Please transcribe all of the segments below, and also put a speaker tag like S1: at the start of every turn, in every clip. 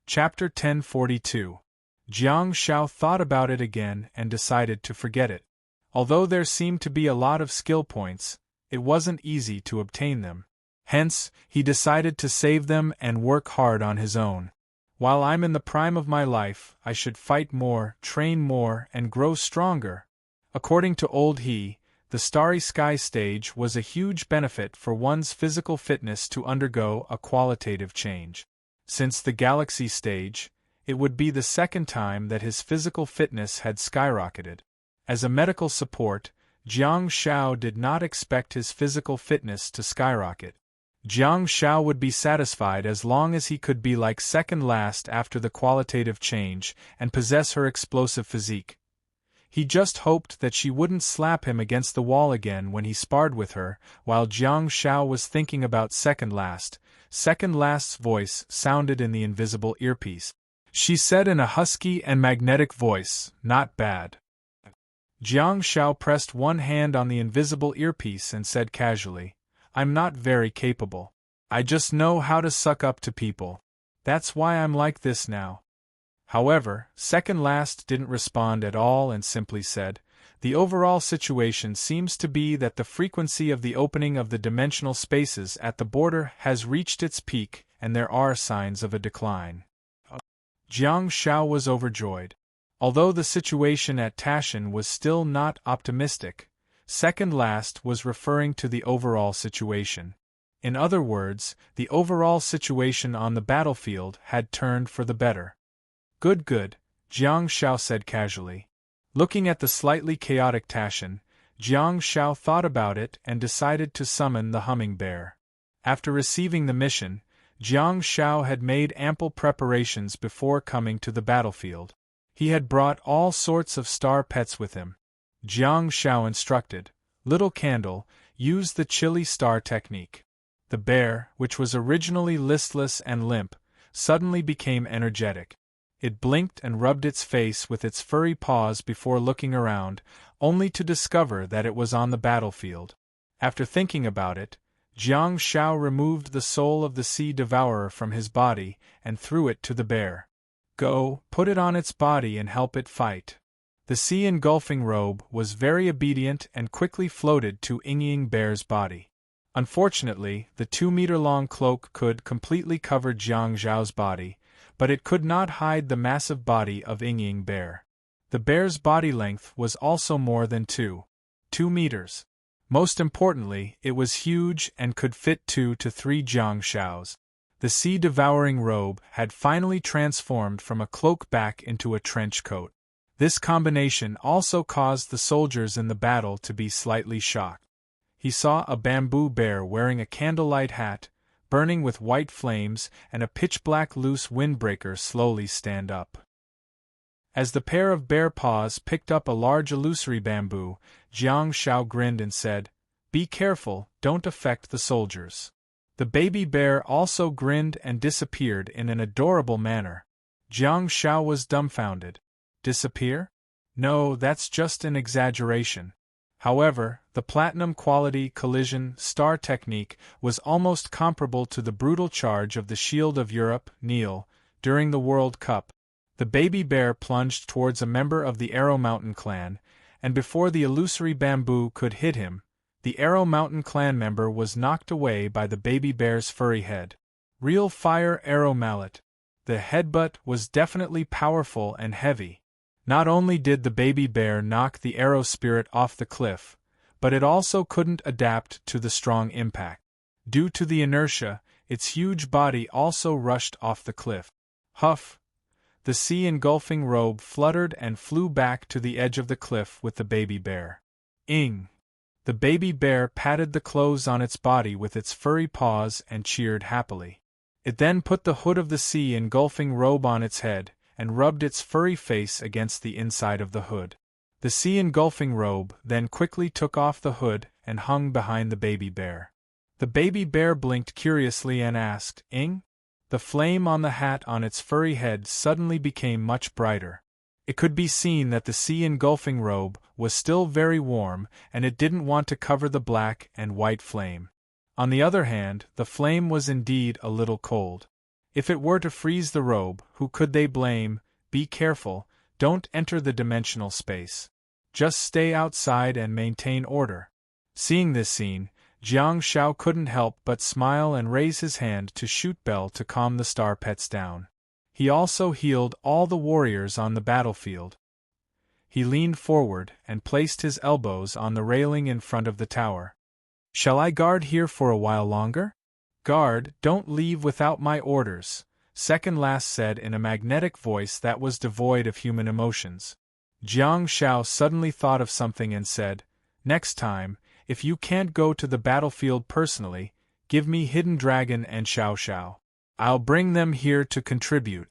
S1: Chapter 1042. Jiang Shao thought about it again and decided to forget it. Although there seemed to be a lot of skill points, it wasn't easy to obtain them. Hence, he decided to save them and work hard on his own. While I'm in the prime of my life, I should fight more, train more, and grow stronger. According to Old He, the Starry Sky stage was a huge benefit for one's physical fitness to undergo a qualitative change. Since the Galaxy stage, it would be the second time that his physical fitness had skyrocketed. As a medical support, Jiang Shao did not expect his physical fitness to skyrocket. Jiang Shao would be satisfied as long as he could be like second last after the qualitative change and possess her explosive physique. He just hoped that she wouldn't slap him against the wall again when he sparred with her. While Jiang Shao was thinking about second last's voice sounded in the invisible earpiece. She said in a husky and magnetic voice, "Not bad." Jiang Shao pressed one hand on the invisible earpiece and said casually, "I'm not very capable. I just know how to suck up to people. That's why I'm like this now." However, second last didn't respond at all and simply said, "The overall situation seems to be that the frequency of the opening of the dimensional spaces at the border has reached its peak and there are signs of a decline." Jiang Shao was overjoyed. Although the situation at Tashin was still not optimistic, second last was referring to the overall situation. In other words, the overall situation on the battlefield had turned for the better. Good, Jiang Shao said casually. Looking at the slightly chaotic Tashin, Jiang Shao thought about it and decided to summon the humming bear. After receiving the mission, Jiang Shao had made ample preparations before coming to the battlefield. He had brought all sorts of star pets with him. Jiang Shao instructed, "Little Candle, use the chilly star technique." The bear, which was originally listless and limp, suddenly became energetic. It blinked and rubbed its face with its furry paws before looking around, only to discover that it was on the battlefield. After thinking about it, Jiang Shao removed the soul of the sea devourer from his body and threw it to the bear. "Go, put it on its body and help it fight." The sea engulfing robe was very obedient and quickly floated to Ying Bear's body. Unfortunately, the 2-meter-long cloak could completely cover Jiang Zhao's body, but it could not hide the massive body of Ying Bear. The bear's body length was also more than 2 meters. Most importantly, it was huge and could fit 2 to 3 Jiang Shaos. The sea-devouring robe had finally transformed from a cloak back into a trench coat. This combination also caused the soldiers in the battle to be slightly shocked. He saw a bamboo bear wearing a candlelight hat, burning with white flames, and a pitch-black loose windbreaker slowly stand up. As the pair of bear paws picked up a large illusory bamboo, Jiang Shao grinned and said, "Be careful, don't affect the soldiers." The baby bear also grinned and disappeared in an adorable manner. Jiang Shao was dumbfounded. Disappear? No, that's just an exaggeration. However, the platinum-quality collision star technique was almost comparable to the brutal charge of the Shield of Europe, Neil, during the World Cup. The baby bear plunged towards a member of the Arrow Mountain clan, and before the illusory bamboo could hit him, the Arrow Mountain clan member was knocked away by the baby bear's furry head. Real fire arrow mallet. The headbutt was definitely powerful and heavy. Not only did the baby bear knock the arrow spirit off the cliff, but it also couldn't adapt to the strong impact. Due to the inertia, its huge body also rushed off the cliff. Huff! The sea engulfing robe fluttered and flew back to the edge of the cliff with the baby bear. Ing! The baby bear patted the clothes on its body with its furry paws and cheered happily. It then put the hood of the sea engulfing robe on its head, and rubbed its furry face against the inside of the hood. The sea engulfing robe then quickly took off the hood and hung behind the baby bear. The baby bear blinked curiously and asked, "Ing?" The flame on the hat on its furry head suddenly became much brighter. It could be seen that the sea engulfing robe was still very warm and it didn't want to cover the black and white flame. On the other hand, the flame was indeed a little cold. If it were to freeze the robe, who could they blame? Be careful, don't enter the dimensional space. Just stay outside and maintain order. Seeing this scene, Jiang Shao couldn't help but smile and raise his hand to shoot Bell to calm the star pets down. He also healed all the warriors on the battlefield. He leaned forward and placed his elbows on the railing in front of the tower. Shall I guard here for a while longer? Guard, don't leave without my orders, Second Last said in a magnetic voice that was devoid of human emotions. Jiang Shao suddenly thought of something and said, next time, if you can't go to the battlefield personally, give me Hidden Dragon and Xiao Xiao. I'll bring them here to contribute.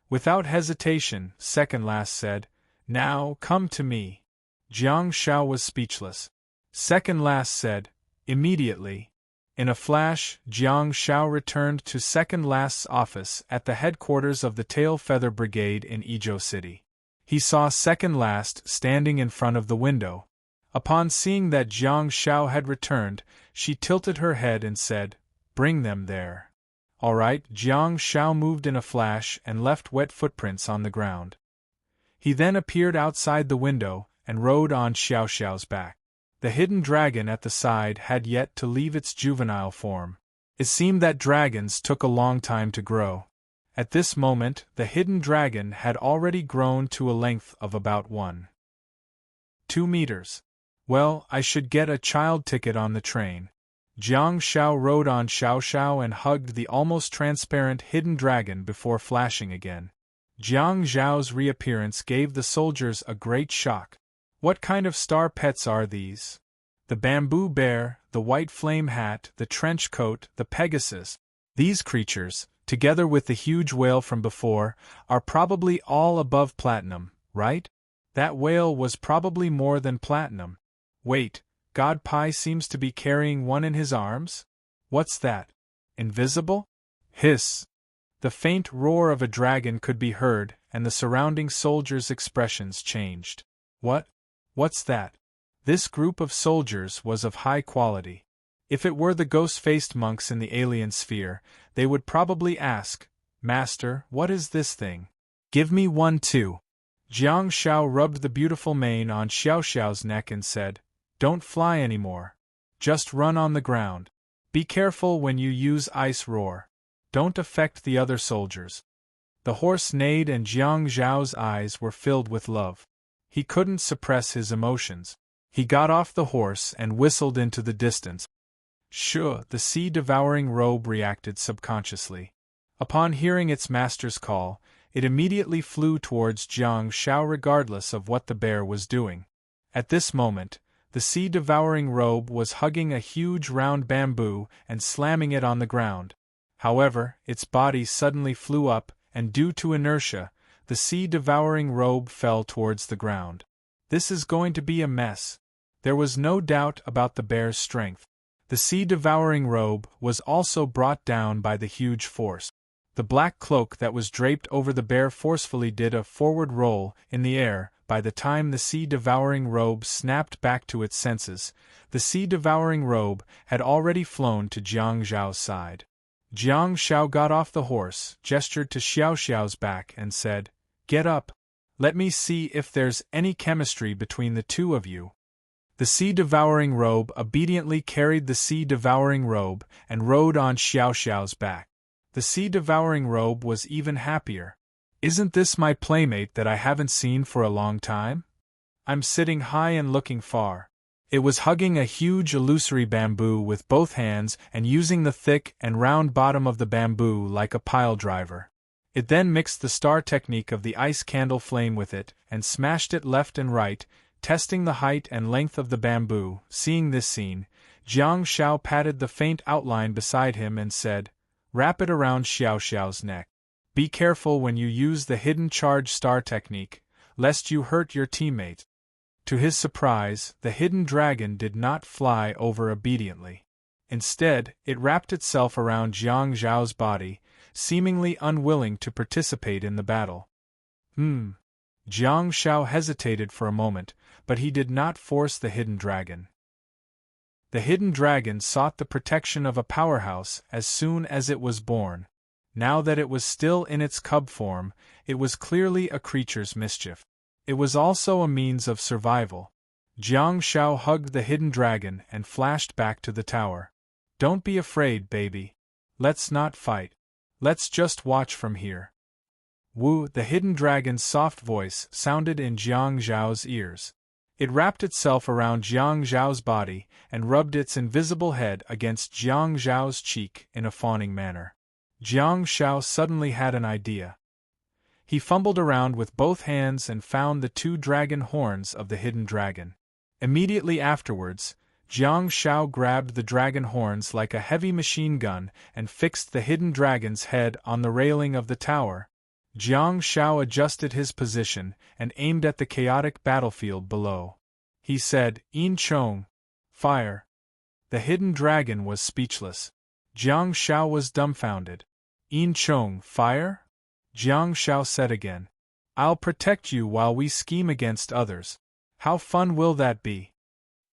S1: Without hesitation, Second Last said, now come to me. Jiang Shao was speechless. Second Last said, immediately. In a flash, Jiang Shao returned to Second Last's office at the headquarters of the Tail Feather Brigade in Izhou City. He saw Second Last standing in front of the window. Upon seeing that Jiang Shao had returned, she tilted her head and said, bring them there. All right. Jiang Shao moved in a flash and left wet footprints on the ground. He then appeared outside the window and rode on Xiao Xiao's back. The hidden dragon at the side had yet to leave its juvenile form. It seemed that dragons took a long time to grow. At this moment, the hidden dragon had already grown to a length of about 1.2 meters. Well, I should get a child ticket on the train. Jiang Shao rode on Xiao Xiao and hugged the almost transparent hidden dragon before flashing again. Jiang Zhao's reappearance gave the soldiers a great shock. What kind of star pets are these? The bamboo bear, the white flame hat, the trench coat, the Pegasus. These creatures, together with the huge whale from before, are probably all above platinum, right? That whale was probably more than platinum. Wait, God Pai seems to be carrying one in his arms? What's that? Invisible? Hiss! The faint roar of a dragon could be heard, and the surrounding soldiers' expressions changed. What's that? This group of soldiers was of high quality. If it were the ghost-faced monks in the alien sphere, they would probably ask, Master, what is this thing? Give me one too. Jiang Shao rubbed the beautiful mane on Xiao Xiao's neck and said, don't fly anymore. Just run on the ground. Be careful when you use Ice Roar. Don't affect the other soldiers. The horse neighed and Jiang Zhao's eyes were filled with love. He couldn't suppress his emotions. He got off the horse and whistled into the distance. Sure, the sea-devouring robe reacted subconsciously. Upon hearing its master's call, it immediately flew towards Jiang Shao regardless of what the bear was doing. At this moment, the sea-devouring robe was hugging a huge round bamboo and slamming it on the ground. However, its body suddenly flew up, and due to inertia, the sea-devouring robe fell towards the ground. This is going to be a mess. There was no doubt about the bear's strength. The sea-devouring robe was also brought down by the huge force. The black cloak that was draped over the bear forcefully did a forward roll in the air. By the time the sea-devouring robe snapped back to its senses, the sea-devouring robe had already flown to Jiang Zhao's side. Jiang Shao got off the horse, gestured to Xiao Xiao's back and said, get up. Let me see if there's any chemistry between the two of you. The sea-devouring robe obediently carried the sea-devouring robe and rode on Xiao Xiao's back. The sea-devouring robe was even happier. Isn't this my playmate that I haven't seen for a long time? I'm sitting high and looking far. It was hugging a huge illusory bamboo with both hands and using the thick and round bottom of the bamboo like a pile driver. It then mixed the star technique of the ice candle flame with it and smashed it left and right, testing the height and length of the bamboo. Seeing this scene, Jiang Shao patted the faint outline beside him and said, wrap it around Xiao Xiao's neck. Be careful when you use the hidden charge star technique, lest you hurt your teammate. To his surprise, the hidden dragon did not fly over obediently. Instead, it wrapped itself around Jiang Zhao's body, seemingly unwilling to participate in the battle. Jiang Shao hesitated for a moment, but he did not force the hidden dragon. The hidden dragon sought the protection of a powerhouse as soon as it was born. Now that it was still in its cub form, it was clearly a creature's mischief. It was also a means of survival. Jiang Shao hugged the hidden dragon and flashed back to the tower. Don't be afraid, baby. Let's not fight. Let's just watch from here. Wu, the hidden dragon's soft voice, sounded in Jiang Zhao's ears. It wrapped itself around Jiang Zhao's body and rubbed its invisible head against Jiang Zhao's cheek in a fawning manner. Jiang Shao suddenly had an idea. He fumbled around with both hands and found the 2 dragon horns of the hidden dragon. Immediately afterwards, Jiang Shao grabbed the dragon horns like a heavy machine gun and fixed the hidden dragon's head on the railing of the tower. Jiang Shao adjusted his position and aimed at the chaotic battlefield below. He said, "Yin Chong, fire." The hidden dragon was speechless. Jiang Shao was dumbfounded. "Yin Chong, fire?" Jiang Shao said again. "I'll protect you while we scheme against others. How fun will that be?"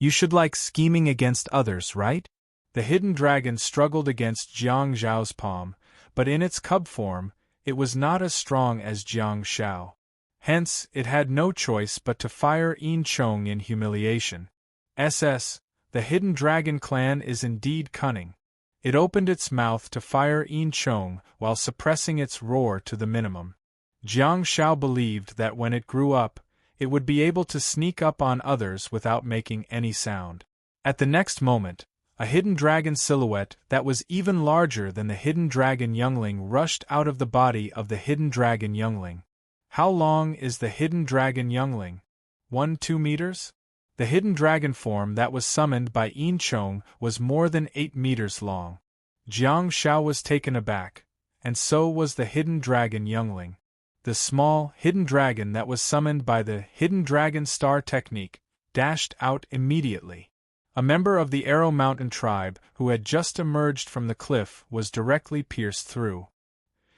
S1: "You should like scheming against others, right?" The hidden dragon struggled against Jiang Zhao's palm, but in its cub form, it was not as strong as Jiang Shao. Hence, it had no choice but to fire Yin Chong in humiliation. The hidden dragon clan is indeed cunning. It opened its mouth to fire Yin Chong while suppressing its roar to the minimum. Jiang Shao believed that when it grew up, it would be able to sneak up on others without making any sound. At the next moment, a hidden dragon silhouette that was even larger than the hidden dragon youngling rushed out of the body of the hidden dragon youngling. How long is the hidden dragon youngling? 1-2 meters? The hidden dragon form that was summoned by Yin Chong was more than 8 meters long. Jiang Shao was taken aback, and so was the hidden dragon youngling. The small, hidden dragon that was summoned by the hidden dragon star technique dashed out immediately. A member of the Arrow Mountain tribe who had just emerged from the cliff was directly pierced through.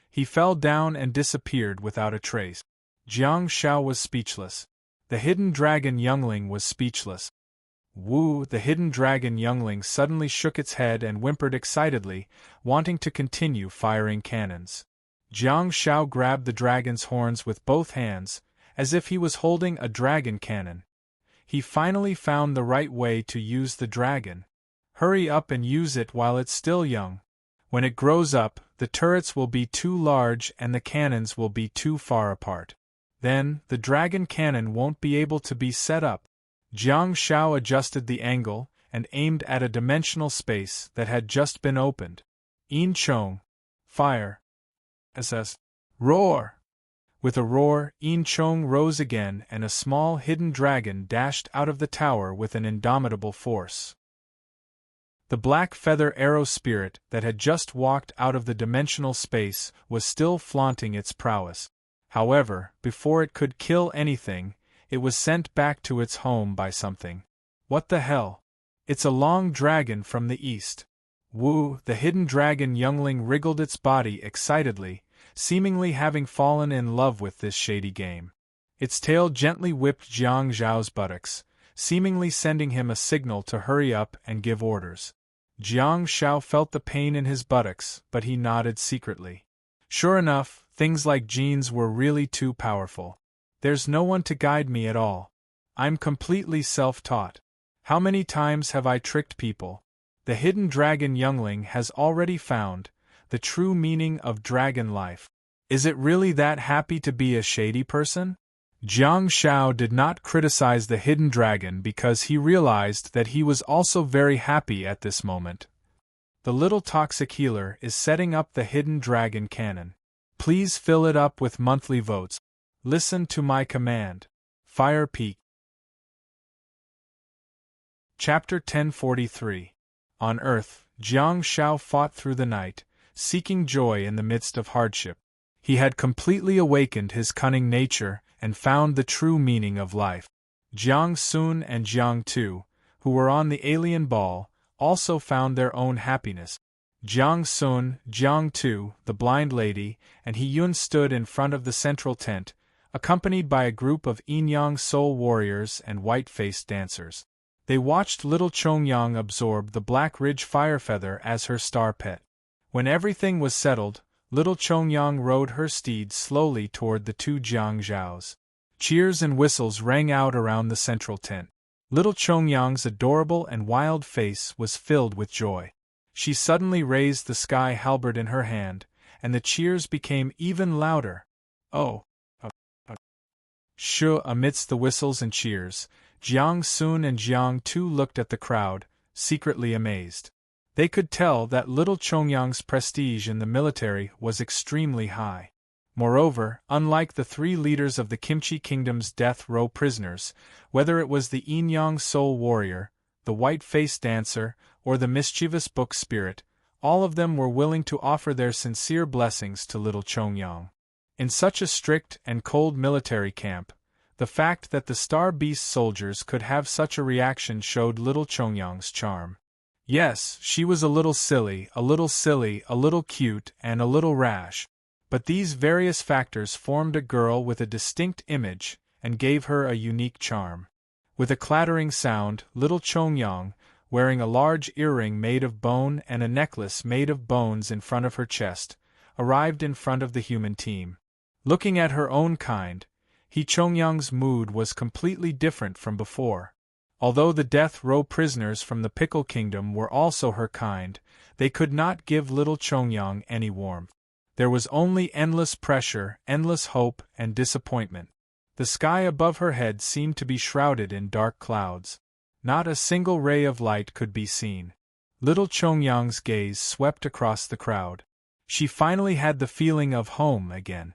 S1: He fell down and disappeared without a trace. Jiang Shao was speechless. The hidden dragon youngling was speechless. Wu, the hidden dragon youngling, suddenly shook its head and whimpered excitedly, wanting to continue firing cannons. Jiang Shao grabbed the dragon's horns with both hands, as if he was holding a dragon cannon. He finally found the right way to use the dragon. Hurry up and use it while it's still young. When it grows up, the turrets will be too large and the cannons will be too far apart. Then, the dragon cannon won't be able to be set up. Jiang Shao adjusted the angle and aimed at a dimensional space that had just been opened. Yin Chong, fire. Roar! With a roar, Yin Chong rose again and a small hidden dragon dashed out of the tower with an indomitable force. The black feather arrow spirit that had just walked out of the dimensional space was still flaunting its prowess. However, before it could kill anything, it was sent back to its home by something. What the hell? It's a long dragon from the east. Wu, the hidden dragon youngling, wriggled its body excitedly, seemingly having fallen in love with this shady game. Its tail gently whipped Jiang Zhao's buttocks, seemingly sending him a signal to hurry up and give orders. Jiang Shao felt the pain in his buttocks, but he nodded secretly. Sure enough, things like genes were really too powerful. There's no one to guide me at all. I'm completely self-taught. How many times have I tricked people? The hidden dragon youngling has already found the true meaning of dragon life. Is it really that happy to be a shady person? Jiang Shao did not criticize the hidden dragon because he realized that he was also very happy at this moment. The little toxic healer is setting up the hidden dragon cannon. Please fill it up with monthly votes. Listen to my command. Fire Peak. Chapter 1043. On Earth, Jiang Shao fought through the night, seeking joy in the midst of hardship. He had completely awakened his cunning nature and found the true meaning of life. Jiang Sun and Jiang Tu, who were on the alien ball, also found their own happiness. Jiang Sun, Jiang Tu, the blind lady, and He Yun stood in front of the central tent, accompanied by a group of yin-yang soul warriors and white-faced dancers. They watched little Chongyang absorb the Black Ridge Firefeather as her star pet. When everything was settled, Little Chongyang rode her steed slowly toward the two Jiangzhaos. Cheers and whistles rang out around the central tent. Little Chongyang's adorable and wild face was filled with joy. She suddenly raised the sky halberd in her hand, and the cheers became even louder. Oh! Shu, amidst the whistles and cheers, Jiang Sun and Jiang Tu looked at the crowd, secretly amazed. They could tell that little Chongyang's prestige in the military was extremely high. Moreover, unlike the three leaders of the Kimchi Kingdom's death row prisoners, whether it was the Yin-Yang Soul Warrior, the White-Faced Dancer, or the mischievous Book Spirit, all of them were willing to offer their sincere blessings to little Chongyang. In such a strict and cold military camp, the fact that the Star Beast soldiers could have such a reaction showed little Chongyang's charm. Yes, she was a little silly, a little cute, and a little rash, but these various factors formed a girl with a distinct image and gave her a unique charm. With a clattering sound, little Chongyang, wearing a large earring made of bone and a necklace made of bones in front of her chest, arrived in front of the human team. Looking at her own kind, Chongyang's mood was completely different from before. Although the death row prisoners from the Pickle Kingdom were also her kind, they could not give little Chongyang any warmth. There was only endless pressure, endless hope, and disappointment. The sky above her head seemed to be shrouded in dark clouds. Not a single ray of light could be seen. Little Chongyang's gaze swept across the crowd. She finally had the feeling of home again.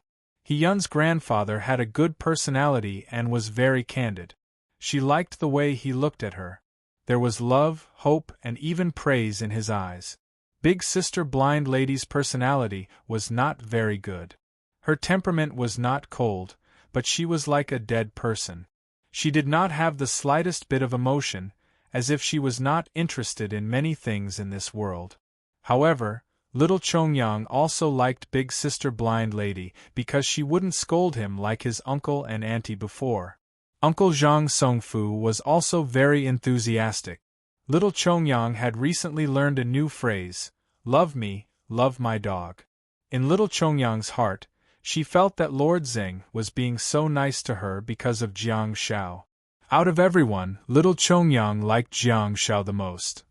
S1: Hyun's grandfather had a good personality and was very candid. She liked the way he looked at her. There was love, hope, and even praise in his eyes. Big Sister Blind Lady's personality was not very good. Her temperament was not cold, but she was like a dead person. She did not have the slightest bit of emotion, as if she was not interested in many things in this world. However, little Chongyang also liked Big Sister Blind Lady because she wouldn't scold him like his uncle and auntie before. Uncle Zhang Songfu was also very enthusiastic. Little Chongyang had recently learned a new phrase, "Love me, love my dog." In little Chongyang's heart, she felt that Lord Xing was being so nice to her because of Jiang Shao. Out of everyone, little Chongyang liked Jiang Shao the most.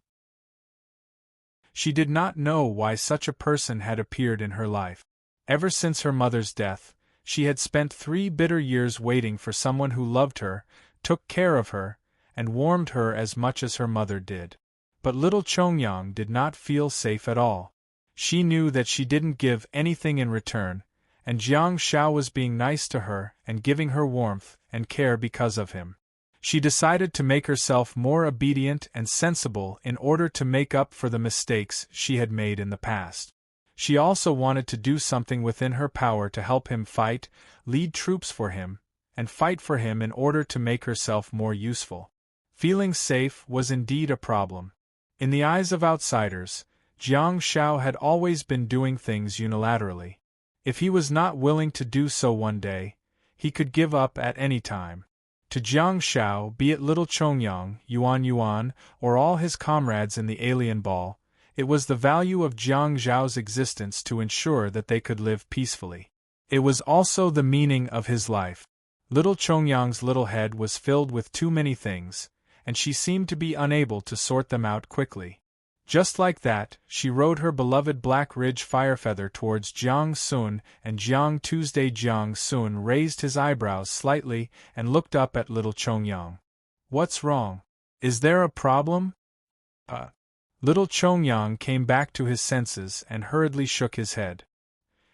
S1: She did not know why such a person had appeared in her life. Ever since her mother's death, she had spent 3 bitter years waiting for someone who loved her, took care of her, and warmed her as much as her mother did. But little Chongyang did not feel safe at all. She knew that she didn't give anything in return, and Jiang Shao was being nice to her and giving her warmth and care because of him. She decided to make herself more obedient and sensible in order to make up for the mistakes she had made in the past. She also wanted to do something within her power to help him fight, lead troops for him, and fight for him in order to make herself more useful. Feeling safe was indeed a problem. In the eyes of outsiders, Jiang Shao had always been doing things unilaterally. If he was not willing to do so one day, he could give up at any time. To Jiang Shao, be it little Chongyang, Yuan, or all his comrades in the alien ball, it was the value of Jiang Zhao's existence to ensure that they could live peacefully. It was also the meaning of his life. Little Chongyang's little head was filled with too many things, and she seemed to be unable to sort them out quickly. Just like that, she rode her beloved Black Ridge Firefeather towards Jiang Sun, and Jiang Tuesday. Jiang Sun raised his eyebrows slightly and looked up at little Chongyang. "What's wrong? Is there a problem?" Little Chongyang came back to his senses and hurriedly shook his head.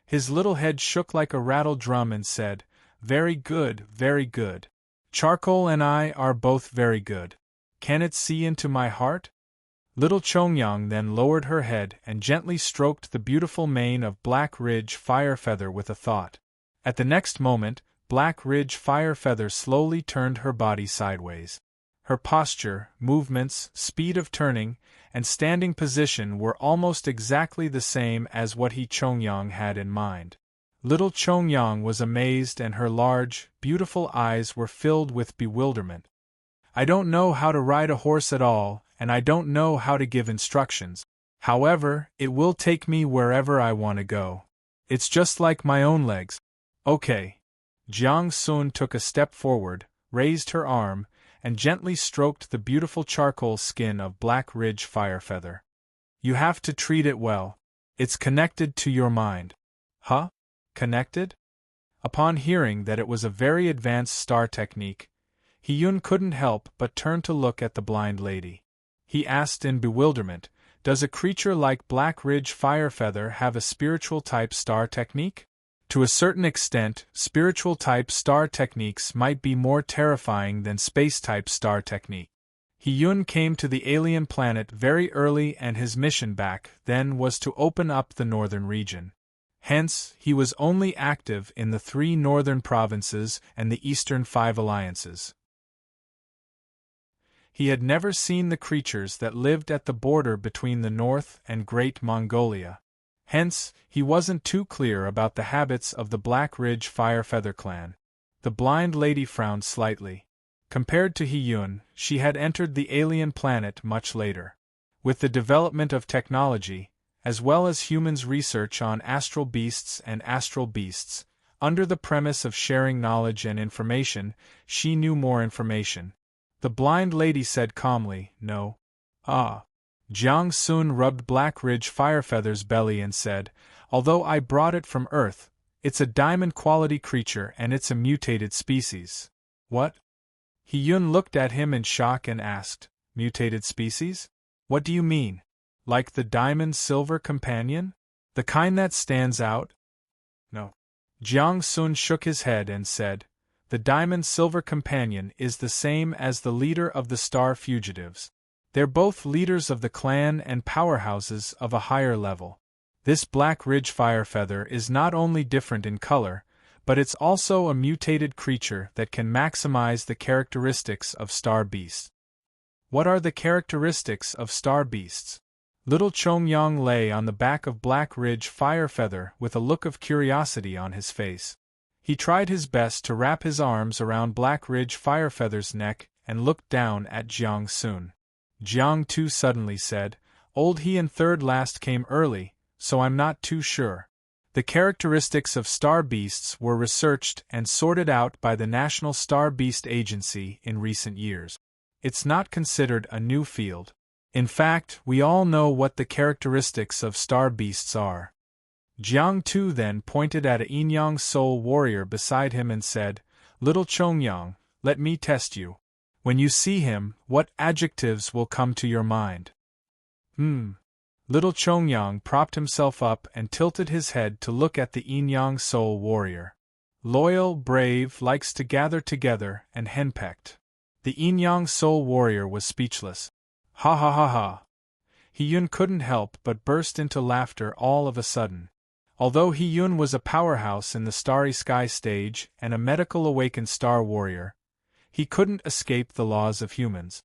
S1: His little head shook like a rattle drum and said, very good, very good. Charcoal and I are both very good. Can it see into my heart?" Little Chongyang then lowered her head and gently stroked the beautiful mane of Black Ridge Firefeather with a thought. At the next moment, Black Ridge Firefeather slowly turned her body sideways. Her posture, movements, speed of turning, and standing position were almost exactly the same as what Chongyang had in mind. Little Chongyang was amazed and her large, beautiful eyes were filled with bewilderment. "I don't know how to ride a horse at all, and I don't know how to give instructions. However, it will take me wherever I want to go. It's just like my own legs. Okay. Jiang Sun took a step forward, raised her arm, and gently stroked the beautiful charcoal skin of Black Ridge Firefeather. You have to treat it well. It's connected to your mind. Huh? Connected? Upon hearing that it was a very advanced star technique, Hiyun couldn't help but turn to look at the blind lady. He asked in bewilderment, does a creature like Black Ridge Firefeather have a spiritual-type star technique? To a certain extent, spiritual-type star techniques might be more terrifying than space-type star technique. Hiyun came to the alien planet very early and his mission back then was to open up the northern region. Hence, he was only active in the 3 northern provinces and the eastern 5 alliances. He had never seen the creatures that lived at the border between the North and Great Mongolia. Hence, he wasn't too clear about the habits of the Black Ridge Firefeather clan. The blind lady frowned slightly. Compared to Hiyun, she had entered the alien planet much later. With the development of technology, as well as humans' research on astral beasts and astral beasts, under the premise of sharing knowledge and information, she knew more information. The blind lady said calmly, no. Ah. Jiang Sun rubbed Black Ridge Firefeather's belly and said, although I brought it from Earth, it's a diamond-quality creature and it's a mutated species. What? Hiyun looked at him in shock and asked, mutated species? What do you mean? Like the diamond-silver companion? The kind that stands out? No. Jiang Sun shook his head and said, the diamond-silver companion is the same as the leader of the Star Fugitives. They're both leaders of the clan and powerhouses of a higher level. This Black Ridge Firefeather is not only different in color, but it's also a mutated creature that can maximize the characteristics of star beasts. What are the characteristics of star beasts? Little Chongyang lay on the back of Black Ridge Firefeather with a look of curiosity on his face. He tried his best to wrap his arms around Black Ridge Firefeather's neck and looked down at Jiang Sun. Jiang Tu suddenly said, Old He and Third Last came early, so I'm not too sure. The characteristics of star beasts were researched and sorted out by the National Star Beast Agency in recent years. It's not considered a new field. In fact, we all know what the characteristics of star beasts are. Jiang Tu then pointed at a Yin-Yang Soul warrior beside him and said, Little Chongyang, let me test you. When you see him, what adjectives will come to your mind? Little Chongyang propped himself up and tilted his head to look at the Yin-Yang Soul warrior. Loyal, brave, likes to gather together, and henpecked. The Yin-Yang Soul warrior was speechless. Ha ha ha ha. Hiyun couldn't help but burst into laughter all of a sudden. Although Hiyun was a powerhouse in the Starry Sky stage and a medical awakened star warrior, he couldn't escape the laws of humans.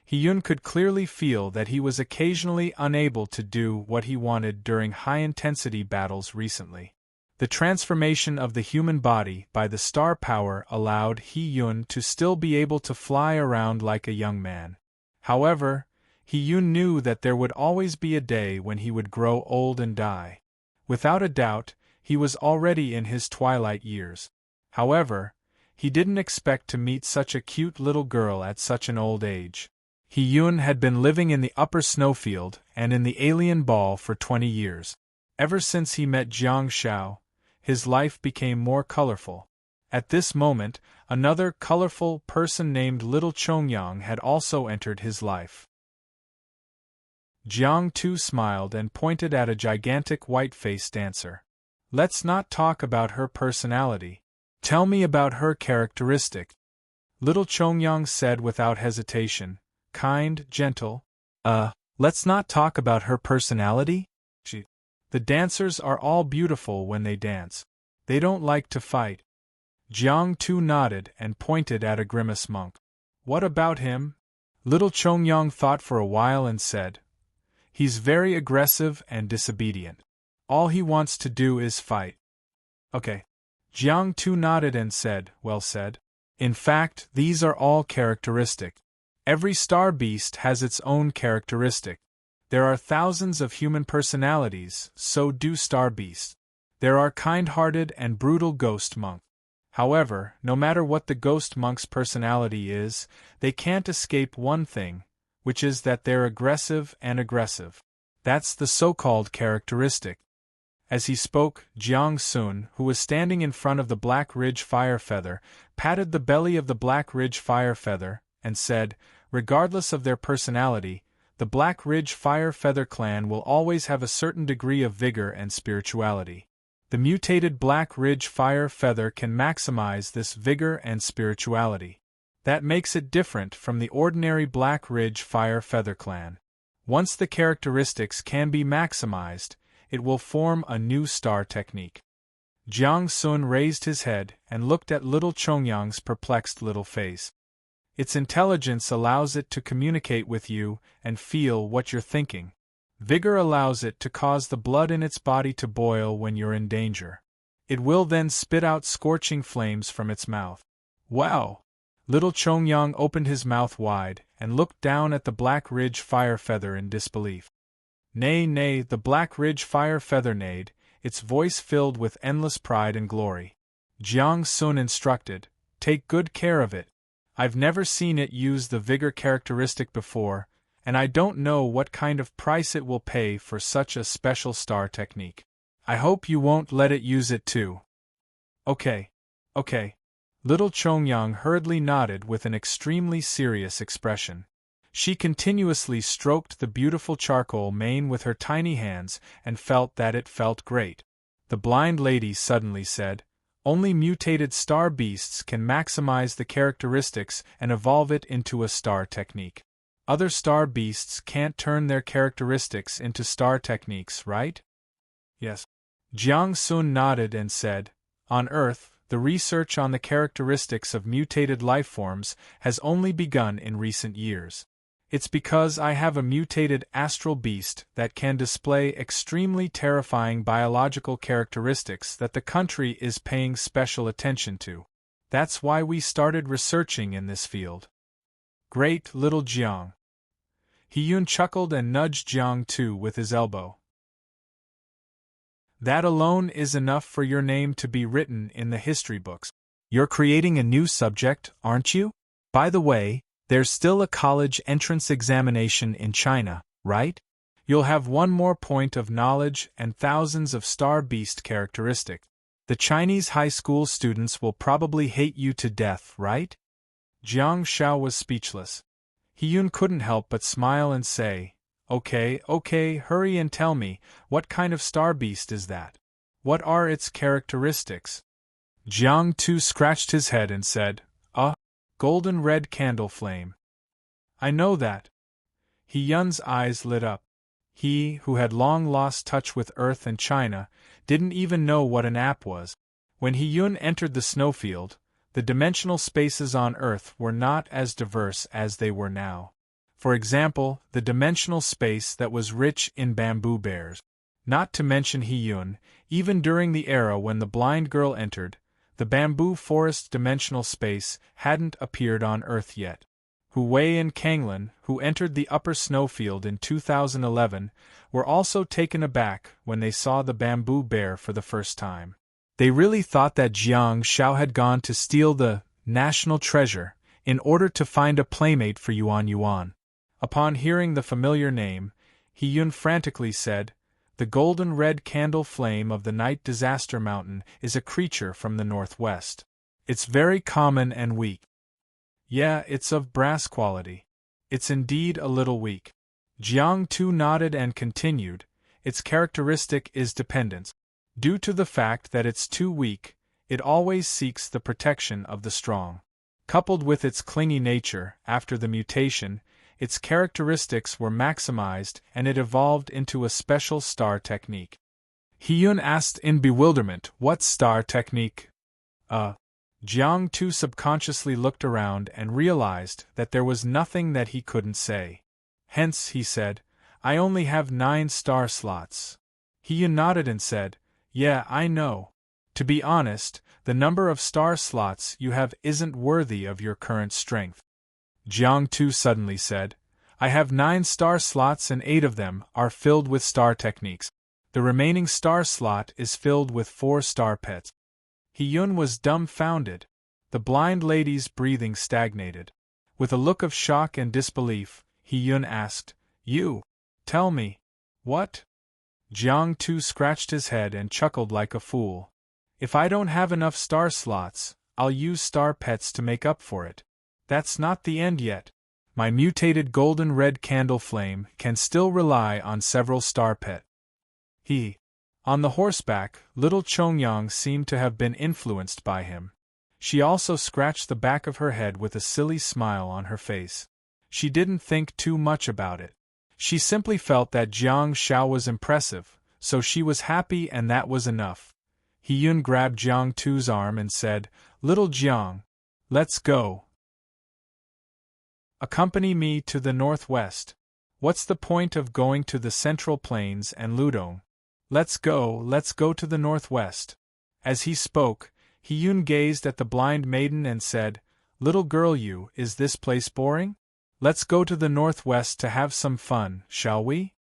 S1: Hiyun could clearly feel that he was occasionally unable to do what he wanted during high-intensity battles recently. The transformation of the human body by the star power allowed Hiyun to still be able to fly around like a young man. However, Hiyun knew that there would always be a day when he would grow old and die. Without a doubt, he was already in his twilight years. However, he didn't expect to meet such a cute little girl at such an old age. Hiyun had been living in the upper snowfield and in the alien ball for 20 years. Ever since he met Jiang Shao, his life became more colorful. At this moment, another colorful person named Little Chongyang had also entered his life. Jiang Tu smiled and pointed at a gigantic white-faced dancer. Let's not talk about her personality. Tell me about her characteristic. Little Chongyang said without hesitation, kind, gentle. Let's not talk about her personality? The dancers are all beautiful when they dance. They don't like to fight. Jiang Tu nodded and pointed at a grimace monk. What about him? Little Chongyang thought for a while and said, he's very aggressive and disobedient. All he wants to do is fight. Okay. Jiang Tu nodded and said, well said. In fact, these are all characteristic. Every star beast has its own characteristic. There are thousands of human personalities, so do star beasts. There are kind-hearted and brutal ghost monks. However, no matter what the ghost monk's personality is, they can't escape one thing, which is that they're aggressive and aggressive. That's the so-called characteristic. As he spoke, Jiang Sun, who was standing in front of the Black Ridge Fire Feather, patted the belly of the Black Ridge Fire Feather, and said, regardless of their personality, the Black Ridge Fire Feather clan will always have a certain degree of vigor and spirituality. The mutated Black Ridge Fire Feather can maximize this vigor and spirituality. That makes it different from the ordinary Black Ridge Fire Feather clan. Once the characteristics can be maximized, it will form a new star technique. Jiang Sun raised his head and looked at little Chongyang's perplexed little face. Its intelligence allows it to communicate with you and feel what you're thinking. Vigor allows it to cause the blood in its body to boil when you're in danger. It will then spit out scorching flames from its mouth. Wow! Little Chongyang opened his mouth wide and looked down at the Black Ridge Fire Feather in disbelief. Nay, nay, the Black Ridge Fire Feather neighed, its voice filled with endless pride and glory. Jiang Sun instructed, take good care of it. I've never seen it use the vigor characteristic before, and I don't know what kind of price it will pay for such a special star technique. I hope you won't let it use it too. Okay. Little Chongyang hurriedly nodded with an extremely serious expression. She continuously stroked the beautiful charcoal mane with her tiny hands and felt that it felt great. The blind lady suddenly said, only mutated star beasts can maximize the characteristics and evolve it into a star technique. Other star beasts can't turn their characteristics into star techniques, right? Yes. Jiang Sun nodded and said, on Earth, the research on the characteristics of mutated lifeforms has only begun in recent years. It's because I have a mutated astral beast that can display extremely terrifying biological characteristics that the country is paying special attention to. That's why we started researching in this field. Great, little Jiang. He-Yun chuckled and nudged Jiang Tu with his elbow. That alone is enough for your name to be written in the history books. You're creating a new subject, aren't you? By the way, there's still a college entrance examination in China, right? You'll have one more point of knowledge and thousands of star beast characteristics. The Chinese high school students will probably hate you to death, right? Jiang Shao was speechless. He-Yun couldn't help but smile and say, Okay, hurry and tell me, what kind of star beast is that? What are its characteristics? Jiang Tu scratched his head and said, golden red candle flame. I know that. He-Yun's eyes lit up. He, who had long lost touch with Earth and China, didn't even know what an app was. When He-Yun entered the snowfield, the dimensional spaces on Earth were not as diverse as they were now. For example, the dimensional space that was rich in bamboo bears. Not to mention He-Yun, even during the era when the blind girl entered, the bamboo forest dimensional space hadn't appeared on Earth yet. Hu Wei and Kanglin, who entered the upper snowfield in 2011, were also taken aback when they saw the bamboo bear for the first time. They really thought that Jiang Shao had gone to steal the national treasure in order to find a playmate for Yuan Yuan. Upon hearing the familiar name, He-Yun frantically said, the golden red candle flame of the Night Disaster Mountain is a creature from the northwest. It's very common and weak. Yeah, it's of brass quality. It's indeed a little weak. Jiang Tu nodded and continued, its characteristic is dependence. Due to the fact that it's too weak, it always seeks the protection of the strong. Coupled with its clingy nature, after the mutation, its characteristics were maximized and it evolved into a special star technique. He-Yun asked in bewilderment, what star technique? Jiang Tu subconsciously looked around and realized that there was nothing that he couldn't say. Hence, he said, I only have 9 star slots. He-Yun nodded and said, yeah, I know. To be honest, the number of star slots you have isn't worthy of your current strength. Jiang Tu suddenly said, I have 9 star slots and 8 of them are filled with star techniques. The remaining star slot is filled with 4 star pets. Hiyun was dumbfounded. The blind lady's breathing stagnated. With a look of shock and disbelief, Hiyun asked, "You? Tell me. What?" Jiang Tu scratched his head and chuckled like a fool. "If I don't have enough star slots, I'll use star pets to make up for it. That's not the end yet. My mutated golden red candle flame can still rely on several star pets." On the horseback, little Chongyang seemed to have been influenced by him. She also scratched the back of her head with a silly smile on her face. She didn't think too much about it. She simply felt that Jiang Shao was impressive, so she was happy and that was enough. Hiyun grabbed Jiang Tu's arm and said, "Little Jiang, let's go. Accompany me to the northwest. What's the point of going to the Central Plains and Ludong? Let's go to the northwest." As he spoke, Hiyun gazed at the blind maiden and said, "Little girl, is this place boring? Let's go to the northwest to have some fun, shall we?"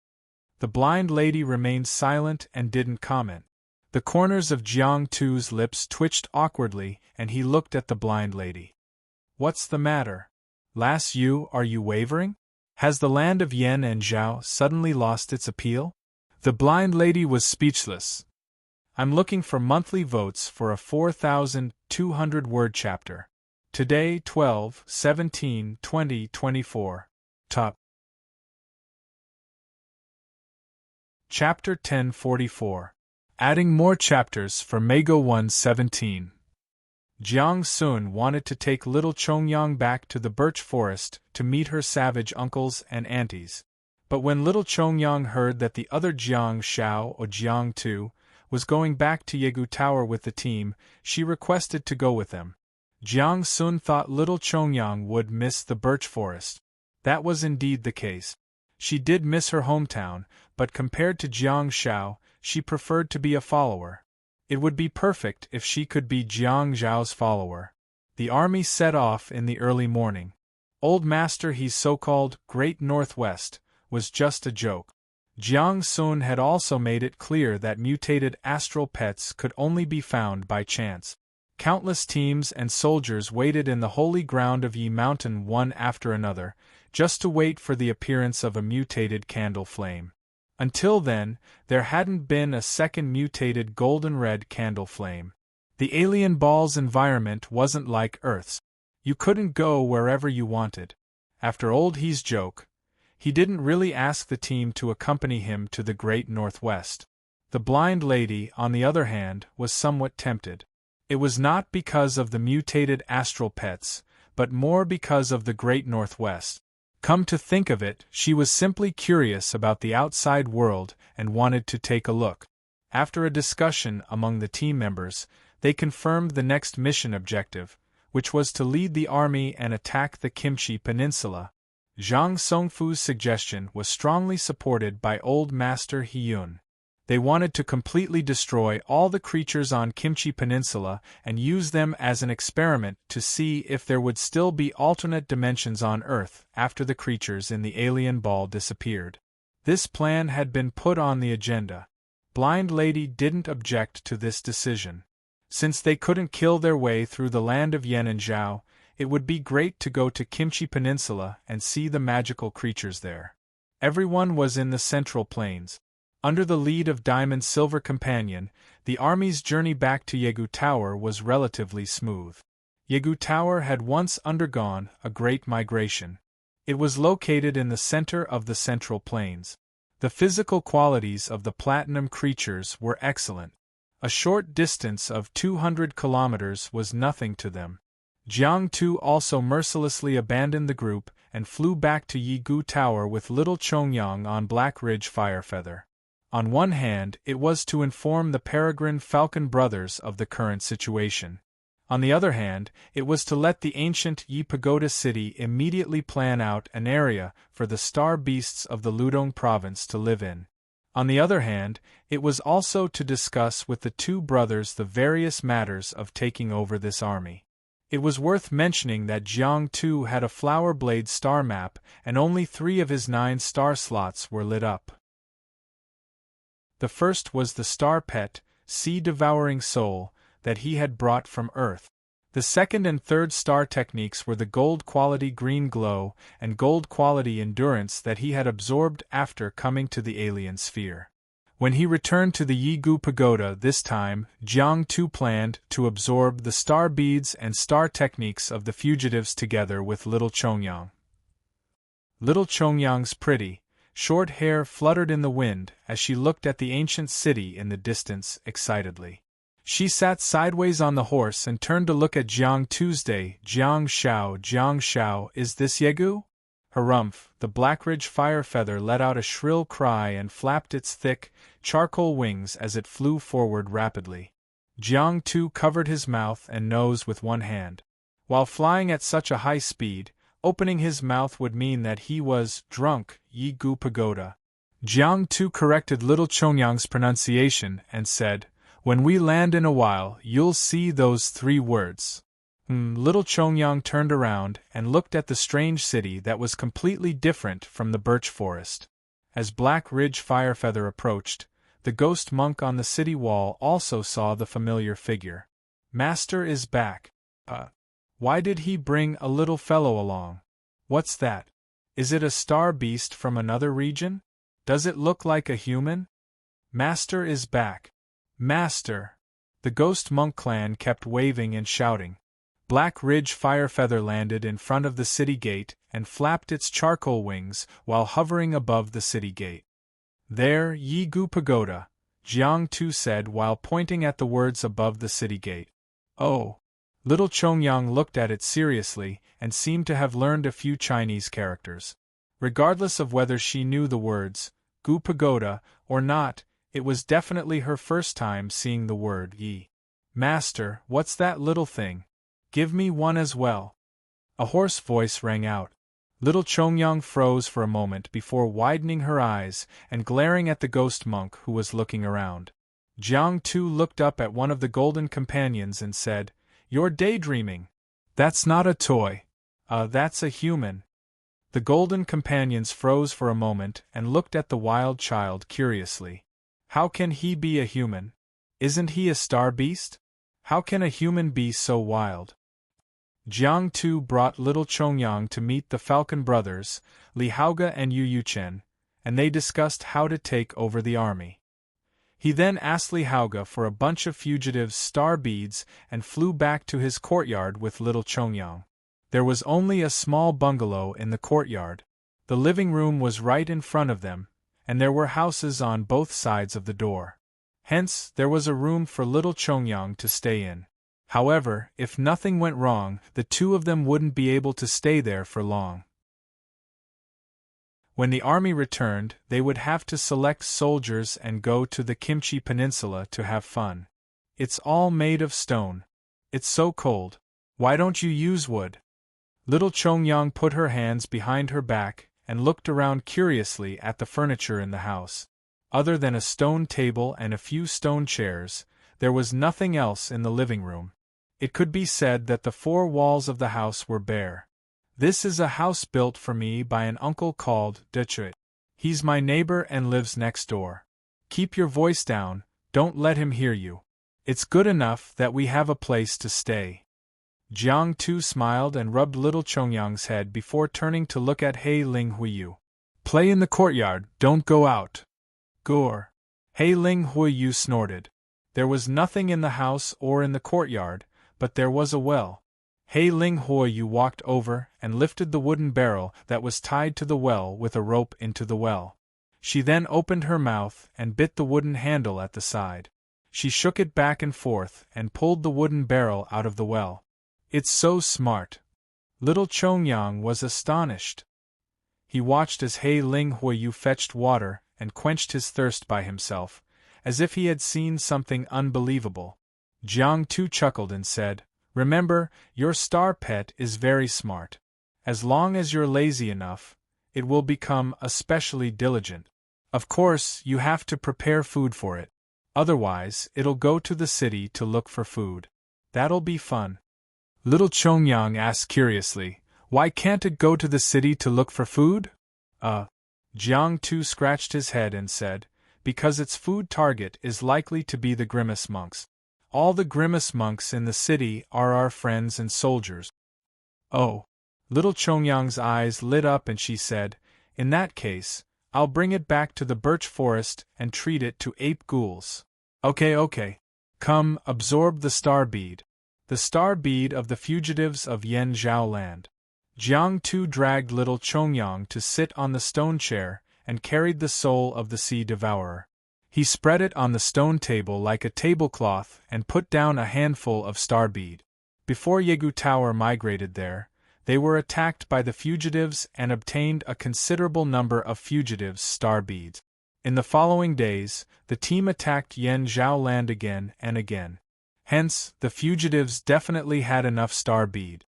S1: The blind lady remained silent and didn't comment. The corners of Jiang Tu's lips twitched awkwardly, and he looked at the blind lady. "What's the matter? Lass, are you wavering? Has the land of Yen and Zhao suddenly lost its appeal?" The blind lady was speechless. "I'm looking for monthly votes for a 4,200-word chapter. Today, 12/17/2024. Top. Chapter 1044. Adding more chapters for Mago 117. Jiang Sun wanted to take little Chongyang back to the birch forest to meet her savage uncles and aunties. But when little Chongyang heard that the other Jiang Shao or Jiang Tu was going back to Yegu Tower with the team, she requested to go with them. Jiang Sun thought little Chongyang would miss the birch forest. That was indeed the case. She did miss her hometown, but compared to Jiang Shao, she preferred to be a follower. It would be perfect if she could be Jiang Zhao's follower. The army set off in the early morning. Old Master He's so-called Great Northwest was just a joke. Jiang Sun had also made it clear that mutated astral pets could only be found by chance. Countless teams and soldiers waited in the holy ground of Yi Mountain one after another, just to wait for the appearance of a mutated candle flame. Until then, there hadn't been a second mutated golden red candle flame. The alien ball's environment wasn't like Earth's. You couldn't go wherever you wanted. After old He's joke, he didn't really ask the team to accompany him to the Great Northwest. The blind lady, on the other hand, was somewhat tempted. It was not because of the mutated astral pets, but more because of the Great Northwest. Come to think of it, she was simply curious about the outside world and wanted to take a look. After a discussion among the team members, they confirmed the next mission objective, which was to lead the army and attack the Kimchi Peninsula. Zhang Songfu's suggestion was strongly supported by Old Master Hiyun. They wanted to completely destroy all the creatures on Kimchi Peninsula and use them as an experiment to see if there would still be alternate dimensions on Earth after the creatures in the alien ball disappeared. This plan had been put on the agenda. Blind Lady didn't object to this decision. Since they couldn't kill their way through the land of Yen and Zhao, it would be great to go to Kimchi Peninsula and see the magical creatures there. Everyone was in the Central Plains. Under the lead of Diamond Silver Companion, the army's journey back to Yegu Tower was relatively smooth. Yegu Tower had once undergone a great migration. It was located in the center of the Central Plains. The physical qualities of the platinum creatures were excellent. A short distance of 200 kilometers was nothing to them. Jiang Tu also mercilessly abandoned the group and flew back to Yegu Tower with little Chongyang on Black Ridge Firefeather. On one hand, it was to inform the Peregrine Falcon brothers of the current situation. On the other hand, it was to let the ancient Yi Pagoda city immediately plan out an area for the star beasts of the Ludong province to live in. On the other hand, it was also to discuss with the two brothers the various matters of taking over this army. It was worth mentioning that Jiang Tu had a flower blade star map and only 3 of his 9 star slots were lit up. The first was the star pet, sea-devouring soul, that he had brought from Earth. The second and third star techniques were the gold-quality green glow and gold-quality endurance that he had absorbed after coming to the alien sphere. When he returned to the Yigu Pagoda this time, Jiang Tu planned to absorb the star beads and star techniques of the fugitives together with little Chongyang. Little Chongyang's pretty, short hair fluttered in the wind as she looked at the ancient city in the distance excitedly. She sat sideways on the horse and turned to look at Jiang Tuesday. Jiang Shao, is this Yegu? Harumph, the Blackridge firefeather let out a shrill cry and flapped its thick, charcoal wings as it flew forward rapidly. Jiang Tu covered his mouth and nose with one hand. While flying at such a high speed, opening his mouth would mean that he was drunk. Yigu Pagoda. Jiang Tu corrected little Chongyang's pronunciation and said, "When we land in a while, you'll see those 3 words. Little Chongyang turned around and looked at the strange city that was completely different from the birch forest. As Black Ridge Firefeather approached, the ghost monk on the city wall also saw the familiar figure. Master is back. Why did he bring a little fellow along? What's that? Is it a star beast from another region? Does it look like a human? Master is back. Master!" The ghost monk clan kept waving and shouting. Black Ridge Firefeather landed in front of the city gate and flapped its charcoal wings while hovering above the city gate. "There, Yigu Pagoda," Jiang Tu said while pointing at the words above the city gate. "Oh." Little Chongyang looked at it seriously and seemed to have learned a few Chinese characters. Regardless of whether she knew the words, Gu Pagoda, or not, it was definitely her first time seeing the word Yi. "Master, what's that little thing? Give me one as well." A hoarse voice rang out. Little Chongyang froze for a moment before widening her eyes and glaring at the ghost monk who was looking around. Jiang Tu looked up at one of the golden companions and said, "You're daydreaming. That's not a toy. That's a human." The golden companions froze for a moment and looked at the wild child curiously. "How can he be a human? Isn't he a star beast? How can a human be so wild?" Jiang Tu brought little Chongyang to meet the Falcon brothers, Li Haoge and Yu Yuchen, and they discussed how to take over the army. He then asked Li Haoge for a bunch of fugitives' star beads and flew back to his courtyard with little Chongyang. There was only a small bungalow in the courtyard. The living room was right in front of them, and there were houses on both sides of the door. Hence, there was a room for little Chongyang to stay in. However, if nothing went wrong, the 2 of them wouldn't be able to stay there for long. When the army returned, they would have to select soldiers and go to the Kimchi Peninsula to have fun. "It's all made of stone. It's so cold. Why don't you use wood?" Little Chongyang put her hands behind her back and looked around curiously at the furniture in the house. Other than a stone table and a few stone chairs, there was nothing else in the living room. It could be said that the 4 walls of the house were bare. "This is a house built for me by an uncle called Duchet. He's my neighbor and lives next door. Keep your voice down, don't let him hear you. It's good enough that we have a place to stay." Jiang Tu smiled and rubbed little Chongyang's head before turning to look at He Ling Huiyu. "Play in the courtyard, don't go out." "Gore." He Ling Huiyu snorted. There was nothing in the house or in the courtyard, but there was a well. He Ling Huiyu walked over and lifted the wooden barrel that was tied to the well with a rope into the well. She then opened her mouth and bit the wooden handle at the side. She shook it back and forth and pulled the wooden barrel out of the well. "It's so smart." Little Chongyang was astonished. He watched as He Ling Huiyu fetched water and quenched his thirst by himself, as if he had seen something unbelievable. Jiang Tu chuckled and said, "Remember, your star pet is very smart. As long as you're lazy enough, it will become especially diligent. Of course, you have to prepare food for it. Otherwise, it'll go to the city to look for food. That'll be fun." Little Chongyang asked curiously, "Why can't it go to the city to look for food?" Jiang Tu scratched his head and said, because its food target is likely to be the grimace monks. All the grimace monks in the city are our friends and soldiers. Oh. Little Chongyang's eyes lit up and she said, in that case, I'll bring it back to the birch forest and treat it to ape ghouls. Okay. Come, absorb the star bead. The star bead of the fugitives of Yen Zhao land. Jiang Tu dragged little Chongyang to sit on the stone chair and carried the soul of the sea devourer. He spread it on the stone table like a tablecloth and put down a handful of star bead. Before Yegu Tower migrated there, they were attacked by the fugitives and obtained a considerable number of fugitives' star beads. In the following days, the team attacked Yen Zhao land again and again. Hence, the fugitives definitely had enough star bead.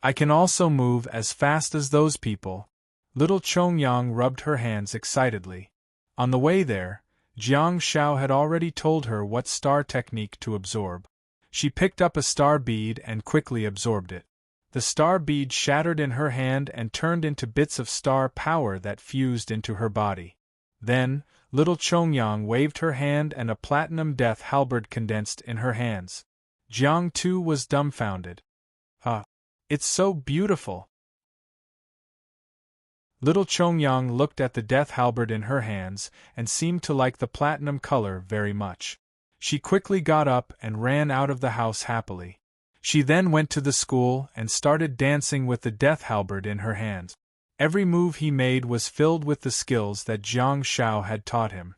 S1: I can also move as fast as those people. Little Chongyang rubbed her hands excitedly. On the way there, Jiang Shao had already told her what star technique to absorb. She picked up a star bead and quickly absorbed it. The star bead shattered in her hand and turned into bits of star power that fused into her body. Then, little Chongyang waved her hand and a platinum death halberd condensed in her hands. Jiang Tu was dumbfounded. It's so beautiful. Little Chongyang looked at the death halberd in her hands and seemed to like the platinum color very much. She quickly got up and ran out of the house happily. She then went to the school and started dancing with the death halberd in her hands. Every move he made was filled with the skills that Jiang Shao had taught him.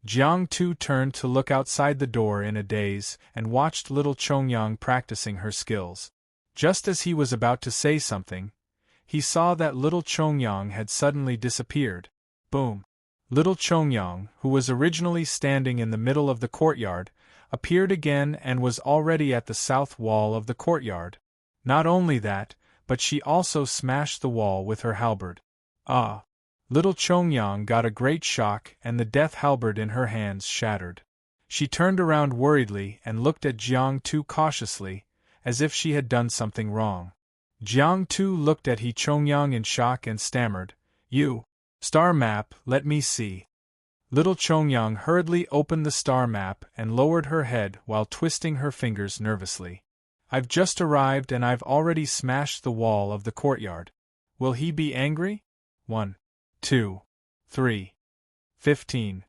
S1: Jiang Tu turned to look outside the door in a daze and watched little Chongyang practicing her skills. Just as he was about to say something, he saw that little Chongyang had suddenly disappeared. Boom! Little Chongyang, who was originally standing in the middle of the courtyard, appeared again and was already at the south wall of the courtyard. Not only that, but she also smashed the wall with her halberd. Little Chongyang got a great shock and the death halberd in her hands shattered. She turned around worriedly and looked at Jiang Tu cautiously, as if she had done something wrong. Jiang Tu looked at He Chongyang in shock and stammered, "You, star map, let me see." Little Chongyang hurriedly opened the star map and lowered her head while twisting her fingers nervously. "I've just arrived and I've already smashed the wall of the courtyard. Will he be angry? 1, 2, 3, 15,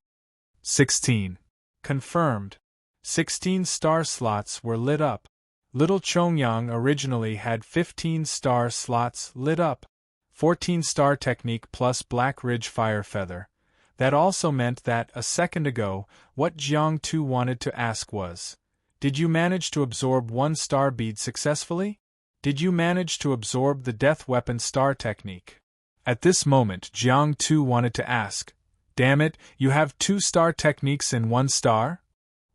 S1: 16. Confirmed. 16 star slots were lit up. Little Chongyang originally had 15 star slots lit up. 14 star technique plus Black Ridge Fire Feather. That also meant that, a second ago, what Jiang Tu wanted to ask was, did you manage to absorb 1 star bead successfully? Did you manage to absorb the death weapon star technique? At this moment Jiang Tu wanted to ask, damn it, you have 2 star techniques in 1 star?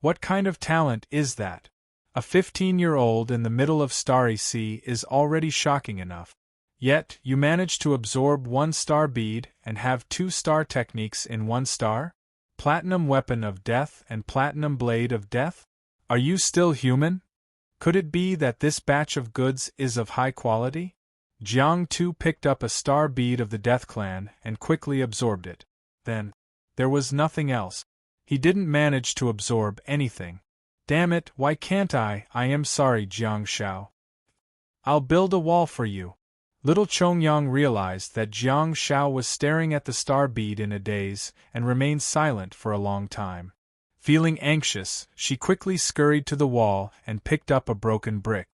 S1: What kind of talent is that? A 15-year-old in the middle of Starry Sea is already shocking enough. Yet, you manage to absorb 1 star bead and have 2 star techniques in 1 star? Platinum Weapon of Death and Platinum Blade of Death? Are you still human? Could it be that this batch of goods is of high quality? Jiang Tu picked up a star bead of the Death Clan and quickly absorbed it. Then, there was nothing else. He didn't manage to absorb anything. Damn it, why can't I? I am sorry, Jiang Shao. I'll build a wall for you. Little Chongyang realized that Jiang Shao was staring at the star bead in a daze and remained silent for a long time. Feeling anxious, she quickly scurried to the wall and picked up a broken brick.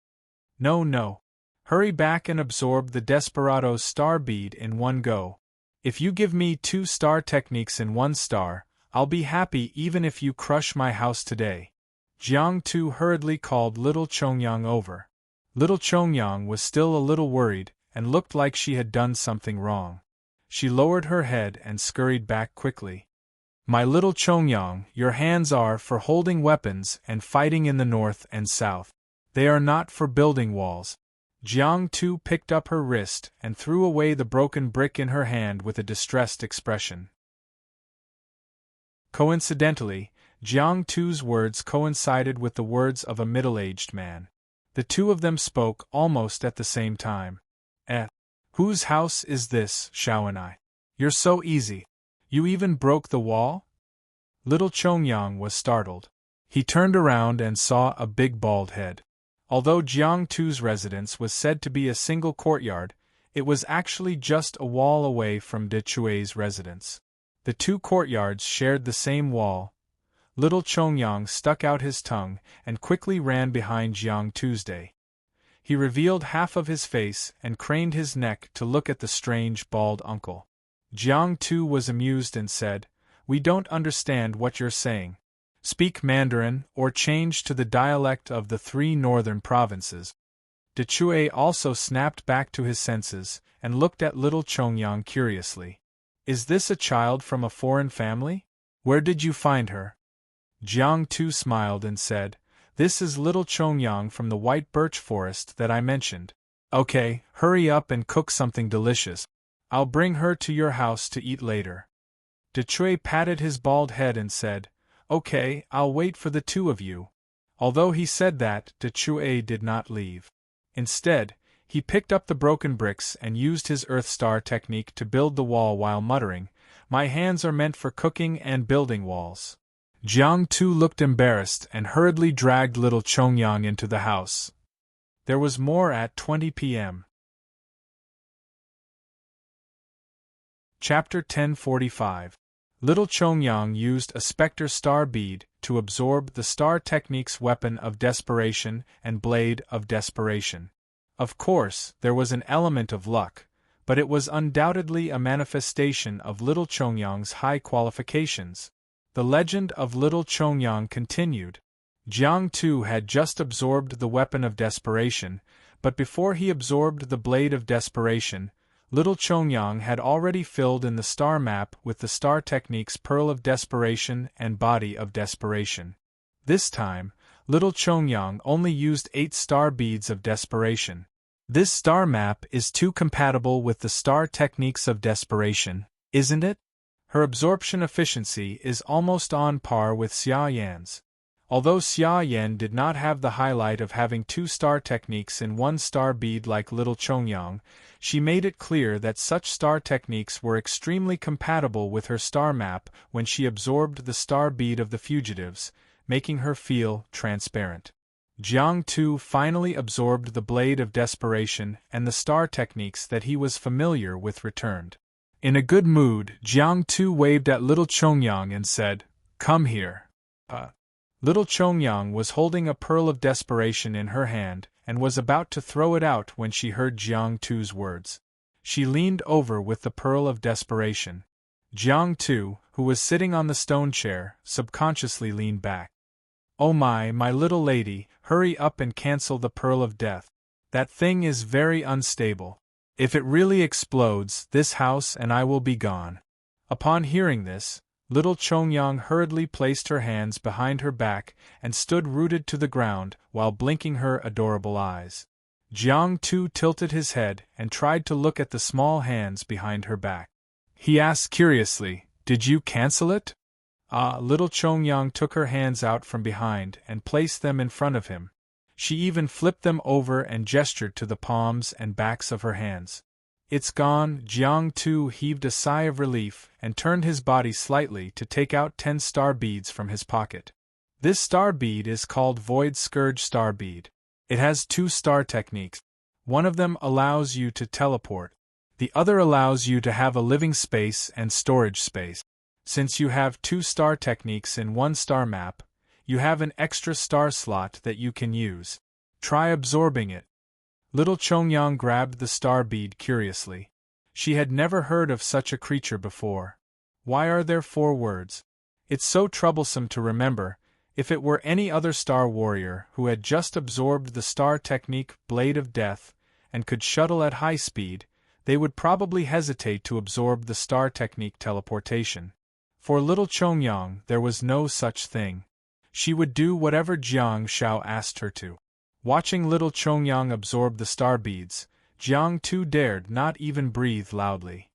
S1: No. Hurry back and absorb the Desperado's star bead in 1 go. If you give me 2 star techniques in 1 star, I'll be happy even if you crush my house today. Jiang Tu hurriedly called Little Chongyang over. Little Chongyang was still a little worried and looked like she had done something wrong. She lowered her head and scurried back quickly. My little Chongyang, your hands are for holding weapons and fighting in the north and south. They are not for building walls. Jiang Tu picked up her wrist and threw away the broken brick in her hand with a distressed expression. Coincidentally, Jiang Tu's words coincided with the words of a middle-aged man. The two of them spoke almost at the same time. Whose house is this, Shao and I? You're so easy. You even broke the wall? Little Chongyang was startled. He turned around and saw a big bald head. Although Jiang Tu's residence was said to be a single courtyard, it was actually just a wall away from De Chue's residence. The two courtyards shared the same wall. Little Chongyang stuck out his tongue and quickly ran behind Jiang Tuesday. He revealed half of his face and craned his neck to look at the strange bald uncle. Jiang Tu was amused and said, "We don't understand what you're saying. Speak Mandarin or change to the dialect of the 3 northern provinces." De Chue also snapped back to his senses and looked at little Chongyang curiously. "Is this a child from a foreign family? Where did you find her?" Jiang Tu smiled and said, "This is little Chongyang from the white birch forest that I mentioned." "Okay, hurry up and cook something delicious. I'll bring her to your house to eat later." De Chue patted his bald head and said, "Okay, I'll wait for the two of you." Although he said that, De Chue did not leave. Instead, he picked up the broken bricks and used his Earth Star technique to build the wall while muttering, "My hands are meant for cooking and building walls." Jiang Tu looked embarrassed and hurriedly dragged little Chongyang into the house. There was more at 20 p.m. Chapter 1045. Little Chongyang used a Spectre Star Bead to absorb the Star Technique's Weapon of Desperation and Blade of Desperation. Of course, there was an element of luck, but it was undoubtedly a manifestation of Little Chongyang's high qualifications. The legend of Little Chongyang continued. Jiang Tu had just absorbed the Weapon of Desperation, but before he absorbed the Blade of Desperation, Little Chongyang had already filled in the star map with the Star Technique's Pearl of Desperation and Body of Desperation. This time, Little Chongyang only used 8 star beads of desperation. This star map is too compatible with the Star Techniques of Desperation, isn't it? Her absorption efficiency is almost on par with Xia Yan's. Although Xia Yan did not have the highlight of having 2 star techniques in 1 star bead like Little Chongyang, she made it clear that such star techniques were extremely compatible with her star map when she absorbed the star bead of the fugitives, making her feel transparent. Jiang Tu finally absorbed the Blade of Desperation, and the star techniques that he was familiar with returned. In a good mood, Jiang Tu waved at Little Chongyang and said, "Come here." Little Chongyang was holding a Pearl of Desperation in her hand and was about to throw it out when she heard Jiang Tu's words. She leaned over with the Pearl of Desperation. Jiang Tu, who was sitting on the stone chair, subconsciously leaned back. "Oh my little lady, hurry up and cancel the Pearl of Death. That thing is very unstable. If it really explodes, this house and I will be gone." Upon hearing this, Little Chongyang hurriedly placed her hands behind her back and stood rooted to the ground while blinking her adorable eyes. Jiang Tu tilted his head and tried to look at the small hands behind her back. He asked curiously, "Did you cancel it?" Little Chongyang took her hands out from behind and placed them in front of him. She even flipped them over and gestured to the palms and backs of her hands. "It's gone." Jiang Tu heaved a sigh of relief and turned his body slightly to take out 10 star beads from his pocket. This star bead is called Void Scourge Star Bead. It has 2 star techniques. One of them allows you to teleport. The other allows you to have a living space and storage space. Since you have 2 star techniques in 1 star map, you have an extra star slot that you can use. Try absorbing it. Little Chongyang grabbed the star bead curiously. She had never heard of such a creature before. Why are there 4 words? It's so troublesome to remember. If it were any other star warrior who had just absorbed the star technique Blade of Death and could shuttle at high speed, they would probably hesitate to absorb the star technique teleportation. For Little Chongyang, there was no such thing. She would do whatever Jiang Shao asked her to. Watching Little Chongyang absorb the star beads, Jiang Tu dared not even breathe loudly.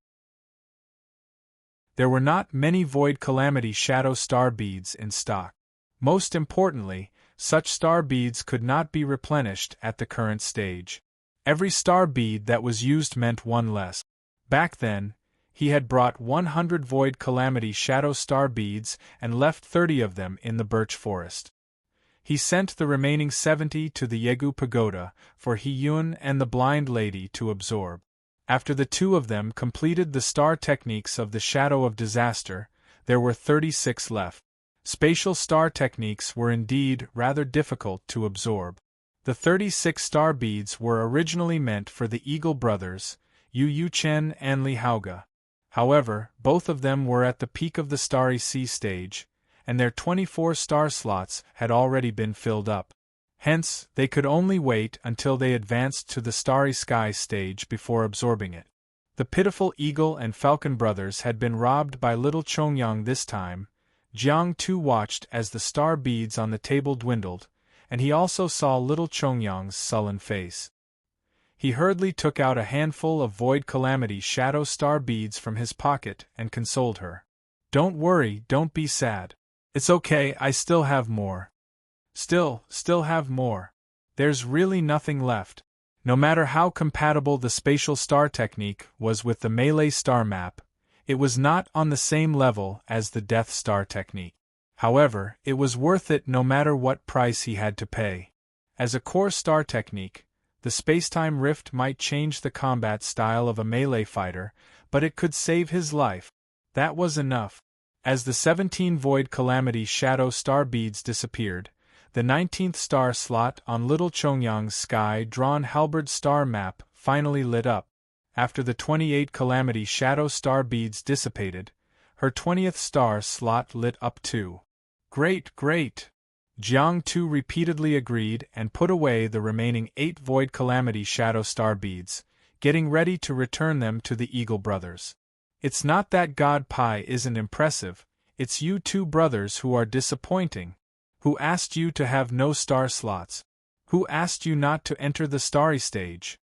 S1: There were not many Void Calamity Shadow star beads in stock. Most importantly, such star beads could not be replenished at the current stage. Every star bead that was used meant 1 less. Back then, He had brought 100 Void Calamity Shadow Star beads and left 30 of them in the birch forest. He sent the remaining 70 to the Yegu Pagoda for Hiyun and the Blind Lady to absorb. After the two of them completed the star techniques of the Shadow of Disaster, there were 36 left. Spatial star techniques were indeed rather difficult to absorb. The 36 star beads were originally meant for the Eagle brothers, Yu Chen and Li Haoga. However, both of them were at the peak of the Starry Sea stage, and their 24 star slots had already been filled up. Hence, they could only wait until they advanced to the Starry Sky stage before absorbing it. The pitiful Eagle and Falcon brothers had been robbed by little Chongyang this time. Jiang too watched as the star beads on the table dwindled, and he also saw little Chongyang's sullen face. He hurriedly took out a handful of Void Calamity Shadow Star beads from his pocket and consoled her. "Don't worry, don't be sad. It's okay, I still have more. Still have more. There's really nothing left." No matter how compatible the spatial star technique was with the Melee star map, it was not on the same level as the Death Star technique. However, it was worth it no matter what price he had to pay. As a core star technique, the spacetime rift might change the combat style of a melee fighter, but it could save his life. That was enough. As the 17 Void Calamity Shadow Star beads disappeared, the 19th star slot on little Chongyang's sky-drawn halberd star map finally lit up. After the 28 Calamity Shadow Star beads dissipated, her 20th star slot lit up too. "Great, great!" Jiang too repeatedly agreed and put away the remaining 8 Void Calamity Shadow Star beads, getting ready to return them to the Eagle brothers. "It's not that God Pi isn't impressive, it's you two brothers who are disappointing. Who asked you to have no star slots? Who asked you not to enter the starry stage?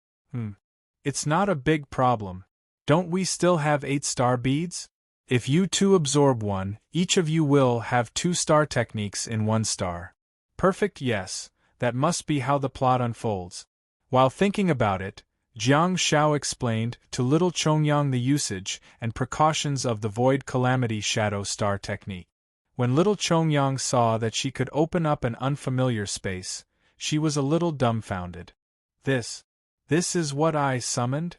S1: It's not a big problem. Don't we still have 8 star beads? If you two absorb one, each of you will have 2 star techniques in 1 star. Perfect, yes, that must be how the plot unfolds." While thinking about it, Jiang Shao explained to little Chongyang the usage and precautions of the Void Calamity Shadow Star technique. When little Chongyang saw that she could open up an unfamiliar space, she was a little dumbfounded. This is what I summoned?"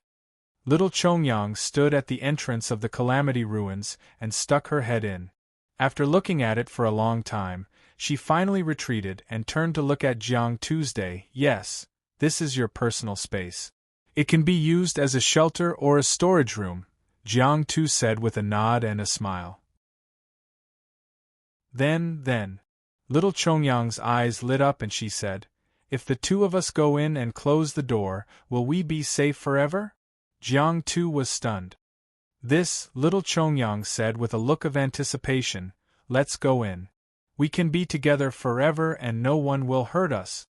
S1: Little Chongyang stood at the entrance of the Calamity Ruins and stuck her head in. After looking at it for a long time, she finally retreated and turned to look at Jiang Tuesday. "Yes, this is your personal space. It can be used as a shelter or a storage room," Jiang Tu said with a nod and a smile. Then, little Chongyang's eyes lit up and she said, "If the two of us go in and close the door, will we be safe forever?" Jiang Tu was stunned. "This," little Chongyang said with a look of anticipation, "let's go in. We can be together forever and no one will hurt us."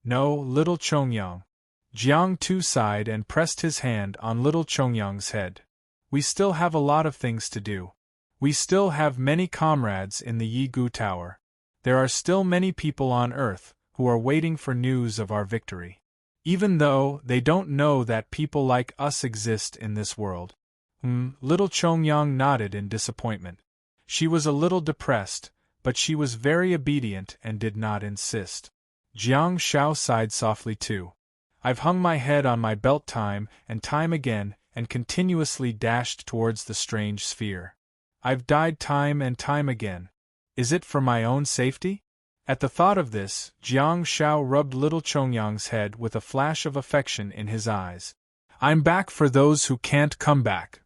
S1: "No, little Chongyang." Jiang Tu sighed and pressed his hand on little Chongyang's head. "We still have a lot of things to do. We still have many comrades in the Yigu Tower. There are still many people on Earth who are waiting for news of our victory. Even though they don't know that people like us exist in this world." Little Chongyang nodded in disappointment. She was a little depressed, but she was very obedient and did not insist. Jiang Shao sighed softly too. "I've hung my head on my belt time and time again and continuously dashed towards the strange sphere. I've died time and time again. Is it for my own safety?" At the thought of this, Jiang Shao rubbed little Chongyang's head with a flash of affection in his eyes. "I'm back for those who can't come back."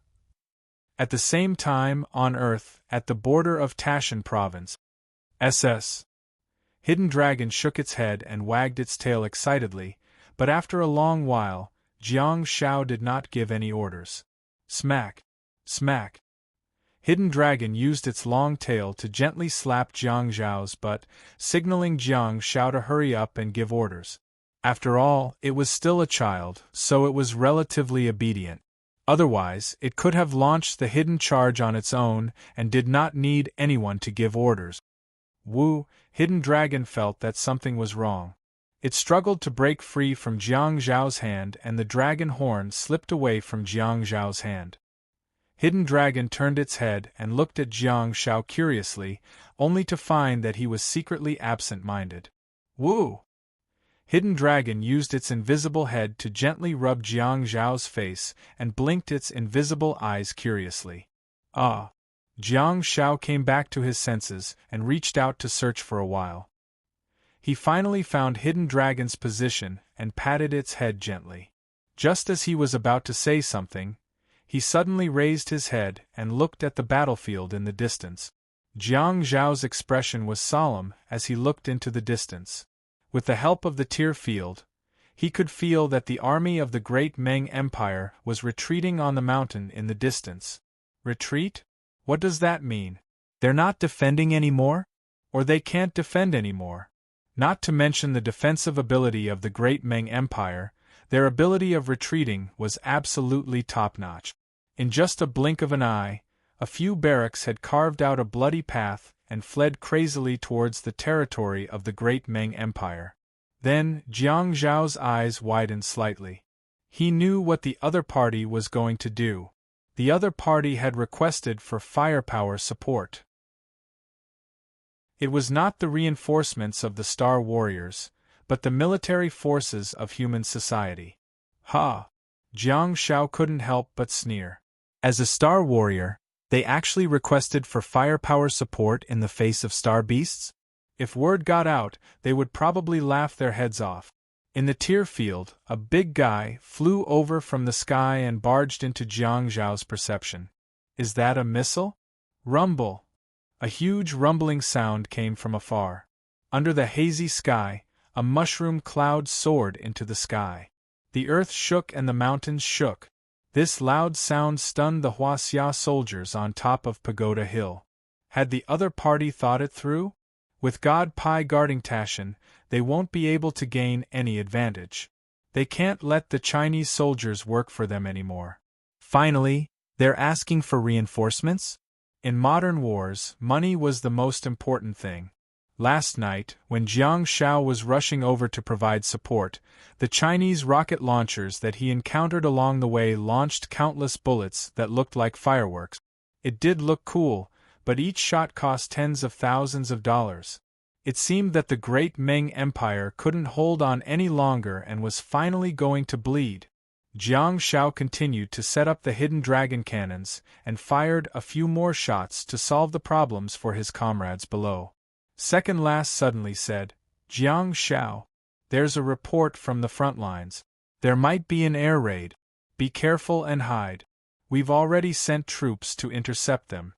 S1: At the same time, on Earth, at the border of Tashan Province, SS. Hidden Dragon shook its head and wagged its tail excitedly, but after a long while, Jiang Shao did not give any orders. Smack! Smack! Hidden Dragon used its long tail to gently slap Jiang Zhao's butt, signaling Jiang Shao to hurry up and give orders. After all, it was still a child, so it was relatively obedient. Otherwise, it could have launched the hidden charge on its own and did not need anyone to give orders. Hidden Dragon felt that something was wrong. It struggled to break free from Jiang Zhao's hand and the dragon horn slipped away from Jiang Zhao's hand. Hidden Dragon turned its head and looked at Jiang Shao curiously, only to find that he was secretly absent-minded. Woo! Hidden Dragon used its invisible head to gently rub Jiang Zhao's face and blinked its invisible eyes curiously. Ah! Jiang Shao came back to his senses and reached out to search for a while. He finally found Hidden Dragon's position and patted its head gently. Just as he was about to say something, he suddenly raised his head and looked at the battlefield in the distance. Jiang Zhao's expression was solemn as he looked into the distance. With the help of the tear field, he could feel that the army of the great Meng Empire was retreating on the mountain in the distance. Retreat? What does that mean? They're not defending anymore? Or they can't defend anymore? Not to mention the defensive ability of the great Meng Empire, their ability of retreating was absolutely top-notch. In just a blink of an eye, a few barracks had carved out a bloody path and fled crazily towards the territory of the great Meng Empire. Then, Jiang Zhao's eyes widened slightly. He knew what the other party was going to do. The other party had requested for firepower support. It was not the reinforcements of the Star Warriors, but the military forces of human society. Ha! Jiang Shao couldn't help but sneer. As a Star Warrior, they actually requested for firepower support in the face of star beasts? If word got out, they would probably laugh their heads off. In the tear field, a big guy flew over from the sky and barged into Jiang Zhao's perception. Is that a missile? Rumble! A huge rumbling sound came from afar. Under the hazy sky, a mushroom cloud soared into the sky. The earth shook and the mountains shook. This loud sound stunned the Huaxia soldiers on top of Pagoda Hill. Had the other party thought it through? With God Pi guarding Tashan, they won't be able to gain any advantage. They can't let the Chinese soldiers work for them anymore. Finally, they're asking for reinforcements? In modern wars, money was the most important thing. Last night, when Jiang Shao was rushing over to provide support, the Chinese rocket launchers that he encountered along the way launched countless bullets that looked like fireworks. It did look cool, but each shot cost tens of thousands of dollars. It seemed that the great Meng Empire couldn't hold on any longer and was finally going to bleed. Jiang Shao continued to set up the hidden dragon cannons and fired a few more shots to solve the problems for his comrades below. Second last suddenly said, Jiang Shao, there's a report from the front lines. There might be an air raid. Be careful and hide. We've already sent troops to intercept them.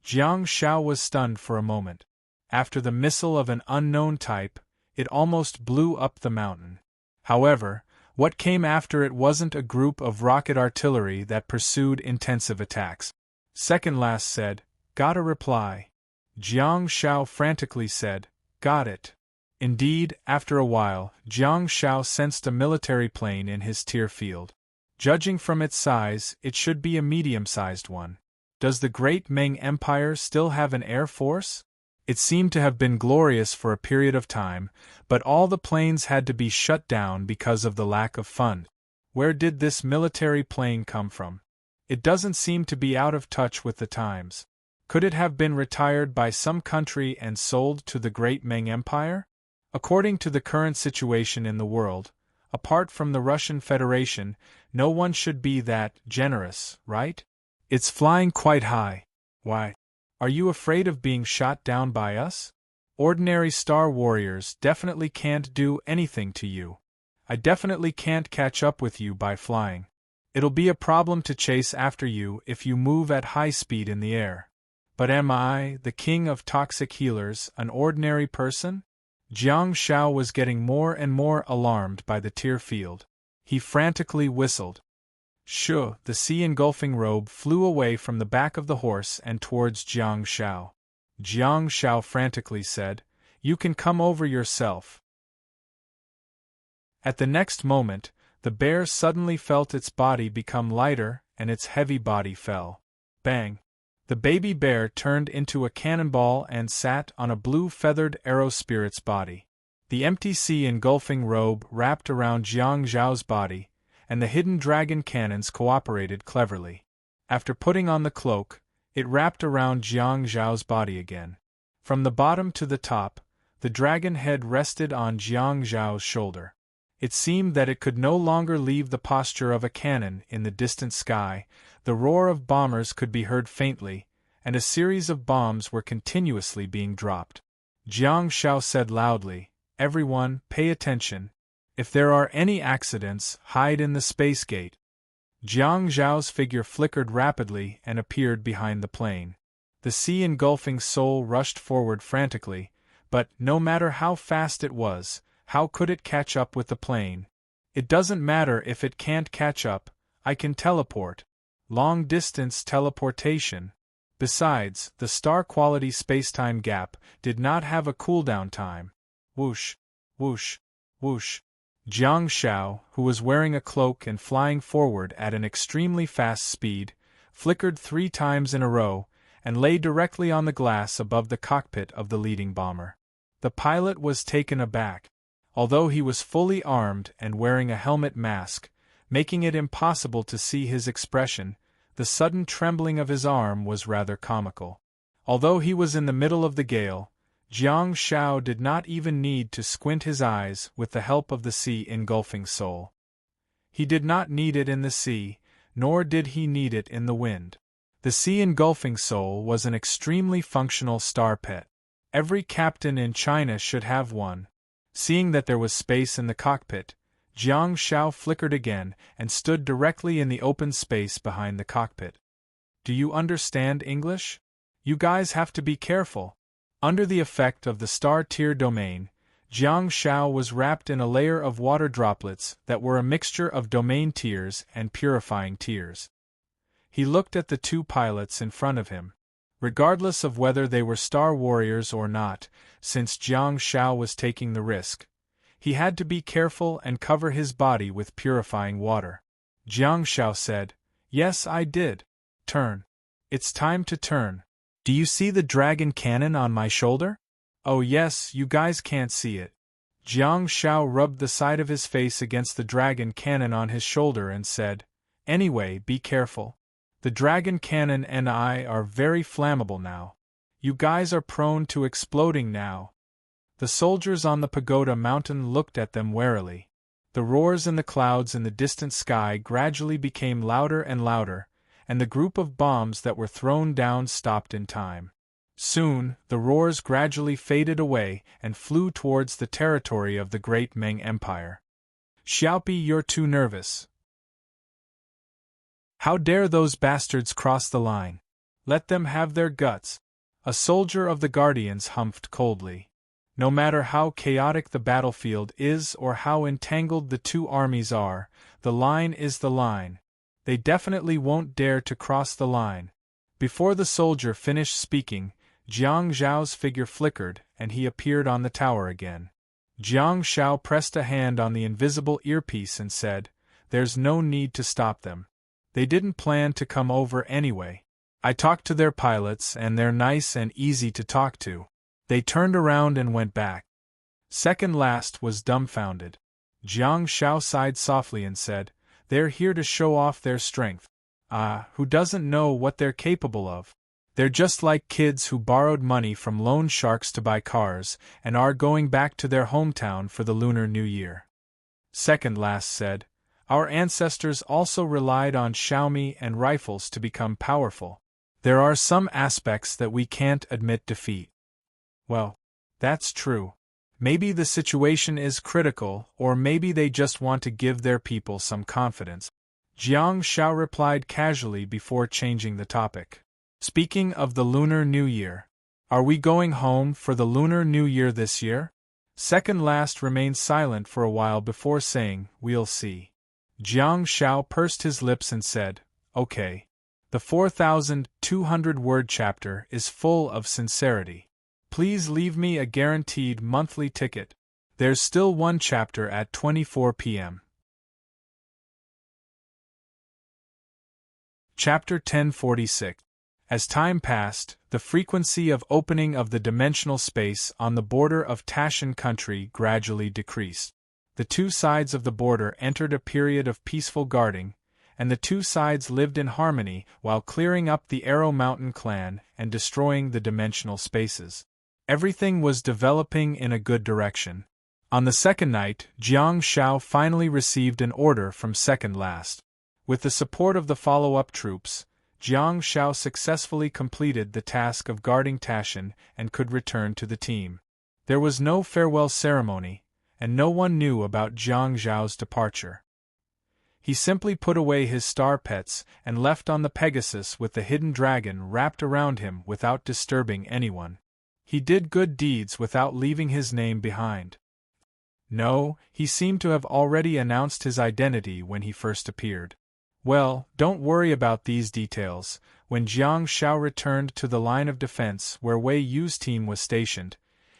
S1: Jiang Shao was stunned for a moment. After the missile of an unknown type, it almost blew up the mountain. However, what came after it wasn't a group of rocket artillery that pursued intensive attacks. Second last said, got a reply. Jiang Shao frantically said, got it. Indeed, after a while, Jiang Shao sensed a military plane in his tear field. Judging from its size, it should be a medium-sized one. Does the great Meng Empire still have an air force? It seemed to have been glorious for a period of time, but all the planes had to be shut down because of the lack of funds. Where did this military plane come from? It doesn't seem to be out of touch with the times. Could it have been retired by some country and sold to the great Meng Empire? According to the current situation in the world, apart from the Russian Federation, no one should be that generous, right? It's flying quite high. Why? Are you afraid of being shot down by us? Ordinary Star Warriors definitely can't do anything to you. I definitely can't catch up with you by flying. It'll be a problem to chase after you if you move at high speed in the air. But am I, the king of toxic healers, an ordinary person? Jiang Shao was getting more and more alarmed by the tear field. He frantically whistled. Shoo! The sea-engulfing robe flew away from the back of the horse and towards Jiang Shao. Jiang Shao frantically said, you can come over yourself. At the next moment, the bear suddenly felt its body become lighter and its heavy body fell. Bang! The baby bear turned into a cannonball and sat on a blue-feathered arrow spirit's body. The empty sea-engulfing robe wrapped around Jiang Zhao's body, and the hidden dragon cannons cooperated cleverly. After putting on the cloak, it wrapped around Jiang Zhao's body again. From the bottom to the top, the dragon head rested on Jiang Zhao's shoulder. It seemed that it could no longer leave the posture of a cannon in the distant sky. The roar of bombers could be heard faintly, and a series of bombs were continuously being dropped. Jiang Zhao said loudly, "Everyone, pay attention. If there are any accidents, hide in the space gate." Jiang Zhao's figure flickered rapidly and appeared behind the plane. The sea engulfing soul rushed forward frantically, but no matter how fast it was, how could it catch up with the plane? "It doesn't matter if it can't catch up, I can teleport. Long-distance teleportation." Besides, the star-quality spacetime gap did not have a cooldown time. Whoosh, whoosh, whoosh. Jiang Zhao, who was wearing a cloak and flying forward at an extremely fast speed, flickered 3 times in a row, and lay directly on the glass above the cockpit of the leading bomber. The pilot was taken aback. Although he was fully armed and wearing a helmet mask, making it impossible to see his expression, the sudden trembling of his arm was rather comical. Although he was in the middle of the gale, Jiang Zhao did not even need to squint his eyes with the help of the sea engulfing soul. He did not need it in the sea, nor did he need it in the wind. The sea engulfing soul was an extremely functional star pet. Every captain in China should have one. Seeing that there was space in the cockpit, Jiang Zhao flickered again and stood directly in the open space behind the cockpit. "Do you understand English? You guys have to be careful." Under the effect of the star-tier domain, Jiang Zhao was wrapped in a layer of water droplets that were a mixture of domain tears and purifying tears. He looked at the 2 pilots in front of him. Regardless of whether they were star warriors or not, since Jiang Zhao was taking the risk, he had to be careful and cover his body with purifying water. Jiang Zhao said, "Yes, I did. Turn. It's time to turn. Do you see the dragon cannon on my shoulder?" "Oh yes, you guys can't see it." Jiang Zhao rubbed the side of his face against the dragon cannon on his shoulder and said, "Anyway, be careful. The dragon cannon and I are very flammable now. You guys are prone to exploding now." The soldiers on the pagoda mountain looked at them warily. The roars in the clouds in the distant sky gradually became louder and louder, and the group of bombs that were thrown down stopped in time. Soon, the roars gradually faded away and flew towards the territory of the Great Ming Empire. "Xiaopi, you're too nervous. How dare those bastards cross the line? Let them have their guts." A soldier of the Guardians humphed coldly. "No matter how chaotic the battlefield is or how entangled the 2 armies are, the line is the line. They definitely won't dare to cross the line." Before the soldier finished speaking, Jiang Zhao's figure flickered and he appeared on the tower again. Jiang Zhao pressed a hand on the invisible earpiece and said, "There's no need to stop them. They didn't plan to come over anyway. I talked to their pilots and they're nice and easy to talk to." They turned around and went back. Second last was dumbfounded. Jiang Zhao sighed softly and said, "They're here to show off their strength. Who doesn't know what they're capable of? They're just like kids who borrowed money from loan sharks to buy cars and are going back to their hometown for the Lunar New Year." Second last said, "Our ancestors also relied on Xiaomi and rifles to become powerful. There are some aspects that we can't admit defeat." "Well, that's true. Maybe the situation is critical, or maybe they just want to give their people some confidence." Jiang Zhao replied casually before changing the topic. "Speaking of the Lunar New Year, are we going home for the Lunar New Year this year?" Second last remained silent for a while before saying, "We'll see." Jiang Zhao pursed his lips and said, "Okay. The 4,200-word chapter is full of sincerity. Please leave me a guaranteed monthly ticket. There's still one chapter at 24 p.m. Chapter 1046. As time passed, the frequency of opening of the dimensional space on the border of Tashan country gradually decreased. The 2 sides of the border entered a period of peaceful guarding, and the two sides lived in harmony while clearing up the Arrow Mountain clan and destroying the dimensional spaces. Everything was developing in a good direction. On the second night, Jiang Shao finally received an order from second last. With the support of the follow-up troops, Jiang Shao successfully completed the task of guarding Tashin and could return to the team. There was no farewell ceremony, and no one knew about Jiang Zhao's departure. He simply put away his star pets and left on the Pegasus with the hidden dragon wrapped around him without disturbing anyone. He did good deeds without leaving his name behind. No, he seemed to have already announced his identity when he first appeared. Well, don't worry about these details. When Jiang Shao returned to the line of defense where Wei Yu's team was stationed,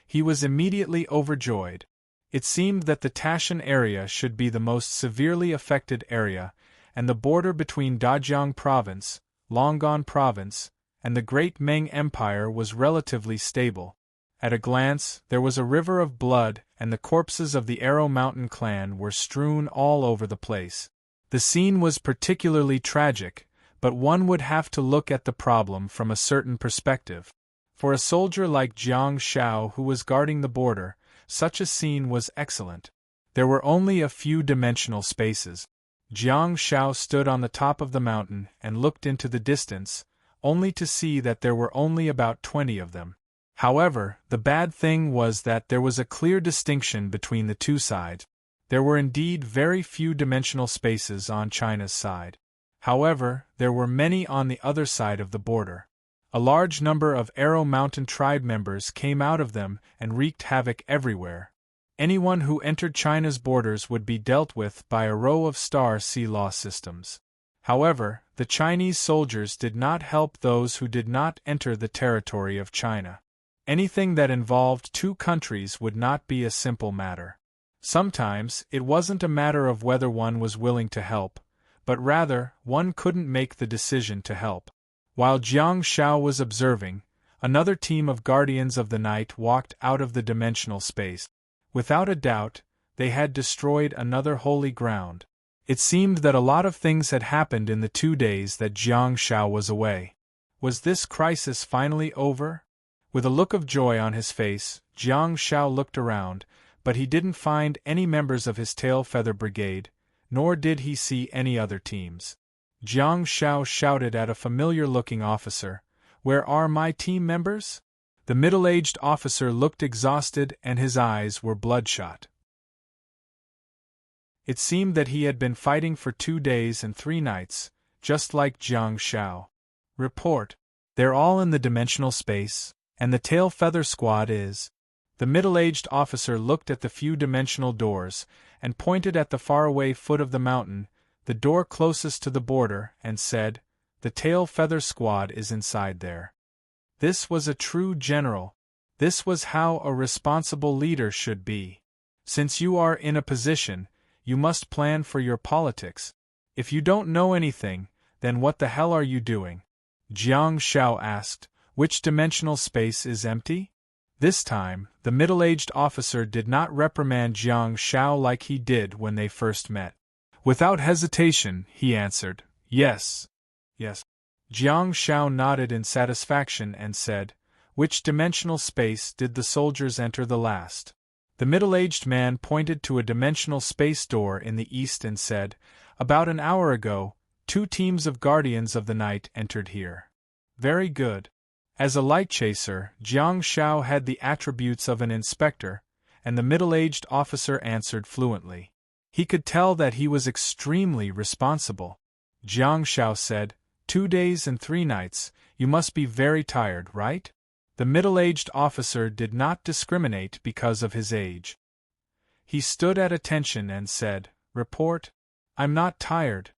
S1: he was immediately overjoyed. It seemed that the Tashin area should be the most severely affected area, and the border between Dajiang Province, Longgan Province, and the Great Ming Empire was relatively stable. At a glance, there was a river of blood, and the corpses of the Arrow Mountain clan were strewn all over the place. The scene was particularly tragic, but one would have to look at the problem from a certain perspective. For a soldier like Jiang Shao who was guarding the border, such a scene was excellent. There were only a few dimensional spaces. Jiang Shao stood on the top of the mountain and looked into the distance, only to see that there were only about 20 of them. However, the bad thing was that there was a clear distinction between the two sides. There were indeed very few dimensional spaces on China's side. However, there were many on the other side of the border. A large number of Arrow Mountain tribe members came out of them and wreaked havoc everywhere. Anyone who entered China's borders would be dealt with by a row of star sea law systems. However, the Chinese soldiers did not help those who did not enter the territory of China. Anything that involved two countries would not be a simple matter. Sometimes, it wasn't a matter of whether one was willing to help, but rather, one couldn't make the decision to help. While Jiang Shao was observing, another team of Guardians of the Night walked out of the dimensional space. Without a doubt, they had destroyed another holy ground. It seemed that a lot of things had happened in the 2 days that Jiang Shao was away. Was this crisis finally over? With a look of joy on his face, Jiang Shao looked around, but he didn't find any members of his Tail Feather Brigade, nor did he see any other teams. Jiang Shao shouted at a familiar-looking officer, "Where are my team members?" The middle-aged officer looked exhausted and his eyes were bloodshot. It seemed that he had been fighting for 2 days and 3 nights, just like Jiang Shao. Report. They're all in the dimensional space, and the Tail Feather Squad is. The middle-aged officer looked at the few dimensional doors, and pointed at the faraway foot of the mountain, the door closest to the border, and said, "The Tail Feather Squad is inside there." This was a true general. This was how a responsible leader should be. Since you are in a position, you must plan for your politics. If you don't know anything, then what the hell are you doing? Jiang Shao asked, "Which dimensional space is empty?" This time, the middle-aged officer did not reprimand Jiang Shao like he did when they first met. Without hesitation, he answered, "Yes. Yes." Jiang Shao nodded in satisfaction and said, "Which dimensional space did the soldiers enter the last?" The middle-aged man pointed to a dimensional space door in the east and said, "About an hour ago, 2 teams of Guardians of the Night entered here." Very good. As a light chaser, Jiang Shao had the attributes of an inspector, and the middle-aged officer answered fluently. He could tell that he was extremely responsible. Jiang Shao said, 2 days and 3 nights, you must be very tired, right? The middle-aged officer did not discriminate because of his age. He stood at attention and said, "Report. I'm not tired."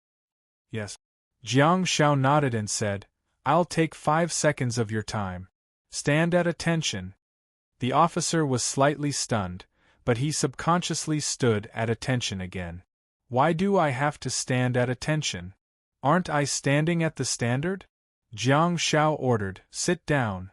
S1: "Yes." Jiang Shao nodded and said, "I'll take 5 seconds of your time. Stand at attention." The officer was slightly stunned, but he subconsciously stood at attention again. "Why do I have to stand at attention? Aren't I standing at the standard?" Jiang Shao ordered, "Sit down."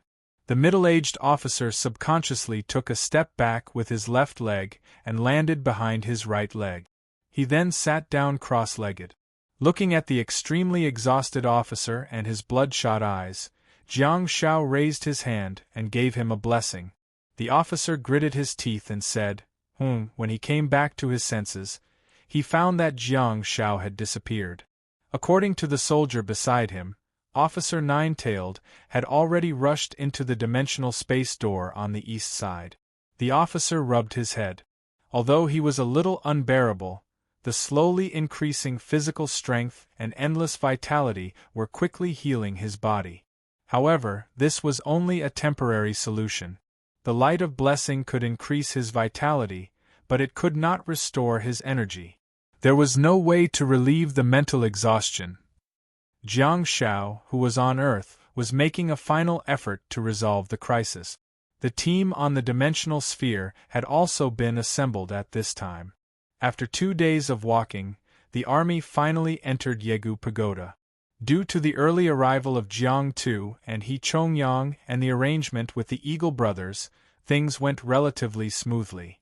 S1: The middle-aged officer subconsciously took a step back with his left leg and landed behind his right leg. He then sat down cross-legged. Looking at the extremely exhausted officer and his bloodshot eyes, Jiang Shao raised his hand and gave him a blessing. The officer gritted his teeth and said, When he came back to his senses, he found that Jiang Shao had disappeared. According to the soldier beside him, Officer Nine-Tailed had already rushed into the dimensional space door on the east side. The officer rubbed his head. Although he was a little unbearable, the slowly increasing physical strength and endless vitality were quickly healing his body. However, this was only a temporary solution. The light of blessing could increase his vitality, but it could not restore his energy. There was no way to relieve the mental exhaustion. Jiang Shao, who was on Earth, was making a final effort to resolve the crisis. The team on the dimensional sphere had also been assembled at this time. After 2 days of walking, the army finally entered Yegu Pagoda. Due to the early arrival of Jiang Tu and He Chongyang and the arrangement with the Eagle brothers, things went relatively smoothly.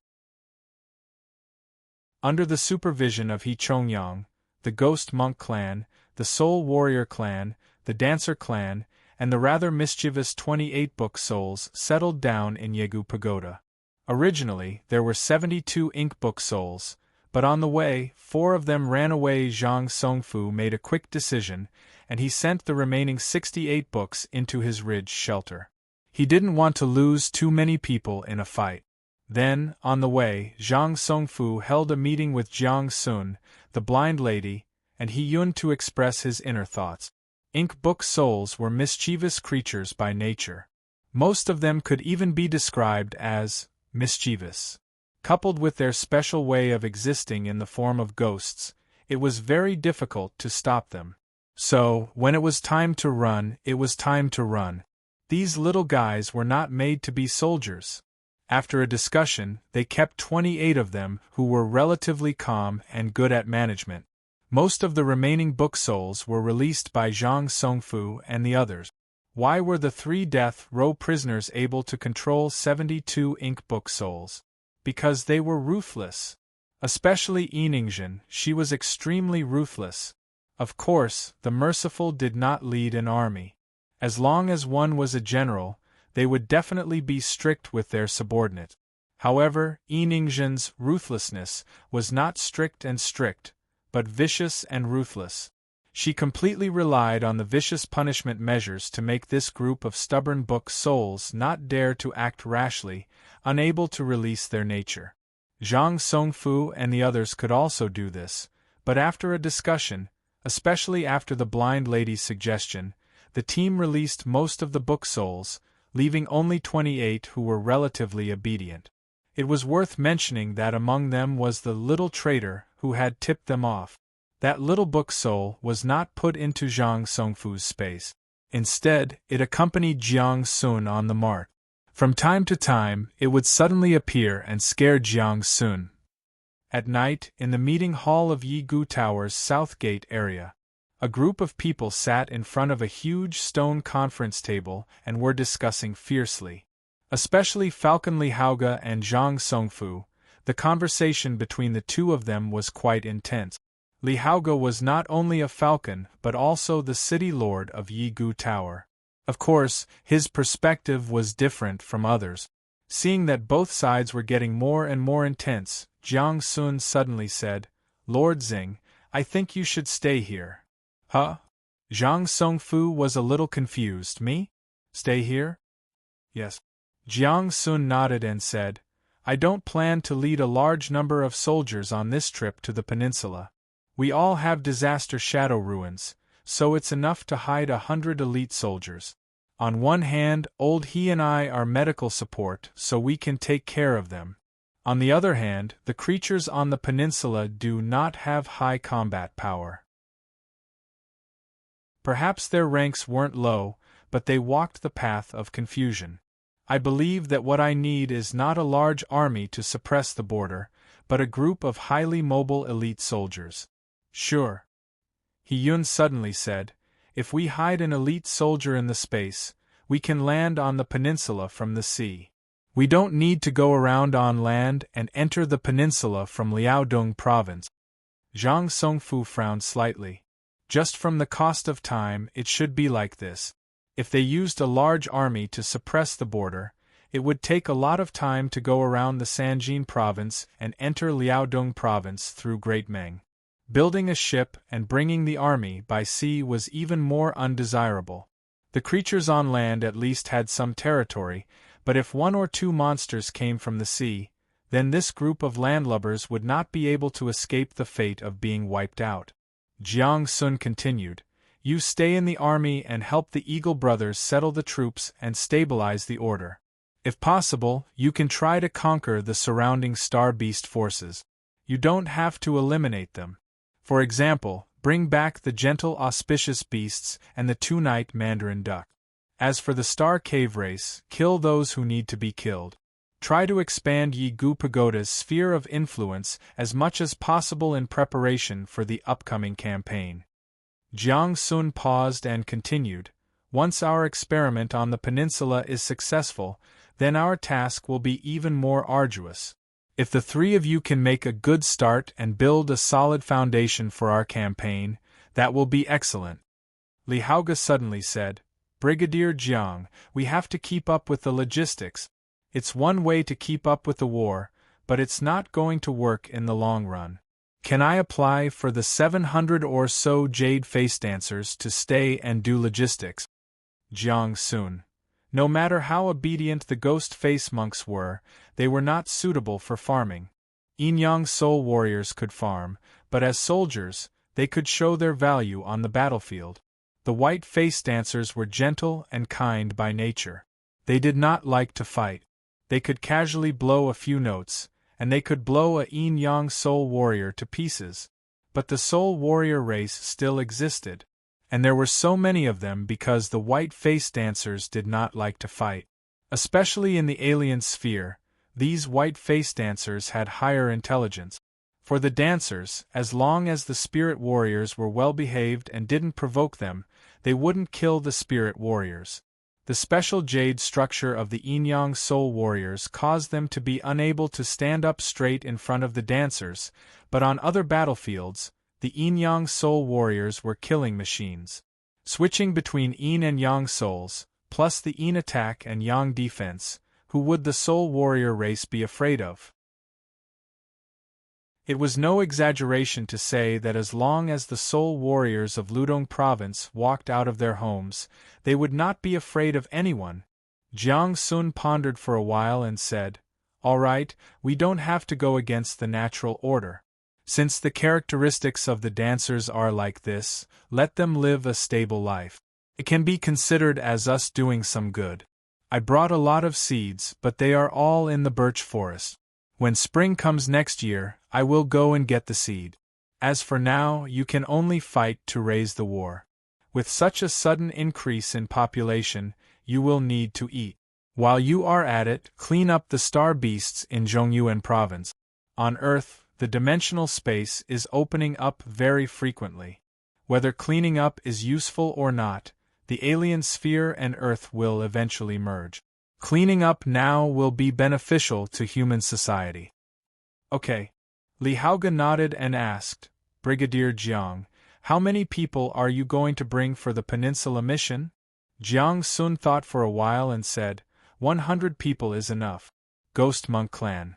S1: Under the supervision of He Chongyang, the Ghost Monk clan, the Soul Warrior clan, the Dancer clan, and the rather mischievous 28 Book Souls settled down in Yegu Pagoda. Originally, there were 72 Ink Book Souls, but on the way, 4 of them ran away. Zhang Songfu made a quick decision, and he sent the remaining 68 books into his ridge shelter. He didn't want to lose too many people in a fight. Then, on the way, Zhang Songfu held a meeting with Jiang Sun, the blind lady, and He Yun to express his inner thoughts. Ink Book Souls were mischievous creatures by nature. Most of them could even be described as mischievous. Coupled with their special way of existing in the form of ghosts, it was very difficult to stop them. So, when it was time to run, it was time to run. These little guys were not made to be soldiers. After a discussion, they kept 28 of them who were relatively calm and good at management. Most of the remaining book souls were released by Zhang Songfu and the others. Why were the 3 death row prisoners able to control 72 Ink Book Souls? Because they were ruthless. Especially Yiningzhen, she was extremely ruthless. Of course, the merciful did not lead an army. As long as one was a general, they would definitely be strict with their subordinate. However, Yiningzhen's ruthlessness was not strict, but vicious and ruthless. She completely relied on the vicious punishment measures to make this group of stubborn book souls not dare to act rashly, unable to release their nature. Zhang Songfu and the others could also do this, but after a discussion, especially after the blind lady's suggestion, the team released most of the book souls, leaving only 28 who were relatively obedient. It was worth mentioning that among them was the little traitor who had tipped them off. That little book soul was not put into Zhang Songfu's space. Instead, it accompanied Jiang Sun on the march. From time to time, it would suddenly appear and scare Jiang Sun. At night, in the meeting hall of Yigu Tower's South Gate area, a group of people sat in front of a huge stone conference table and were discussing fiercely. Especially Falcon Lihauge and Zhang Songfu, the conversation between the two of them was quite intense. Lihauge was not only a falcon but also the city lord of Yigu Tower. Of course, his perspective was different from others. Seeing that both sides were getting more and more intense, Jiang Sun suddenly said, "Lord Xing, I think you should stay here." Huh? Zhang Songfu was a little confused. Me? Stay here? Yes. Jiang Sun nodded and said, "I don't plan to lead a large number of soldiers on this trip to the peninsula. We all have disaster shadow ruins, so it's enough to hide 100 elite soldiers. On one hand, old He and I are medical support, so we can take care of them. On the other hand, the creatures on the peninsula do not have high combat power. Perhaps their ranks weren't low, but they walked the path of confusion. I believe that what I need is not a large army to suppress the border, but a group of highly mobile elite soldiers." "Sure," He Yun suddenly said, "if we hide an elite soldier in the space, we can land on the peninsula from the sea. We don't need to go around on land and enter the peninsula from Liaodong province." Zhang Songfu frowned slightly. Just from the cost of time, it should be like this. If they used a large army to suppress the border, it would take a lot of time to go around the Sanjin province and enter Liaodong province through Great Meng. Building a ship and bringing the army by sea was even more undesirable. The creatures on land at least had some territory, but if one or two monsters came from the sea, then this group of landlubbers would not be able to escape the fate of being wiped out. Jiang Sun continued, "You stay in the army and help the Eagle brothers settle the troops and stabilize the order. If possible, you can try to conquer the surrounding Star Beast forces. You don't have to eliminate them. For example, bring back the gentle auspicious beasts and the two-night mandarin duck. As for the Star Cave race, kill those who need to be killed. Try to expand Yi Gu Pagoda's sphere of influence as much as possible in preparation for the upcoming campaign." Jiang Sun paused and continued, "Once our experiment on the peninsula is successful, then our task will be even more arduous. If the three of you can make a good start and build a solid foundation for our campaign, that will be excellent." Li Haoge suddenly said, "Brigadier Jiang, we have to keep up with the logistics. It's one way to keep up with the war, but it's not going to work in the long run. Can I apply for the 700 or so jade face dancers to stay and do logistics?" Jiang Sun: "No matter how obedient the ghost face monks were, they were not suitable for farming. Yin Yang soul warriors could farm, but as soldiers, they could show their value on the battlefield. The white face dancers were gentle and kind by nature. They did not like to fight. They could casually blow a few notes, and they could blow a Yin Yang soul warrior to pieces. But the soul warrior race still existed, and there were so many of them because the white face dancers did not like to fight. Especially in the alien sphere, these white face dancers had higher intelligence. For the dancers, as long as the spirit warriors were well behaved and didn't provoke them, they wouldn't kill the spirit warriors. The special jade structure of the Yin Yang soul warriors caused them to be unable to stand up straight in front of the dancers, but on other battlefields, the Yin Yang soul warriors were killing machines. Switching between Yin and Yang souls, plus the Yin attack and Yang defense, who would the soul warrior race be afraid of? It was no exaggeration to say that as long as the soul warriors of Ludong province walked out of their homes, they would not be afraid of anyone. Jiang Sun pondered for a while and said, "All right, we don't have to go against the natural order. Since the characteristics of the dancers are like this, let them live a stable life. It can be considered as us doing some good. I brought a lot of seeds, but they are all in the birch forest. When spring comes next year, I will go and get the seed. As for now, you can only fight to raise the war. With such a sudden increase in population, you will need to eat. While you are at it, clean up the star beasts in Zhongyuan province. On Earth, the dimensional space is opening up very frequently. Whether cleaning up is useful or not, the alien sphere and Earth will eventually merge. Cleaning up now will be beneficial to human society." "Okay." Li Haoge nodded and asked, "Brigadier Jiang, how many people are you going to bring for the peninsula mission?" Jiang Sun thought for a while and said, 100 people is enough. Ghost Monk Clan.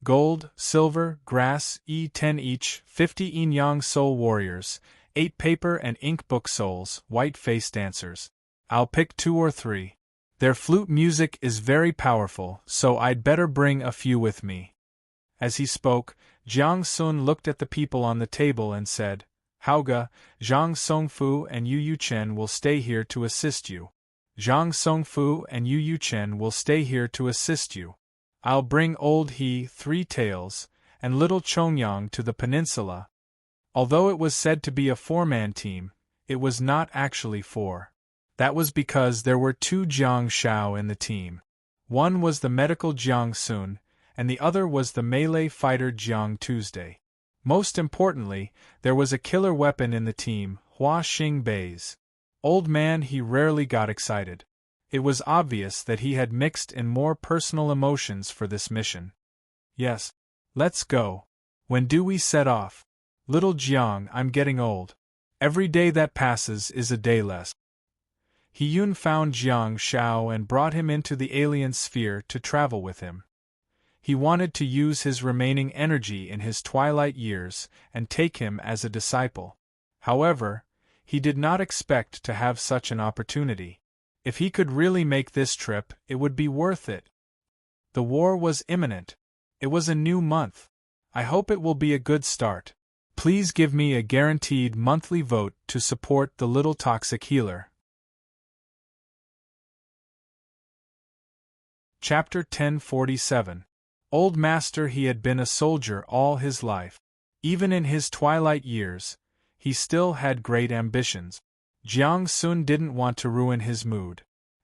S1: Gold, silver, grass, E10 each, 50 Yin Yang soul warriors, 8 paper and ink book souls, white face dancers. I'll pick 2 or 3. Their flute music is very powerful, so I'd better bring a few with me." As he spoke, Jiang Sun looked at the people on the table and said, "Haoge, Zhang Songfu and Yu Yuchen will stay here to assist you. Zhang Songfu and Yu Yuchen will stay here to assist you. I'll bring Old He, 3 Tails, and Little Chongyang to the peninsula." Although it was said to be a 4-man team, it was not actually 4. That was because there were 2 Jiang Shao in the team. One was the medical Jiang Sun, and the other was the melee fighter Jiang Tuesday. Most importantly, there was a killer weapon in the team, Hua Xing Bei's. Old man, he rarely got excited. It was obvious that he had mixed in more personal emotions for this mission. "Yes. Let's go. When do we set off?" "Little Jiang, I'm getting old. Every day that passes is a day less. He Yun found Jiang Shao and brought him into the alien sphere to travel with him. He wanted to use his remaining energy in his twilight years and take him as a disciple. However, he did not expect to have such an opportunity. If he could really make this trip, it would be worth it. The war was imminent. It was a new month. I hope it will be a good start. Please give me a guaranteed monthly vote to support the little toxic healer. Chapter 1047. Old Master. He had been a soldier all his life. Even in his twilight years, he still had great ambitions. Jiang Sun didn't want to ruin his mood.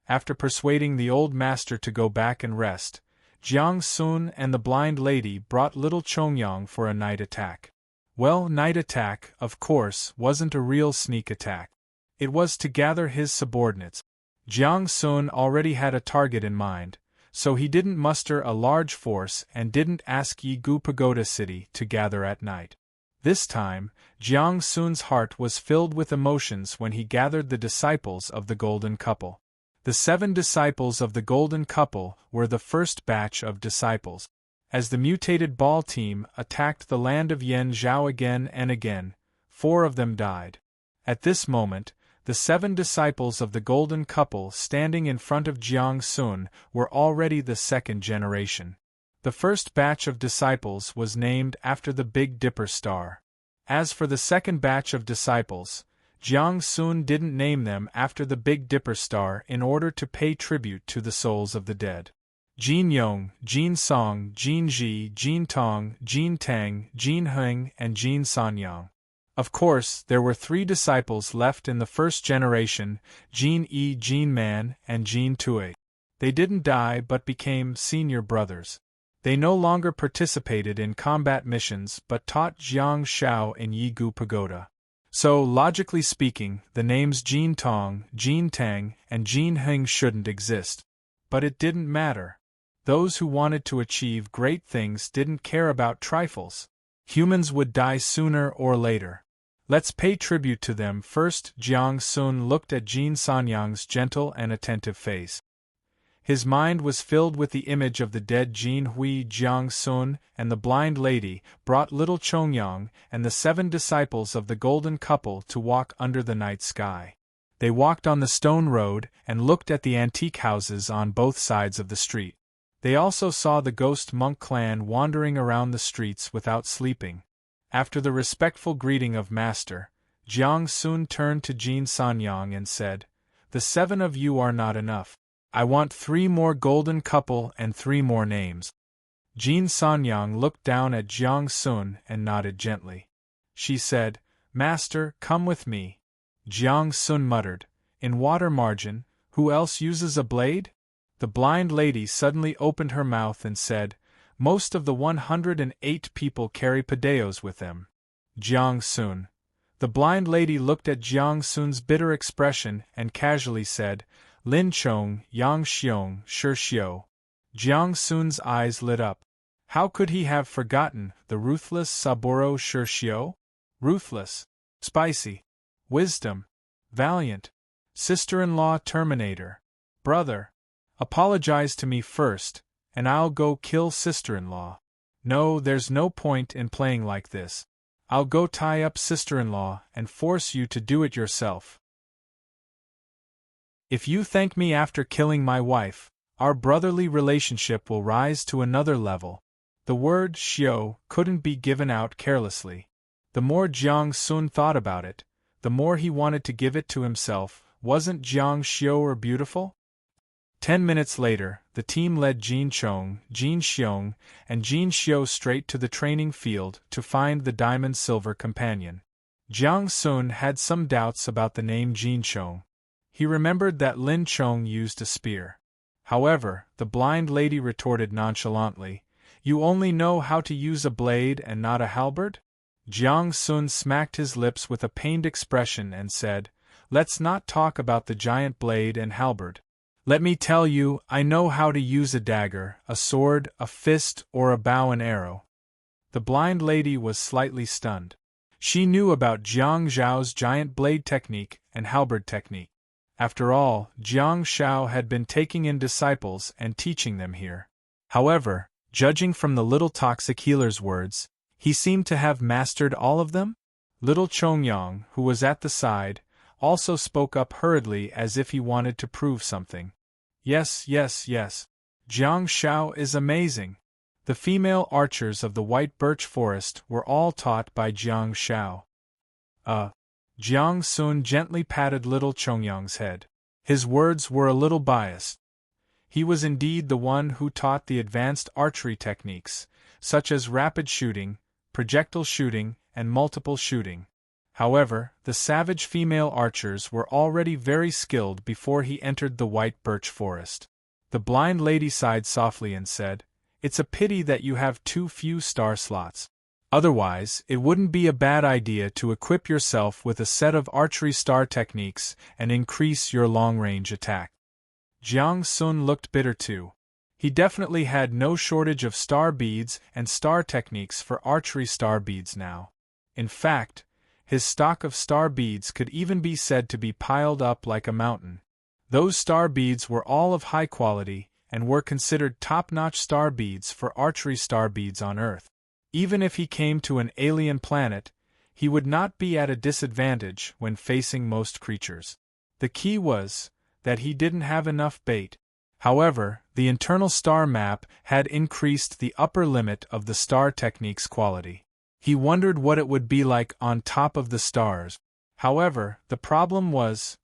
S1: After persuading the old master to go back and rest, Jiang Sun and the blind lady brought little Chongyang for a night attack. Well, night attack, of course, wasn't a real sneak attack. It was to gather his subordinates. Jiang Sun already had a target in mind, so he didn't muster a large force and didn't ask Yigu Pagoda City to gather at night. This time, Jiang Sun's heart was filled with emotions when he gathered the disciples of the Golden Couple. The 7 disciples of the Golden Couple were the first batch of disciples. As the mutated ball team attacked the land of Yen Zhao again and again, 4 of them died. At this moment, the 7 disciples of the Golden Couple standing in front of Jiang Sun were already the second generation. The first batch of disciples was named after the Big Dipper star. As for the second batch of disciples, Jiang Sun didn't name them after the Big Dipper star in order to pay tribute to the souls of the dead. Jin Yong, Jin Song, Jin Ji, Jin Tong, Jin Tang, Jin Heng, and Jin Sanyang. Of course, there were 3 disciples left in the first generation, Jin Yi, Jin Man, and Jin Tui. They didn't die but became senior brothers. They no longer participated in combat missions but taught Jiang Shao in Yigu Pagoda. So, logically speaking, the names Jin Tong, Jin Tang, and Jin Heng shouldn't exist. But it didn't matter. Those who wanted to achieve great things didn't care about trifles. Humans would die sooner or later. Let's pay tribute to them first. Jiang Sun looked at Jin Sanyang's gentle and attentive face. His mind was filled with the image of the dead Jin Hui. Jiang Sun and the blind lady brought little Chongyang and the 7 disciples of the Golden Couple to walk under the night sky. They walked on the stone road and looked at the antique houses on both sides of the street. They also saw the ghost monk clan wandering around the streets without sleeping. After the respectful greeting of Master, Jiang Sun turned to Jin Sanyang and said, "The 7 of you are not enough. I want 3 more Golden Couple and 3 more names." Jin Sanyang looked down at Jiang Sun and nodded gently. She said, "Master, come with me." Jiang Sun muttered, "In water margin, who else uses a blade?" The blind lady suddenly opened her mouth and said, "Most of the 108 people carry padeos with them." Jiang Sun. The blind lady looked at Jiang Sun's bitter expression and casually said, "Lin Chong, Yang Xiong, Shi Xiu." Jiang Sun's eyes lit up. How could he have forgotten the ruthless Saburo Shi Xiu? Ruthless, spicy, wisdom, valiant, sister-in-law Terminator, brother. Apologize to me first, and I'll go kill sister-in-law. No, there's no point in playing like this. I'll go tie up sister-in-law and force you to do it yourself. If you thank me after killing my wife, our brotherly relationship will rise to another level. The word xiu couldn't be given out carelessly. The more Jiang Sun thought about it, the more he wanted to give it to himself. Wasn't Jiang Xiu beautiful? 10 minutes later, the team led Jin Chong, Jin Xiong, and Jin Xiu straight to the training field to find the Diamond Silver Companion. Jiang Sun had some doubts about the name Jin Chong. He remembered that Lin Chong used a spear. However, the blind lady retorted nonchalantly, "You only know how to use a blade and not a halberd?" Jiang Sun smacked his lips with a pained expression and said, "Let's not talk about the giant blade and halberd. Let me tell you, I know how to use a dagger, a sword, a fist, or a bow and arrow." The blind lady was slightly stunned. She knew about Jiang Zhao's giant blade technique and halberd technique. After all, Jiang Zhao had been taking in disciples and teaching them here. However, judging from the little toxic healer's words, he seemed to have mastered all of them? Little Chongyang, who was at the side, also spoke up hurriedly as if he wanted to prove something. Yes. Jiang Zhao is amazing. The female archers of the White Birch Forest were all taught by Jiang Zhao. Jiang Sun gently patted little Chongyang's head. His words were a little biased. He was indeed the one who taught the advanced archery techniques, such as rapid shooting, projectile shooting, and multiple shooting. However, the savage female archers were already very skilled before he entered the White Birch Forest. The blind lady sighed softly and said, "It's a pity that you have too few star slots. Otherwise, it wouldn't be a bad idea to equip yourself with a set of archery star techniques and increase your long-range attack." Jiang Sun looked bitter too. He definitely had no shortage of star beads and star techniques for archery star beads now. In fact, his stock of star beads could even be said to be piled up like a mountain. Those star beads were all of high quality and were considered top-notch star beads for archery star beads on Earth. Even if he came to an alien planet, he would not be at a disadvantage when facing most creatures. The key was that he didn't have enough bait. However, the internal star map had increased the upper limit of the star technique's quality. He wondered what it would be like on top of the stars. However, the problem was,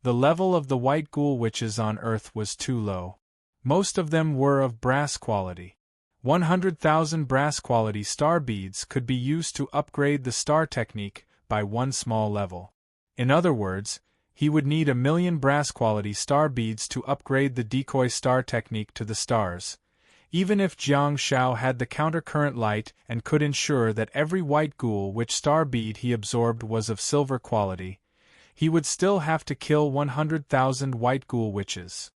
S1: the level of the white ghoul witches on Earth was too low. Most of them were of brass quality. 100,000 brass quality star beads could be used to upgrade the star technique by one small level. In other words, he would need 1,000,000 brass quality star beads to upgrade the decoy star technique to the stars. Even if Jiang Zhao had the countercurrent light and could ensure that every white ghoul witch star bead he absorbed was of silver quality, he would still have to kill 100,000 white ghoul witches.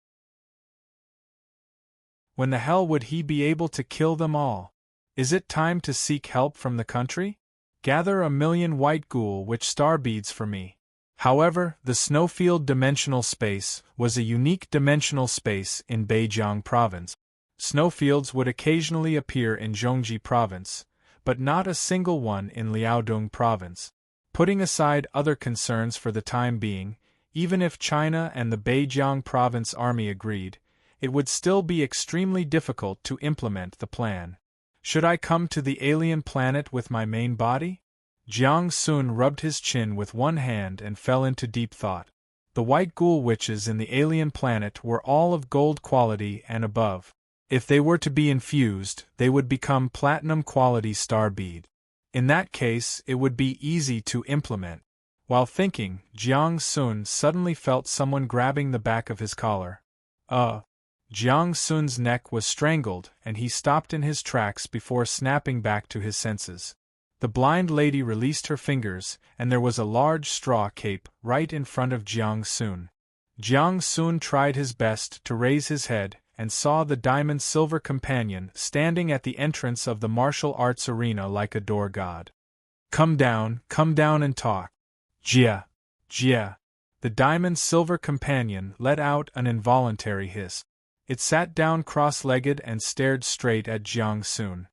S1: When the hell would he be able to kill them all? Is it time to seek help from the country? Gather 1,000,000 white ghoul witch star beads for me. However, the snowfield dimensional space was a unique dimensional space in Beijiang Province. Snowfields would occasionally appear in Zhongji Province, but not a single one in Liaodong Province. Putting aside other concerns for the time being, even if China and the Beijiang Province army agreed, it would still be extremely difficult to implement the plan. Should I come to the alien planet with my main body? Jiang Sun rubbed his chin with one hand and fell into deep thought. The white ghoul witches in the alien planet were all of gold quality and above. If they were to be infused, they would become platinum quality star bead. In that case, it would be easy to implement. While thinking, Jiang Sun suddenly felt someone grabbing the back of his collar. Jiang Sun's neck was strangled, and he stopped in his tracks before snapping back to his senses. The blind lady released her fingers, and there was a large straw cape right in front of Jiang Sun. Jiang Sun tried his best to raise his head, and saw the diamond-silver companion standing at the entrance of the martial arts arena like a door god. Come down and talk." Jia. The diamond-silver companion let out an involuntary hiss. It sat down cross-legged and stared straight at Jiang Sun.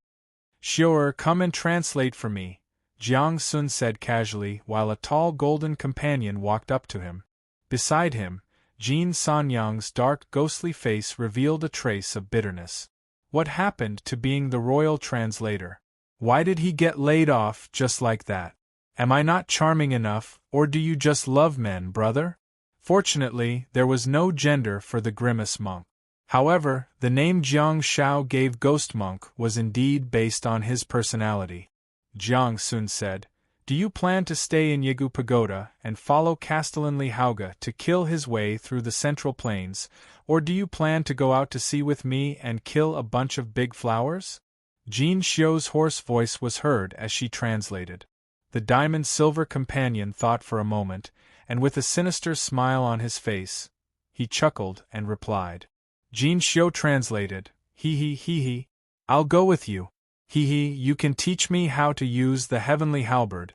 S1: "Sure, come and translate for me," Jiang Sun said casually while a tall golden companion walked up to him. Beside him, Jin Sanyang's dark ghostly face revealed a trace of bitterness. What happened to being the royal translator? Why did he get laid off just like that? Am I not charming enough, or do you just love men, brother? Fortunately, there was no gender for the grimace monk. However, the name Jiang Zhao gave Ghost Monk was indeed based on his personality. Jiang Sun said, "Do you plan to stay in Yegu Pagoda and follow Castellan Li Haoga to kill his way through the Central Plains, or do you plan to go out to sea with me and kill a bunch of big flowers?" Jin Xiu's hoarse voice was heard as she translated. The diamond-silver companion thought for a moment, and with a sinister smile on his face, he chuckled and replied. Jin Xiu translated, Hee, I'll go with you. You can teach me how to use the heavenly halberd.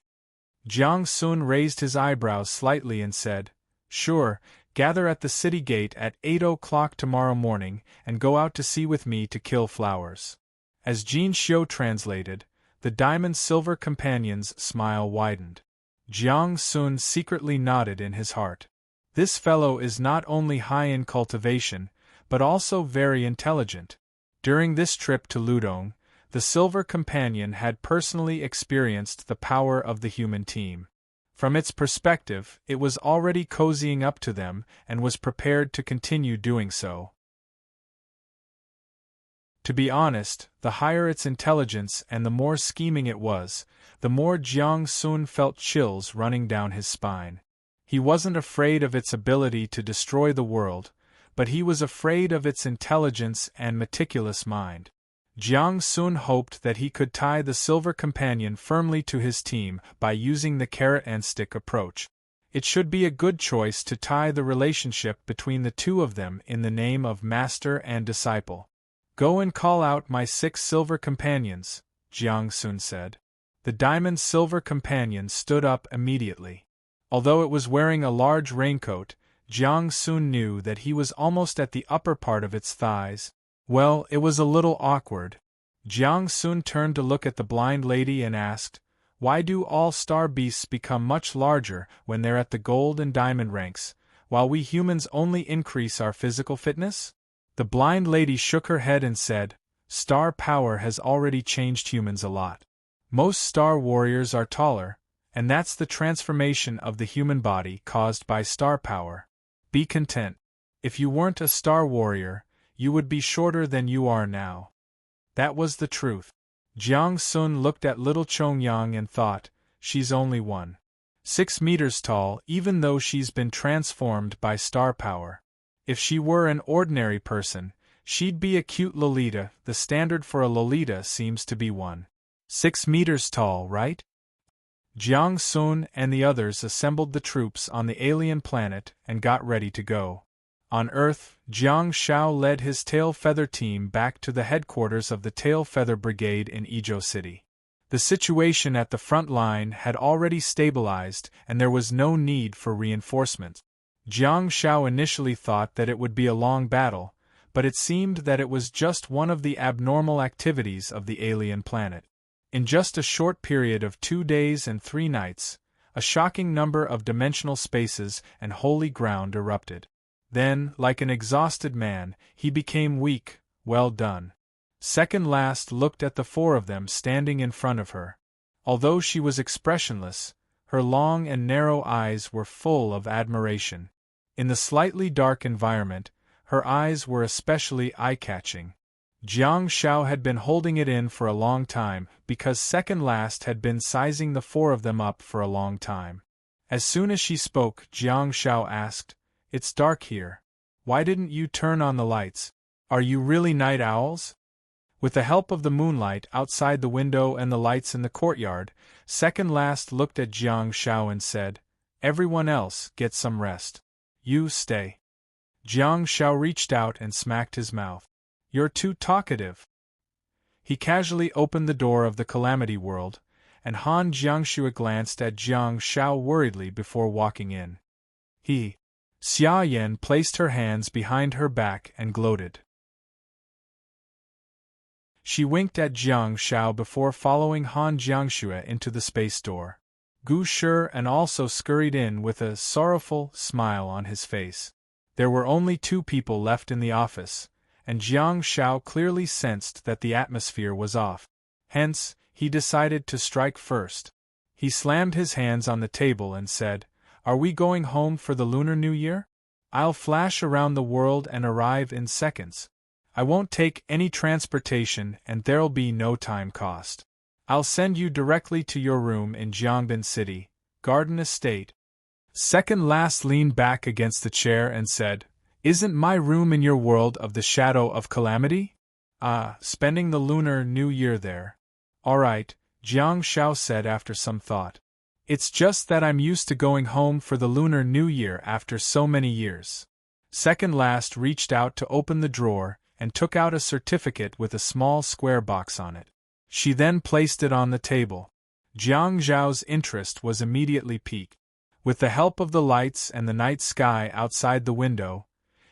S1: Jiang Sun raised his eyebrows slightly and said, "Sure, gather at the city gate at 8 o'clock tomorrow morning and go out to sea with me to kill flowers." As Jin Xiu translated, the diamond-silver companion's smile widened. Jiang Sun secretly nodded in his heart. This fellow is not only high in cultivation, but also very intelligent. During this trip to Ludong, the Silver Companion had personally experienced the power of the human team. From its perspective, it was already cozying up to them and was prepared to continue doing so. To be honest, the higher its intelligence and the more scheming it was, the more Jiang Sun felt chills running down his spine. He wasn't afraid of its ability to destroy the world, but he was afraid of its intelligence and meticulous mind. Jiang Sun hoped that he could tie the Silver Companion firmly to his team by using the carrot-and-stick approach. It should be a good choice to tie the relationship between the two of them in the name of master and disciple. "Go and call out my 6 Silver Companions," Jiang Sun said. The Diamond Silver Companion stood up immediately. Although it was wearing a large raincoat, Jiang Sun knew that he was almost at the upper part of its thighs. Well, it was a little awkward. Jiang Sun turned to look at the blind lady and asked, "Why do all star beasts become much larger when they're at the gold and diamond ranks, while we humans only increase our physical fitness?" The blind lady shook her head and said, "Star power has already changed humans a lot. Most star warriors are taller, and that's the transformation of the human body caused by star power. Be content. If you weren't a star warrior, you would be shorter than you are now." That was the truth. Jiang Sun looked at little Chongyang and thought, she's only 1.6 meters tall even though she's been transformed by star power. If she were an ordinary person, she'd be a cute Lolita. The standard for a Lolita seems to be 1.6 meters tall, right? Jiang Sun and the others assembled the troops on the alien planet and got ready to go. On Earth, Jiang Xiao led his Tail Feather team back to the headquarters of the Tail Feather Brigade in Ijo City. The situation at the front line had already stabilized and there was no need for reinforcements. Jiang Xiao initially thought that it would be a long battle, but it seemed that it was just one of the abnormal activities of the alien planet. In just a short period of 2 days and 3 nights, a shocking number of dimensional spaces and holy ground erupted. Then, like an exhausted man, he became weak. "Well done." Second Last looked at the 4 of them standing in front of her. Although she was expressionless, her long and narrow eyes were full of admiration. In the slightly dark environment, her eyes were especially eye-catching. Jiang Xiao had been holding it in for a long time because Second Last had been sizing the 4 of them up for a long time. As soon as she spoke, Jiang Xiao asked, "It's dark here. Why didn't you turn on the lights? Are you really night owls?" With the help of the moonlight outside the window and the lights in the courtyard, Second Last looked at Jiang Xiao and said, "Everyone else, get some rest. You stay." Jiang Xiao reached out and smacked his mouth. "You're too talkative." He casually opened the door of the Calamity World, and Han Jiangxue glanced at Jiang Xiao worriedly before walking in. Xia Yan placed her hands behind her back and gloated. She winked at Jiang Xiao before following Han Jiangxue into the space door. Gu Shi and also scurried in with a sorrowful smile on his face. There were only 2 people left in the office, and Jiang Xiao clearly sensed that the atmosphere was off. Hence, he decided to strike first. He slammed his hands on the table and said, "Are we going home for the Lunar New Year? I'll flash around the world and arrive in seconds. I won't take any transportation and there'll be no time cost. I'll send you directly to your room in Jiangbin City, Garden Estate." Second Last leaned back against the chair and said, "Isn't my room in your world of the Shadow of Calamity?" Spending the Lunar New Year there. "All right," Jiang Xiao said after some thought. "It's just that I'm used to going home for the Lunar New Year after so many years." Second Last reached out to open the drawer and took out a certificate with a small square box on it. She then placed it on the table. Jiang Zhao's interest was immediately piqued. With the help of the lights and the night sky outside the window,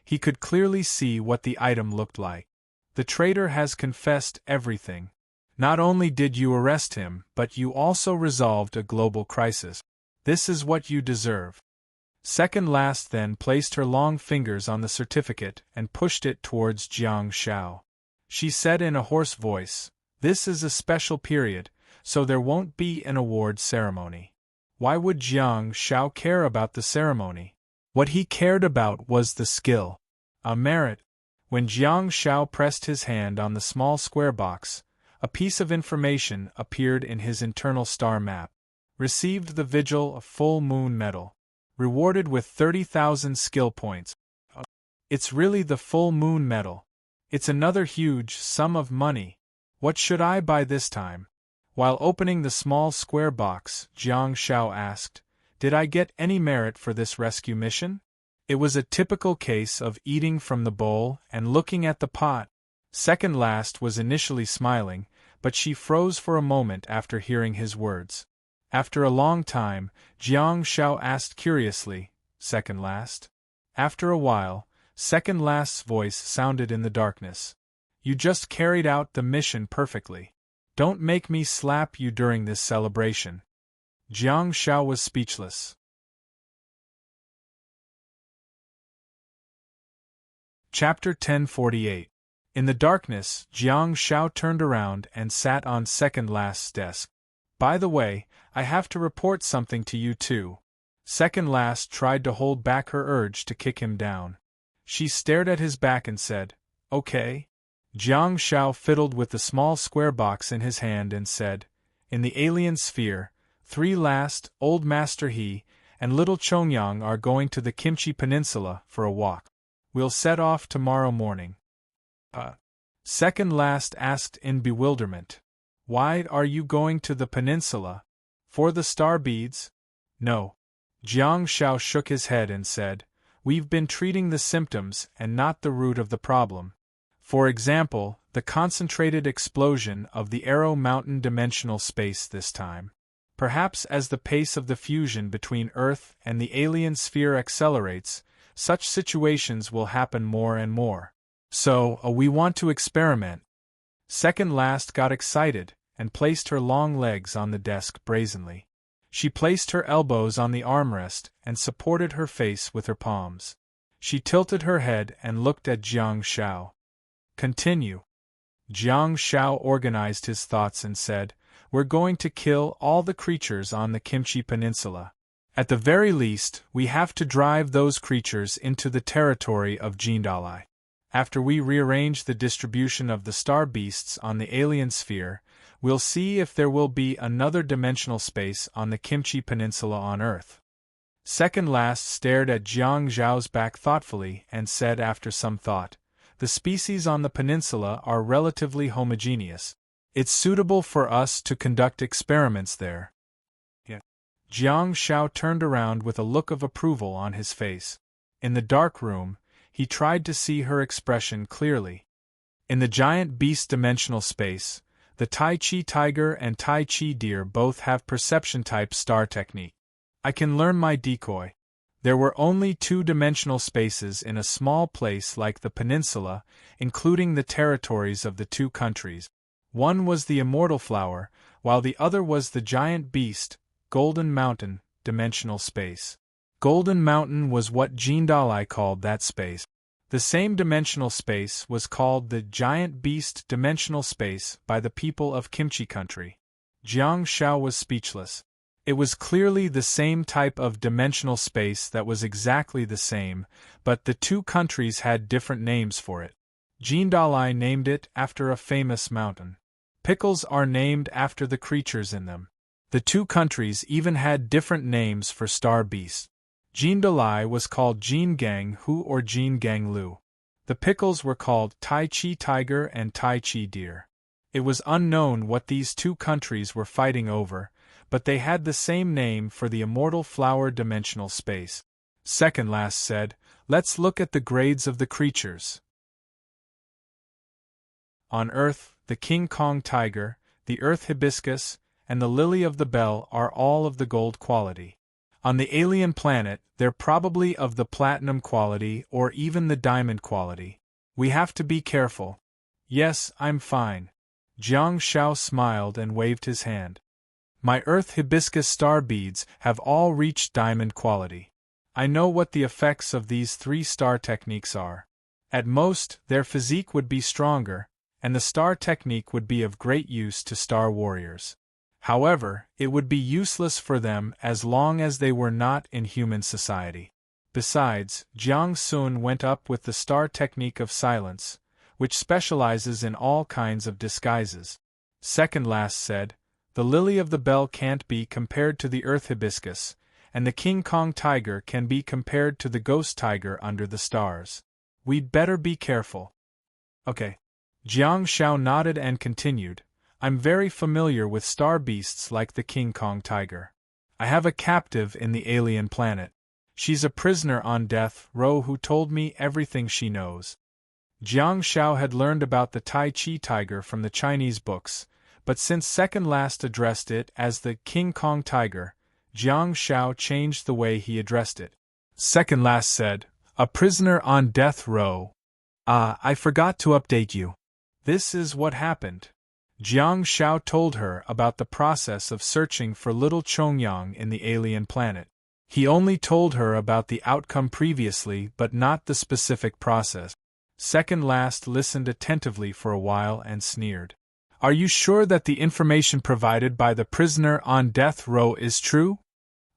S1: he could clearly see what the item looked like. The traitor has confessed everything. Not only did you arrest him, but you also resolved a global crisis. This is what you deserve. Second Last then placed her long fingers on the certificate and pushed it towards Jiang Zhao. She said in a hoarse voice, "This is a special period, so there won't be an award ceremony." Why would Jiang Zhao care about the ceremony? What he cared about was the skill. A merit. When Jiang Zhao pressed his hand on the small square box, a piece of information appeared in his internal star map. Received the Vigil of Full Moon Medal. Rewarded with 30,000 skill points. It's really the Full Moon Medal. It's another huge sum of money. What should I buy this time? While opening the small square box, Jiang Zhao asked, "Did I get any merit for this rescue mission?" It was a typical case of eating from the bowl and looking at the pot. Second Last was initially smiling, but she froze for a moment after hearing his words. After a long time, Jiang Zhao asked curiously, "Second Last?" After a while, Second Last's voice sounded in the darkness. "You just carried out the mission perfectly. Don't make me slap you during this celebration." Jiang Zhao was speechless. Chapter 1048. In the darkness, Jiang Zhao turned around and sat on Second Last's desk. "By the way, I have to report something to you too." Second Last tried to hold back her urge to kick him down. She stared at his back and said, "Okay." Jiang Zhao fiddled with the small square box in his hand and said, "In the alien sphere, 3 Last, Old Master He, and little Chongyang are going to the Kimchi Peninsula for a walk. We'll set off tomorrow morning." Second Last asked in bewilderment. "Why are you going to the peninsula? For the star beads?" "No." Jiang Zhao shook his head and said, "We've been treating the symptoms and not the root of the problem. For example, the concentrated explosion of the Arrow Mountain dimensional space this time. Perhaps as the pace of the fusion between Earth and the alien sphere accelerates, such situations will happen more and more. So, we want to experiment." Second Last got excited and placed her long legs on the desk brazenly. She placed her elbows on the armrest and supported her face with her palms. She tilted her head and looked at Jiang Zhao. "Continue." Jiang Zhao organized his thoughts and said, "We're going to kill all the creatures on the Kimchi Peninsula. At the very least, we have to drive those creatures into the territory of Jindalai. After we rearrange the distribution of the star beasts on the alien sphere, we'll see if there will be another dimensional space on the Kimchi Peninsula on Earth." Second Last stared at Jiang Zhao's back thoughtfully and said after some thought, "The species on the peninsula are relatively homogeneous. It's suitable for us to conduct experiments there." Jiang Zhao turned around with a look of approval on his face. In the dark room, he tried to see her expression clearly. In the giant beast dimensional space, the Tai Chi tiger and Tai Chi deer both have perception-type star technique. I can learn my decoy. There were only 2-dimensional spaces in a small place like the peninsula, including the territories of the 2 countries. One was the Immortal Flower, while the other was the giant beast, Golden Mountain, dimensional space. Golden Mountain was what Jindalai called that space. The same dimensional space was called the Giant Beast dimensional space by the people of Kimchi Country. Jiang Zhao was speechless. It was clearly the same type of dimensional space that was exactly the same, but the 2 countries had different names for it. Jindalai named it after a famous mountain. Pickles are named after the creatures in them. The 2 countries even had different names for star beasts. Jindalai was called Jin Gang Hu or Jin Gang Lu. The pickles were called Tai Chi tiger and Tai Chi deer. It was unknown what these 2 countries were fighting over, but they had the same name for the Immortal Flower dimensional space. Second Last said, "Let's look at the grades of the creatures." On Earth, the King Kong tiger, the Earth hibiscus, and the lily of the bell are all of the gold quality. On the alien planet, they're probably of the platinum quality or even the diamond quality. We have to be careful. Yes, I'm fine. Jiang Shao smiled and waved his hand. My earth hibiscus star beads have all reached diamond quality. I know what the effects of these 3-star techniques are. At most, their physique would be stronger, and the star technique would be of great use to star warriors. However, it would be useless for them as long as they were not in human society. Besides, Jiang Sun went up with the star technique of silence, which specializes in all kinds of disguises. Second last said, the lily of the bell can't be compared to the earth hibiscus, and the King Kong tiger can be compared to the ghost tiger under the stars. We'd better be careful. Okay. Jiang Shao nodded and continued, I'm very familiar with star beasts like the King Kong tiger. I have a captive in the alien planet. She's a prisoner on death row who told me everything she knows. Jiang Shao had learned about the Tai Chi tiger from the Chinese books, but since second last addressed it as the King Kong tiger, Jiang Shao changed the way he addressed it. Second last said, a prisoner on death row. I forgot to update you. This is what happened. Jiang Shao told her about the process of searching for little Chongyang in the alien planet. He only told her about the outcome previously but not the specific process. Second last listened attentively for a while and sneered. Are you sure that the information provided by the prisoner on death row is true?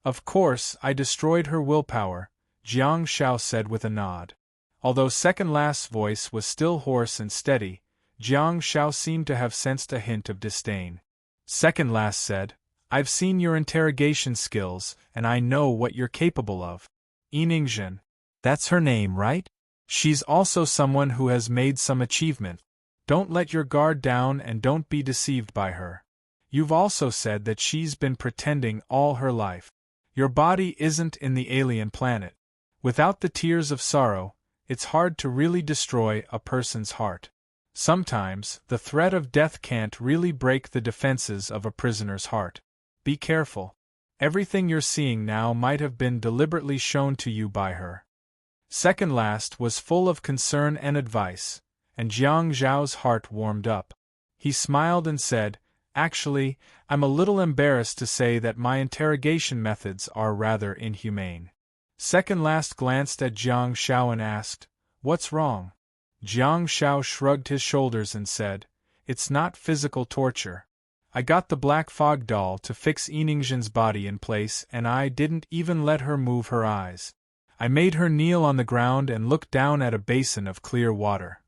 S1: Of course, I destroyed her willpower, Jiang Shao said with a nod. Although second last's voice was still hoarse and steady, Jiang Shao seemed to have sensed a hint of disdain. Second last said, I've seen your interrogation skills, and I know what you're capable of. Yiningzhen. That's her name, right? She's also someone who has made some achievement. Don't let your guard down and don't be deceived by her. You've also said that she's been pretending all her life. Your body isn't in the alien planet. Without the tears of sorrow, it's hard to really destroy a person's heart. Sometimes, the threat of death can't really break the defenses of a prisoner's heart. Be careful. Everything you're seeing now might have been deliberately shown to you by her. Second last was full of concern and advice, and Jiang Zhao's heart warmed up. He smiled and said, Actually, I'm a little embarrassed to say that my interrogation methods are rather inhumane. Second last glanced at Jiang Shao and asked, What's wrong? Jiang Shao shrugged his shoulders and said, It's not physical torture. I got the black fog doll to fix Yiningzhen's body in place and I didn't even let her move her eyes. I made her kneel on the ground and look down at a basin of clear water.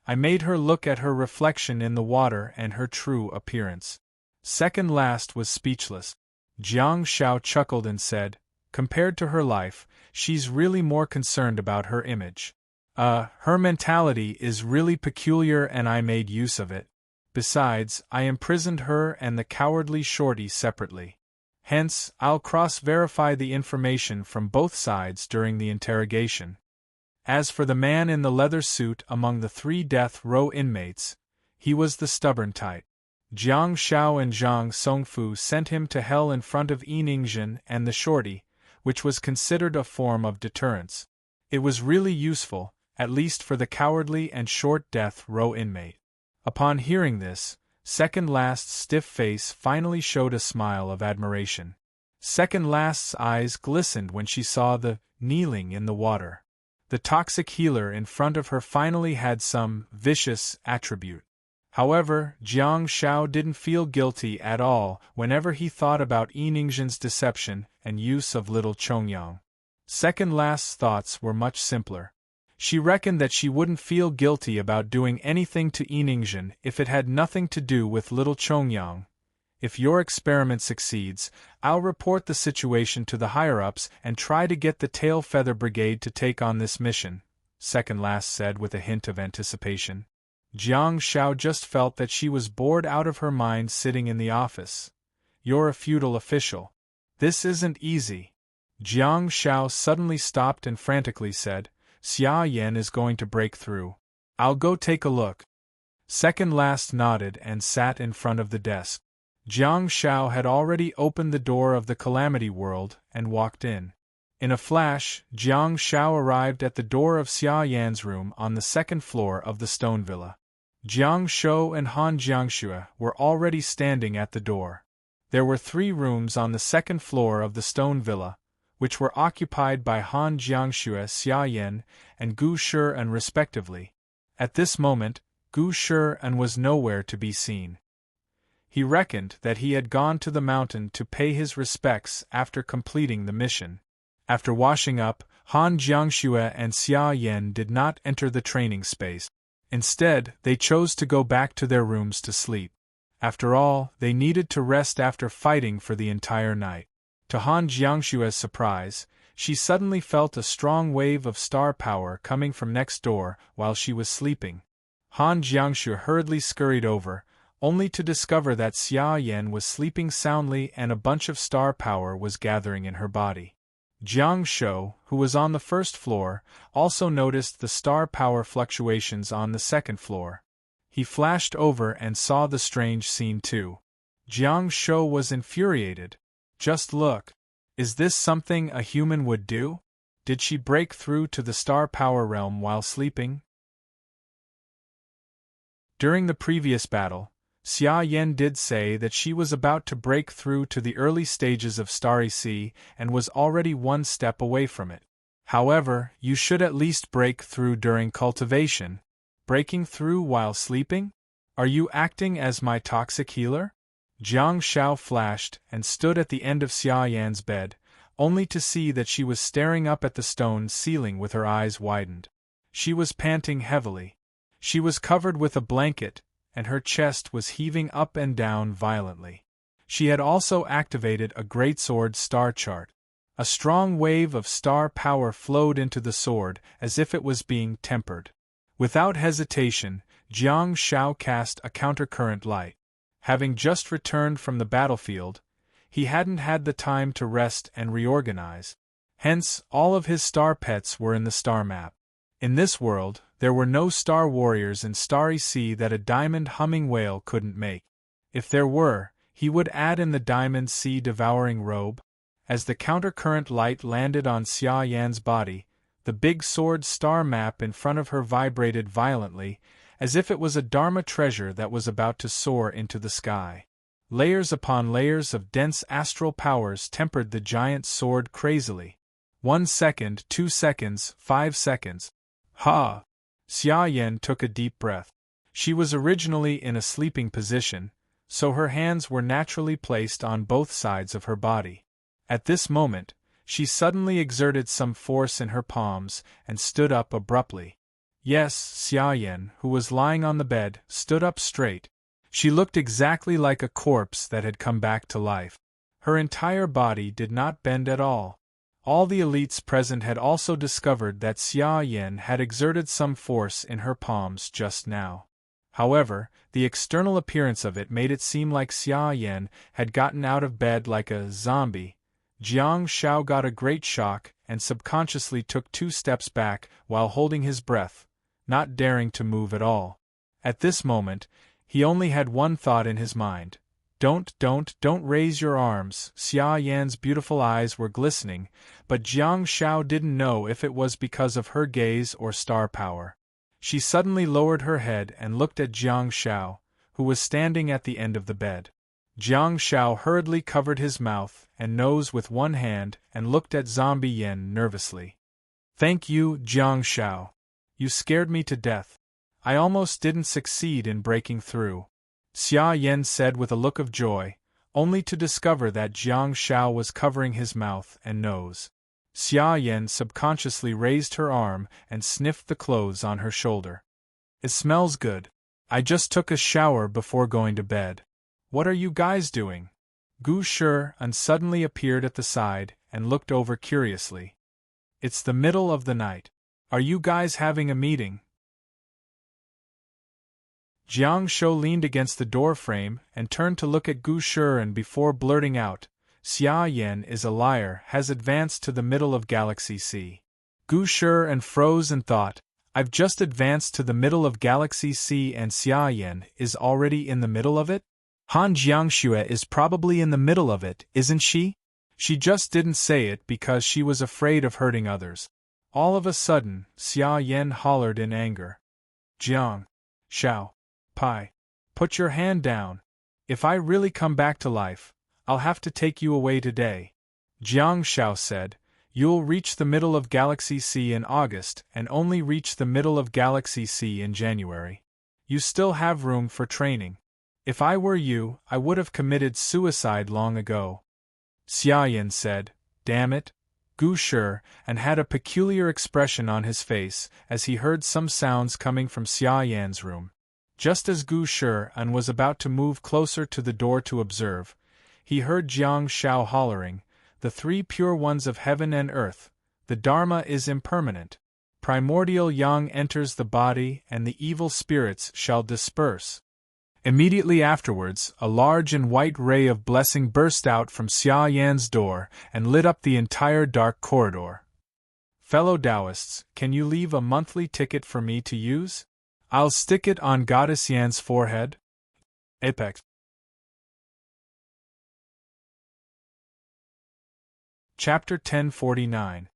S1: I made her look at her reflection in the water and her true appearance. Second last was speechless. Jiang Shao chuckled and said, Compared to her life, she's really more concerned about her image. Her mentality is really peculiar and I made use of it. Besides, I imprisoned her and the cowardly shorty separately. Hence, I'll cross-verify the information from both sides during the interrogation. As for the man in the leather suit among the 3 death row inmates, he was the stubborn type. Jiang Shao and Zhang Songfu sent him to hell in front of Yiningzhen and the shorty, which was considered a form of deterrence. It was really useful, at least for the cowardly and short death row inmate. Upon hearing this, second last's stiff face finally showed a smile of admiration. Second last's eyes glistened when she saw the kneeling in the water. The toxic healer in front of her finally had some vicious attribute. However, Jiang Shao didn't feel guilty at all whenever he thought about Yiningzhen's deception and use of little Chongyang. Second last's thoughts were much simpler. She reckoned that she wouldn't feel guilty about doing anything to Yiningzhen if it had nothing to do with little Chongyang. If your experiment succeeds, I'll report the situation to the higher-ups and try to get the Tail Feather Brigade to take on this mission, second last said with a hint of anticipation. Jiang Shao just felt that she was bored out of her mind sitting in the office. You're a feudal official. This isn't easy. Jiang Shao suddenly stopped and frantically said, Xia Yan is going to break through. I'll go take a look. Second last nodded and sat in front of the desk. Jiang Shao had already opened the door of the Calamity World and walked in. In a flash, Jiang Shao arrived at the door of Xia Yan's room on the second floor of the stone villa. Jiang Shou and Han Jiangxue were already standing at the door. There were 3 rooms on the second floor of the stone villa, which were occupied by Han Jiangxue, Xia Yan, and Gu Shi'an respectively. At this moment, Gu Shi'an was nowhere to be seen. He reckoned that he had gone to the mountain to pay his respects after completing the mission. After washing up, Han Jiangxue and Xia Yan did not enter the training space. Instead, they chose to go back to their rooms to sleep. After all, they needed to rest after fighting for the entire night. To Han Jiangxue's surprise, she suddenly felt a strong wave of star power coming from next door while she was sleeping. Han Jiangxue hurriedly scurried over, only to discover that Xia Yan was sleeping soundly and a bunch of star power was gathering in her body. Jiang Shou, who was on the first floor, also noticed the star power fluctuations on the second floor. He flashed over and saw the strange scene too. Jiang Shou was infuriated. Just look. Is this something a human would do? Did she break through to the star power realm while sleeping? During the previous battle, Xia Yan did say that she was about to break through to the early stages of Starry Sea and was already 1 step away from it. However, you should at least break through during cultivation. Breaking through while sleeping? Are you acting as my toxic healer? Jiang Shao flashed and stood at the end of Xia Yan's bed, only to see that she was staring up at the stone ceiling with her eyes widened. She was panting heavily. She was covered with a blanket, and her chest was heaving up and down violently. She had also activated a greatsword star chart. A strong wave of star power flowed into the sword as if it was being tempered. Without hesitation, Jiang Shao cast a countercurrent light. Having just returned from the battlefield, he hadn't had the time to rest and reorganize. Hence, all of his star pets were in the star map. In this world, there were no star warriors in Starry Sea that a diamond humming whale couldn't make. If there were, he would add in the diamond sea devouring robe. As the countercurrent light landed on Xia Yan's body, the big sword star map in front of her vibrated violently, as if it was a Dharma treasure that was about to soar into the sky. Layers upon layers of dense astral powers tempered the giant sword crazily. 1 second, 2 seconds, 5 seconds. Ha! Xia Yan took a deep breath. She was originally in a sleeping position, so her hands were naturally placed on both sides of her body. At this moment, she suddenly exerted some force in her palms and stood up abruptly. Yes, Xia Yan, who was lying on the bed, stood up straight. She looked exactly like a corpse that had come back to life. Her entire body did not bend at all. All the elites present had also discovered that Xia Yan had exerted some force in her palms just now. However, the external appearance of it made it seem like Xia Yan had gotten out of bed like a zombie. Jiang Shao got a great shock and subconsciously took 2 steps back while holding his breath, not daring to move at all. At this moment, he only had one thought in his mind. Don't raise your arms. Xia Yan's beautiful eyes were glistening, but Jiang Shao didn't know if it was because of her gaze or star power. She suddenly lowered her head and looked at Jiang Shao, who was standing at the end of the bed. Jiang Shao hurriedly covered his mouth and nose with one hand and looked at Zombie Yen nervously. Thank you, Jiang Shao. You scared me to death. I almost didn't succeed in breaking through. Xia Yan said with a look of joy, only to discover that Jiang Shao was covering his mouth and nose. Xia Yan subconsciously raised her arm and sniffed the clothes on her shoulder. It smells good. I just took a shower before going to bed. What are you guys doing? Gu Shi'an suddenly appeared at the side and looked over curiously. It's the middle of the night. Are you guys having a meeting? Jiang Shou leaned against the door frame and turned to look at Gu Shi'an before blurting out, Xia Yan is a liar, has advanced to the middle of Galaxy Sea. Gu Shi'an froze and thought, I've just advanced to the middle of Galaxy C and Xia Yan is already in the middle of it? Han Jiangxue is probably in the middle of it, isn't she? She just didn't say it because she was afraid of hurting others. All of a sudden, Xia Yan hollered in anger. Jiang Shao Pai, put your hand down. If I really come back to life, I'll have to take you away today. Jiang Shao said, you'll reach the middle of Galaxy C in August and only reach the middle of Galaxy C in January. You still have room for training. If I were you, I would have committed suicide long ago. Xia Yan said, damn it, Gu Shi, and had a peculiar expression on his face as he heard some sounds coming from Xia Yan's room. Just as Gu Shi was about to move closer to the door to observe, he heard Jiang Shao hollering, the three pure ones of heaven and earth, the Dharma is impermanent. Primordial yang enters the body and the evil spirits shall disperse. Immediately afterwards, a large and white ray of blessing burst out from Xia Yan's door and lit up the entire dark corridor. Fellow Taoists, can you leave a monthly ticket for me to use? I'll stick it on Goddess Yan's forehead. Apex. Chapter 1049.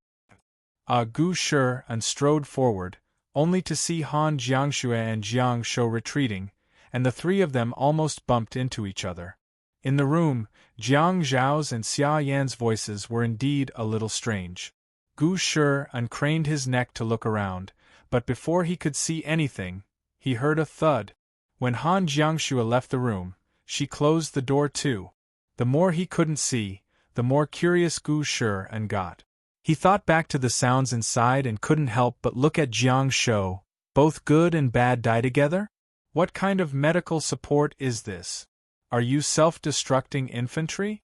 S1: Gu Shi strode forward, only to see Han Jiangxue and Jiang Shou retreating, and the three of them almost bumped into each other. In the room, Jiang Zhao's and Xia Yan's voices were indeed a little strange. Gu Shi uncraned his neck to look around, but before he could see anything, he heard a thud. When Han Jiangxue left the room, she closed the door too. The more he couldn't see, the more curious Gu Shi got. He thought back to the sounds inside and couldn't help but look at Jiang Shou. Both good and bad die together? What kind of medical support is this? Are you self-destructing infantry?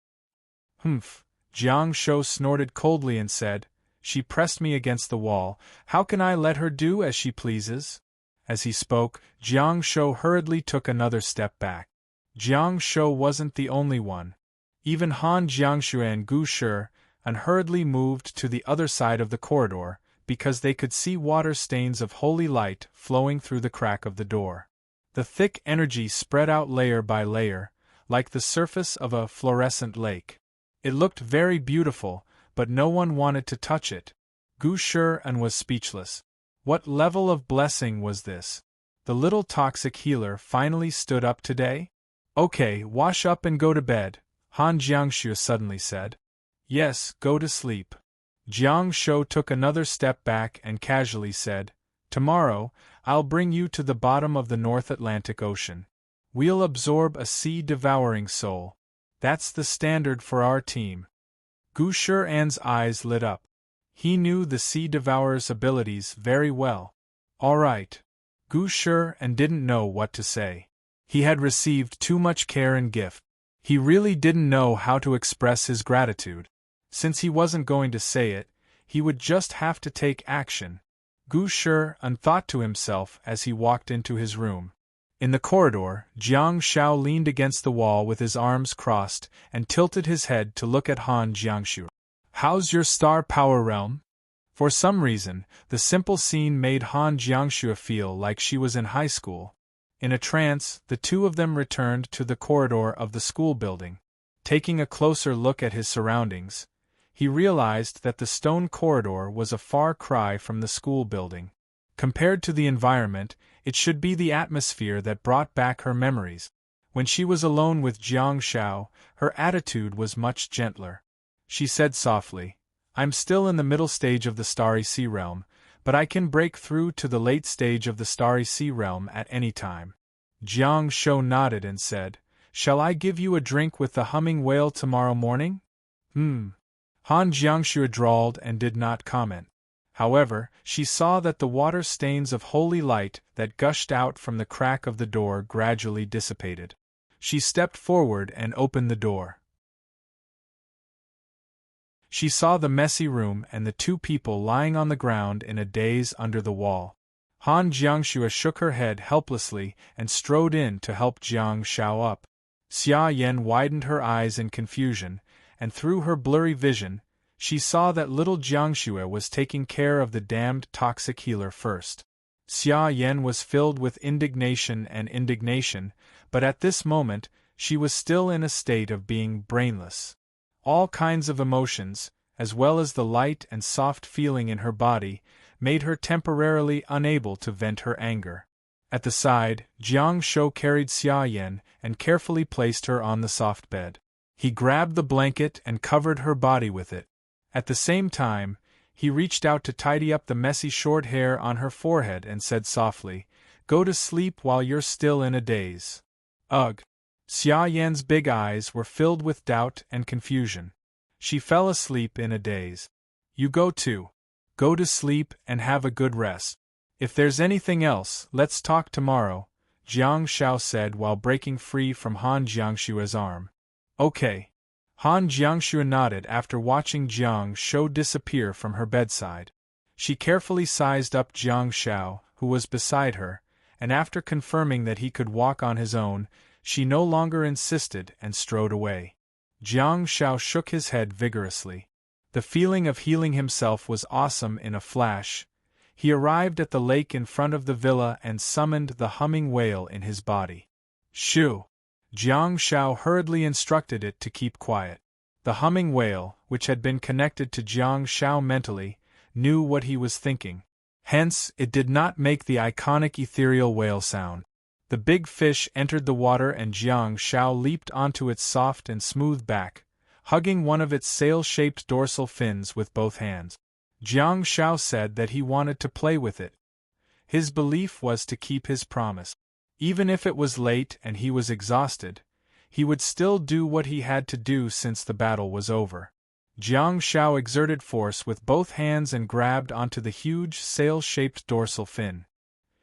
S1: Humph, Jiang Shou snorted coldly and said, she pressed me against the wall, how can I let her do as she pleases? As he spoke, Jiang Shou hurriedly took another step back. Jiang Shou wasn't the only one. Even Han Jiangxue and Gu Shi hurriedly moved to the other side of the corridor, because they could see water stains of holy light flowing through the crack of the door. The thick energy spread out layer by layer, like the surface of a fluorescent lake. It looked very beautiful, but no one wanted to touch it. Gu Shi was speechless. What level of blessing was this? The little toxic healer finally stood up today? Okay, wash up and go to bed, Han Jiangxue suddenly said. Yes, go to sleep. Jiang Shou took another step back and casually said, tomorrow, I'll bring you to the bottom of the North Atlantic Ocean. We'll absorb a sea-devouring soul. That's the standard for our team. Gu Shi's eyes lit up. He knew the sea devourer's abilities very well. All right. Gu Shi didn't know what to say. He had received too much care and gift. He really didn't know how to express his gratitude. Since he wasn't going to say it, he would just have to take action. Gu Shi thought to himself as he walked into his room. In the corridor, Jiang Shao leaned against the wall with his arms crossed and tilted his head to look at Han Jiangxue. How's your star power realm? For some reason, the simple scene made Han Jiangxue feel like she was in high school. In a trance, the two of them returned to the corridor of the school building. Taking a closer look at his surroundings, he realized that the stone corridor was a far cry from the school building. Compared to the environment, it should be the atmosphere that brought back her memories. When she was alone with Jiang Shao, her attitude was much gentler. She said softly, I'm still in the middle stage of the Starry Sea Realm, but I can break through to the late stage of the Starry Sea Realm at any time. Jiang Shou nodded and said, shall I give you a drink with the humming whale tomorrow morning? Han Jiangxue drawled and did not comment. However, she saw that the water stains of holy light that gushed out from the crack of the door gradually dissipated. She stepped forward and opened the door. She saw the messy room and the two people lying on the ground in a daze under the wall. Han Jiangxue shook her head helplessly and strode in to help Jiang Shao up. Xia Yan widened her eyes in confusion, and through her blurry vision, she saw that little Jiangxue was taking care of the damned toxic healer first. Xia Yan was filled with indignation, but at this moment, she was still in a state of being brainless. All kinds of emotions, as well as the light and soft feeling in her body, made her temporarily unable to vent her anger. At the side, Jiang Shou carried Xia Yan and carefully placed her on the soft bed. He grabbed the blanket and covered her body with it. At the same time, he reached out to tidy up the messy short hair on her forehead and said softly, "Go to sleep while you're still in a daze." Ugh! Xia Yan's big eyes were filled with doubt and confusion. She fell asleep in a daze. "You go too. Go to sleep and have a good rest. If there's anything else, let's talk tomorrow," Jiang Shao said while breaking free from Han Jiangshua's arm. "Okay." Han Jiangshua nodded after watching Jiang Shou disappear from her bedside. She carefully sized up Jiang Shao, who was beside her, and after confirming that he could walk on his own, she no longer insisted and strode away. Jiang Shao shook his head vigorously. The feeling of healing himself was awesome in a flash. He arrived at the lake in front of the villa and summoned the humming whale in his body. "Shoo!" Jiang Shao hurriedly instructed it to keep quiet. The humming whale, which had been connected to Jiang Shao mentally, knew what he was thinking. Hence, it did not make the iconic ethereal whale sound. The big fish entered the water and Jiang Shao leaped onto its soft and smooth back, hugging one of its sail-shaped dorsal fins with both hands. Jiang Shao said that he wanted to play with it. His belief was to keep his promise. Even if it was late and he was exhausted, he would still do what he had to do since the battle was over. Jiang Shao exerted force with both hands and grabbed onto the huge sail-shaped dorsal fin.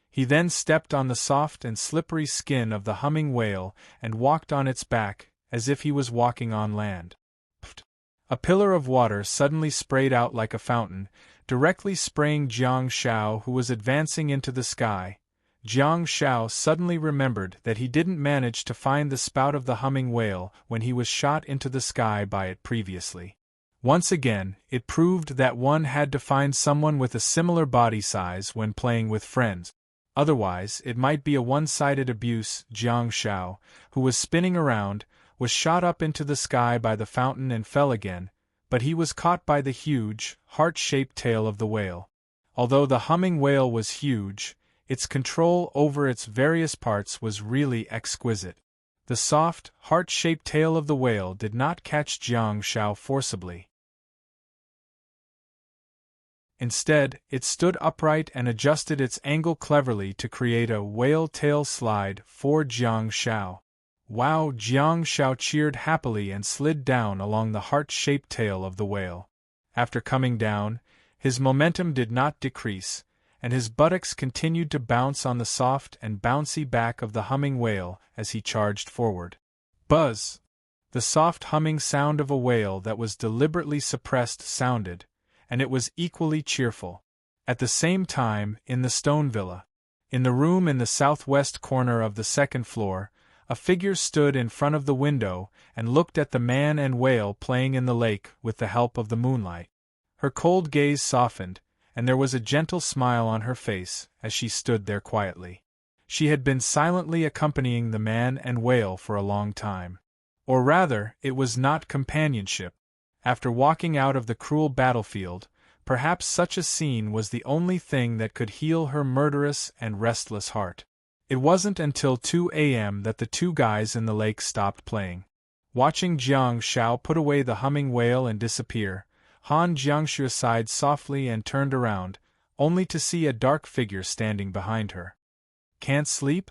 S1: He then stepped on the soft and slippery skin of the humming whale and walked on its back, as if he was walking on land. Pfft! A pillar of water suddenly sprayed out like a fountain, directly spraying Jiang Shao, who was advancing into the sky. Jiang Shao suddenly remembered that he didn't manage to find the spout of the humming whale when he was shot into the sky by it previously. Once again, it proved that one had to find someone with a similar body size when playing with friends. Otherwise, it might be a one-sided abuse. Jiang Shao, who was spinning around, was shot up into the sky by the fountain and fell again, but he was caught by the huge, heart-shaped tail of the whale. Although the humming whale was huge, its control over its various parts was really exquisite. The soft, heart-shaped tail of the whale did not catch Jiang Shao forcibly. Instead, it stood upright and adjusted its angle cleverly to create a whale tail slide for Jiang Shao. Wow! Jiang Shao cheered happily and slid down along the heart-shaped tail of the whale. After coming down, his momentum did not decrease, and his buttocks continued to bounce on the soft and bouncy back of the humming whale as he charged forward. Buzz! The soft humming sound of a whale that was deliberately suppressed sounded, and it was equally cheerful. At the same time, in the stone villa, in the room in the southwest corner of the second floor, a figure stood in front of the window and looked at the man and whale playing in the lake with the help of the moonlight. Her cold gaze softened, and there was a gentle smile on her face as she stood there quietly. She had been silently accompanying the man and whale for a long time. Or rather, it was not companionship. After walking out of the cruel battlefield, perhaps such a scene was the only thing that could heal her murderous and restless heart. It wasn't until 2 a.m. that the two guys in the lake stopped playing. Watching Jiang Shao put away the humming whale and disappear, Han Jiangshua sighed softly and turned around, only to see a dark figure standing behind her. "Can't sleep?"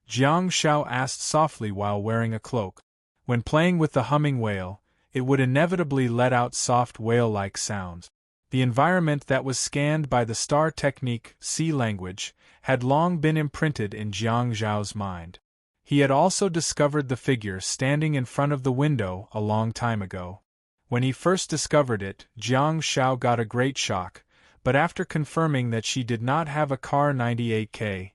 S1: Jiang Shao asked softly while wearing a cloak. When playing with the humming whale, it would inevitably let out soft whale-like sounds. The environment that was scanned by the star technique sea language had long been imprinted in Jiang Zhao's mind. He had also discovered the figure standing in front of the window a long time ago. When he first discovered it, Jiang Shao got a great shock, but after confirming that she did not have a Car 98K,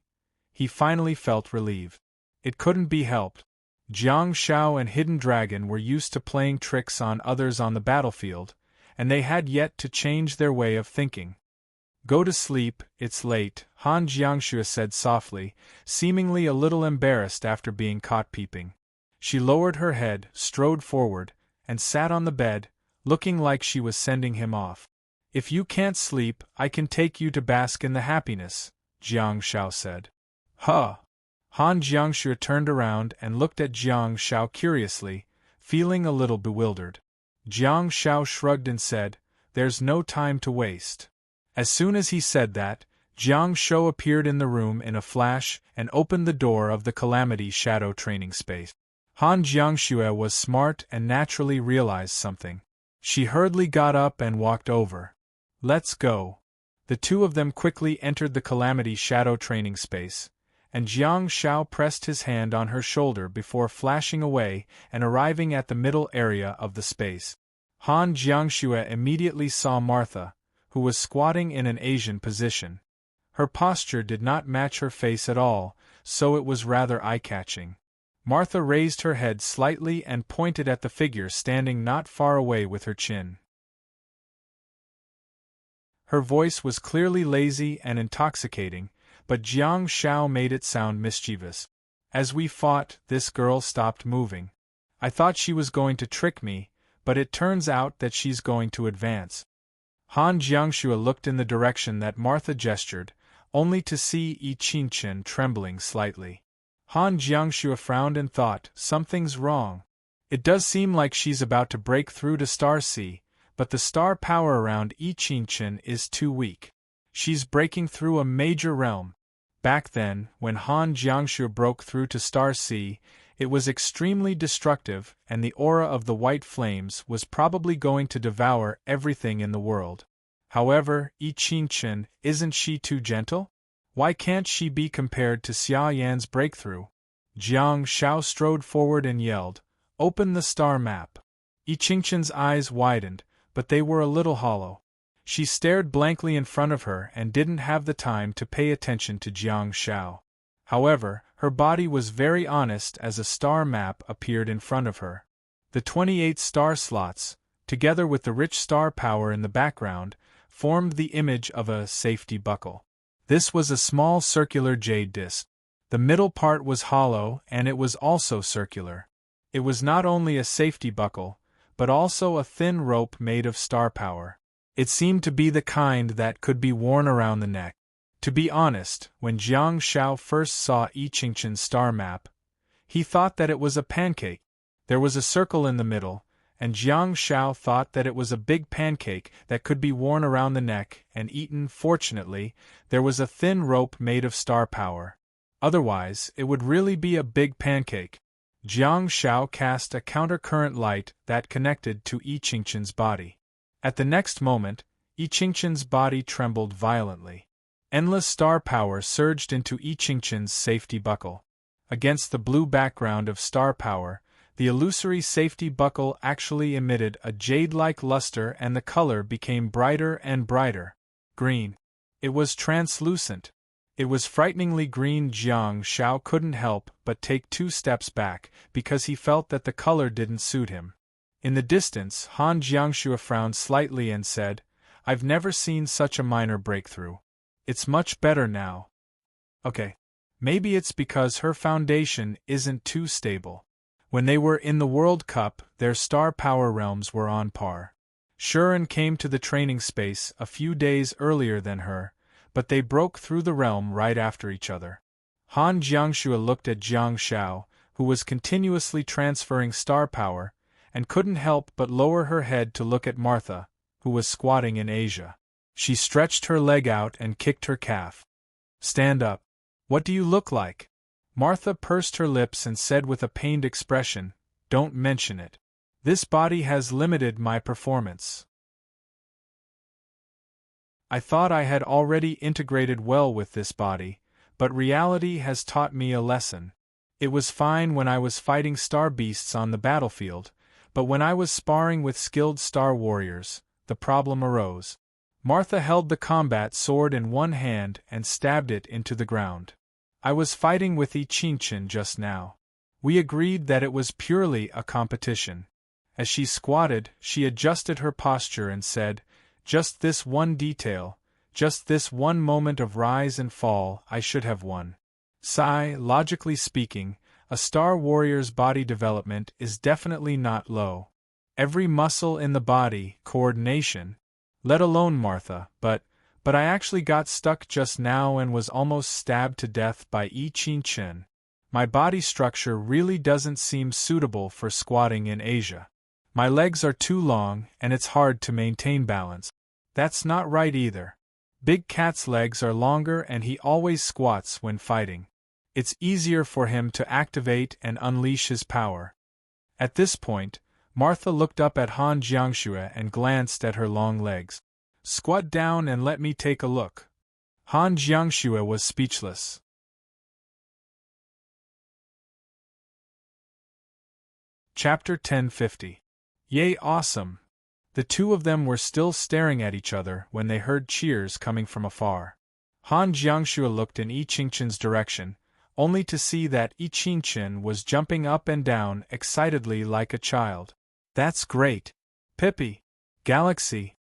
S1: he finally felt relieved. It couldn't be helped. Jiang Shao and Hidden Dragon were used to playing tricks on others on the battlefield, and they had yet to change their way of thinking. Go to sleep, it's late, Han Jiangxue said softly, seemingly a little embarrassed after being caught peeping. She lowered her head, strode forward, and sat on the bed, looking like she was sending him off. If you can't sleep, I can take you to bask in the happiness, Jiang Shao said. Huh! Han Jiangxue turned around and looked at Jiang Shao curiously, feeling a little bewildered. Jiang Shao shrugged and said, There's no time to waste. As soon as he said that, Jiang Shao appeared in the room in a flash and opened the door of the Calamity Shadow training space. Han Jiangxue was smart and naturally realized something. She hurriedly got up and walked over. Let's go. The two of them quickly entered the Calamity Shadow training space, and Jiang Shao pressed his hand on her shoulder before flashing away and arriving at the middle area of the space. Han Jiangxue immediately saw Martha, who was squatting in an Asian position. Her posture did not match her face at all, so it was rather eye-catching. Martha raised her head slightly and pointed at the figure standing not far away with her chin. Her voice was clearly lazy and intoxicating, but Jiang Shao made it sound mischievous. As we fought, this girl stopped moving. I thought she was going to trick me, but it turns out that she's going to advance. Han Jiangxue looked in the direction that Martha gestured, only to see Yi Qingchen trembling slightly. Han Jiangxue frowned and thought, something's wrong. It does seem like she's about to break through to Star Sea, but the star power around Yi Qingchen is too weak. She's breaking through a major realm. Back then, when Han Jiangxue broke through to Star Sea, it was extremely destructive, and the aura of the white flames was probably going to devour everything in the world. However, Yi Qingchen, isn't she too gentle? Why can't she be compared to Xia Yan's breakthrough? Jiang Shao strode forward and yelled, Open the star map. Yi Qingchen's eyes widened, but they were a little hollow. She stared blankly in front of her and didn't have the time to pay attention to Jiang Shao. However, her body was very honest as a star map appeared in front of her. The 28 star slots, together with the rich star power in the background, formed the image of a safety buckle. This was a small circular jade disc. The middle part was hollow and it was also circular. It was not only a safety buckle, but also a thin rope made of star power. It seemed to be the kind that could be worn around the neck. To be honest, when Jiang Shao first saw Yi Qingchen's star map, he thought that it was a pancake. There was a circle in the middle, and Jiang Shao thought that it was a big pancake that could be worn around the neck and eaten. Fortunately, there was a thin rope made of star power. Otherwise, it would really be a big pancake. Jiang Shao cast a counter-current light that connected to Yi Qingchen's body. At the next moment, Yi Qingchen's body trembled violently. Endless star power surged into Yi Qingchen's safety buckle. Against the blue background of star power, the illusory safety buckle actually emitted a jade-like luster and the color became brighter and brighter. Green. It was translucent. It was frighteningly green. Jiang Shao couldn't help but take 2 steps back because he felt that the color didn't suit him. In the distance, Han Jiangxue frowned slightly and said, I've never seen such a minor breakthrough. It's much better now. Okay. Maybe it's because her foundation isn't too stable. When they were in the World Cup, their star power realms were on par. Shuren came to the training space a few days earlier than her, but they broke through the realm right after each other. Han Jiangxue looked at Jiang Shao, who was continuously transferring star power, and couldn't help but lower her head to look at Martha, who was squatting in Asia. She stretched her leg out and kicked her calf. Stand up. What do you look like? Martha pursed her lips and said with a pained expression, Don't mention it. This body has limited my performance. I thought I had already integrated well with this body, but reality has taught me a lesson. It was fine when I was fighting star beasts on the battlefield, but when I was sparring with skilled star warriors, the problem arose. Martha held the combat sword in one hand and stabbed it into the ground. I was fighting with Yi Qingchen just now. We agreed that it was purely a competition. As she squatted, she adjusted her posture and said, Just this one detail, Just this one moment of rise and fall, I should have won. Sigh, logically speaking, a Star Warrior's body development is definitely not low. Every muscle in the body, coordination. Let alone Martha, but I actually got stuck just now and was almost stabbed to death by Yi Qin. My body structure really doesn't seem suitable for squatting in Asia. My legs are too long, and it's hard to maintain balance. That's not right either. Big Cat's legs are longer and he always squats when fighting. It's easier for him to activate and unleash his power. At this point, Martha looked up at Han Jiangxue and glanced at her long legs. Squat down and let me take a look. Han Jiangxue was speechless. Chapter 1050. Yay, awesome! The two of them were still staring at each other when they heard cheers coming from afar. Han Jiangxue looked in Yi Qingqin's direction, only to see that Yi Qingqin was jumping up and down excitedly like a child. That's great! Pippi! Galaxy!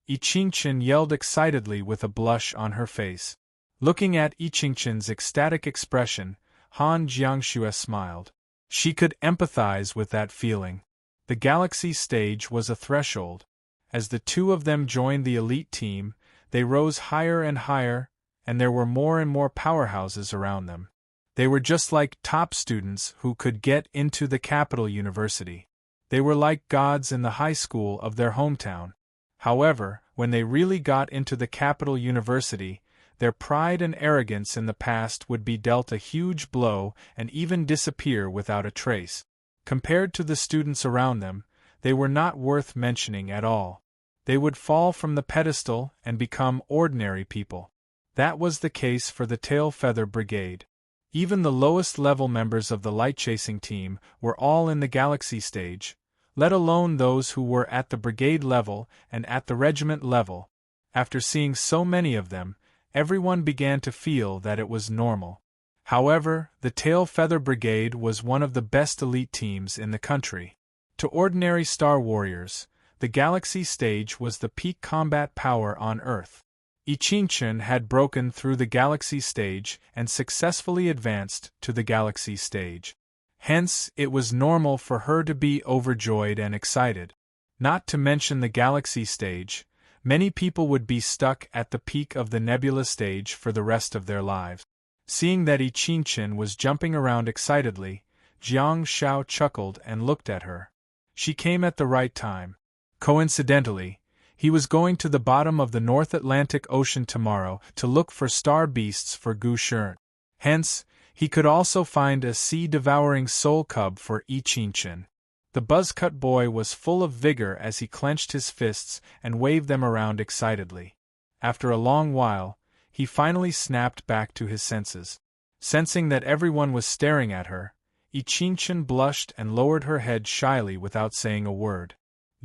S1: Yi Qingqin yelled excitedly with a blush on her face. Looking at Yi Qingqin's ecstatic expression, Han Jiangxue smiled. She could empathize with that feeling. The Galaxy stage was a threshold. As the two of them joined the elite team, they rose higher and higher, and there were more and more powerhouses around them. They were just like top students who could get into the capital university. They were like gods in the high school of their hometown. However, when they really got into the capital university, their pride and arrogance in the past would be dealt a huge blow and even disappear without a trace. Compared to the students around them, they were not worth mentioning at all. They would fall from the pedestal and become ordinary people. That was the case for the Tail Feather Brigade. Even the lowest level members of the light-chasing team were all in the Galaxy stage, let alone those who were at the brigade level and at the regiment level. After seeing so many of them, everyone began to feel that it was normal. However, the Tail Feather Brigade was one of the best elite teams in the country. To ordinary Star Warriors, the Galaxy stage was the peak combat power on Earth. Yi Qingqin had broken through the Galaxy stage and successfully advanced to the Galaxy stage. Hence, it was normal for her to be overjoyed and excited. Not to mention the Galaxy stage, many people would be stuck at the peak of the Nebula stage for the rest of their lives. Seeing that Yi Qingqin was jumping around excitedly, Jiang Shao chuckled and looked at her. She came at the right time. Coincidentally, he was going to the bottom of the North Atlantic Ocean tomorrow to look for star beasts for Gu Shern. Hence, he could also find a sea-devouring soul cub for Yi Qingqin. The buzzcut boy was full of vigor as he clenched his fists and waved them around excitedly. After a long while, he finally snapped back to his senses. Sensing that everyone was staring at her, Yi Qingqin blushed and lowered her head shyly without saying a word.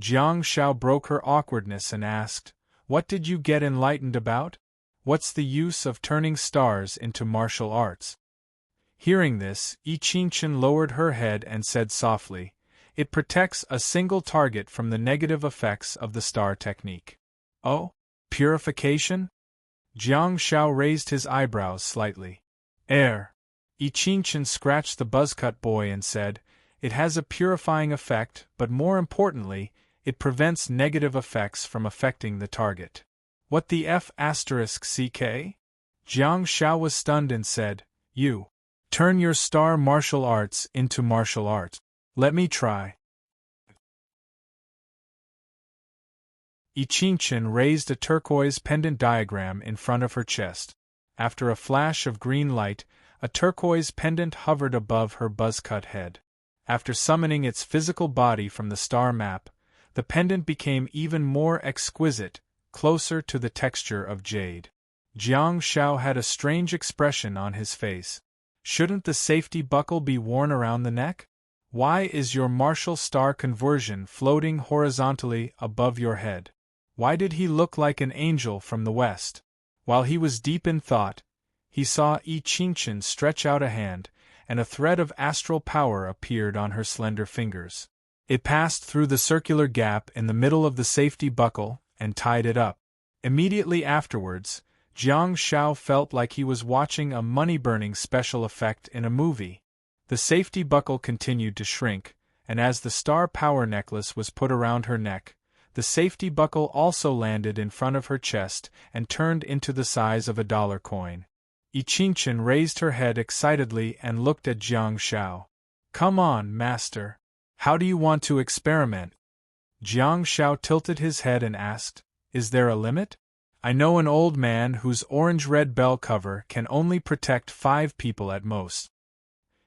S1: Jiang Shao broke her awkwardness and asked, "What did you get enlightened about? What's the use of turning stars into martial arts?" Hearing this, Yi Qingqin lowered her head and said softly, "It protects a single target from the negative effects of the star technique." "Oh? Purification?" Jiang Shao raised his eyebrows slightly. Yi Qingqin scratched the buzzcut boy and said, "It has a purifying effect, but more importantly, it prevents negative effects from affecting the target." "What the F***ck?" Jiang Shao was stunned and said, "You turn your star martial arts into martial arts. Let me try." Yi Qingqin raised a turquoise pendant diagram in front of her chest. After a flash of green light, a turquoise pendant hovered above her buzzcut head. After summoning its physical body from the star map, the pendant became even more exquisite, closer to the texture of jade. Jiang Shao had a strange expression on his face. Shouldn't the safety buckle be worn around the neck? Why is your martial star conversion floating horizontally above your head? Why did he look like an angel from the west? While he was deep in thought, he saw Yi Qingqin stretch out a hand, and a thread of astral power appeared on her slender fingers. It passed through the circular gap in the middle of the safety buckle and tied it up. Immediately afterwards, Jiang Shao felt like he was watching a money-burning special effect in a movie. The safety buckle continued to shrink, and as the star power necklace was put around her neck, the safety buckle also landed in front of her chest and turned into the size of a dollar coin. Yiqingchen raised her head excitedly and looked at Jiang Shao. "Come on, master. How do you want to experiment?" Jiang Shao tilted his head and asked, "Is there a limit? I know an old man whose orange-red bell cover can only protect 5 people at most."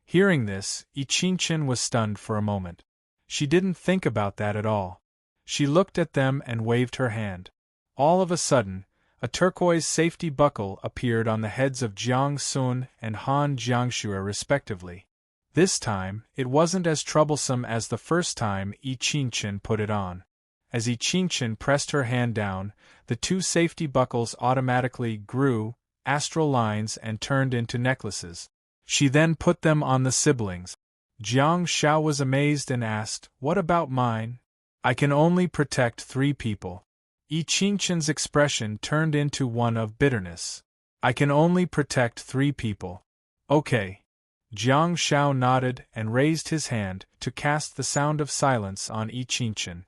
S1: Hearing this, Yiqingchen was stunned for a moment. She didn't think about that at all. She looked at them and waved her hand. All of a sudden, a turquoise safety buckle appeared on the heads of Jiang Sun and Han Jiangxue respectively. This time, it wasn't as troublesome as the first time Yiqingchen put it on. As Yiqingchen pressed her hand down, the 2 safety buckles automatically grew astral lines and turned into necklaces. She then put them on the siblings. Jiang Shao was amazed and asked, "What about mine? I can only protect 3 people." Yiqingchen's expression turned into one of bitterness. "I can only protect 3 people. Okay." Jiang Shao nodded and raised his hand to cast the sound of silence on Yiqingchen.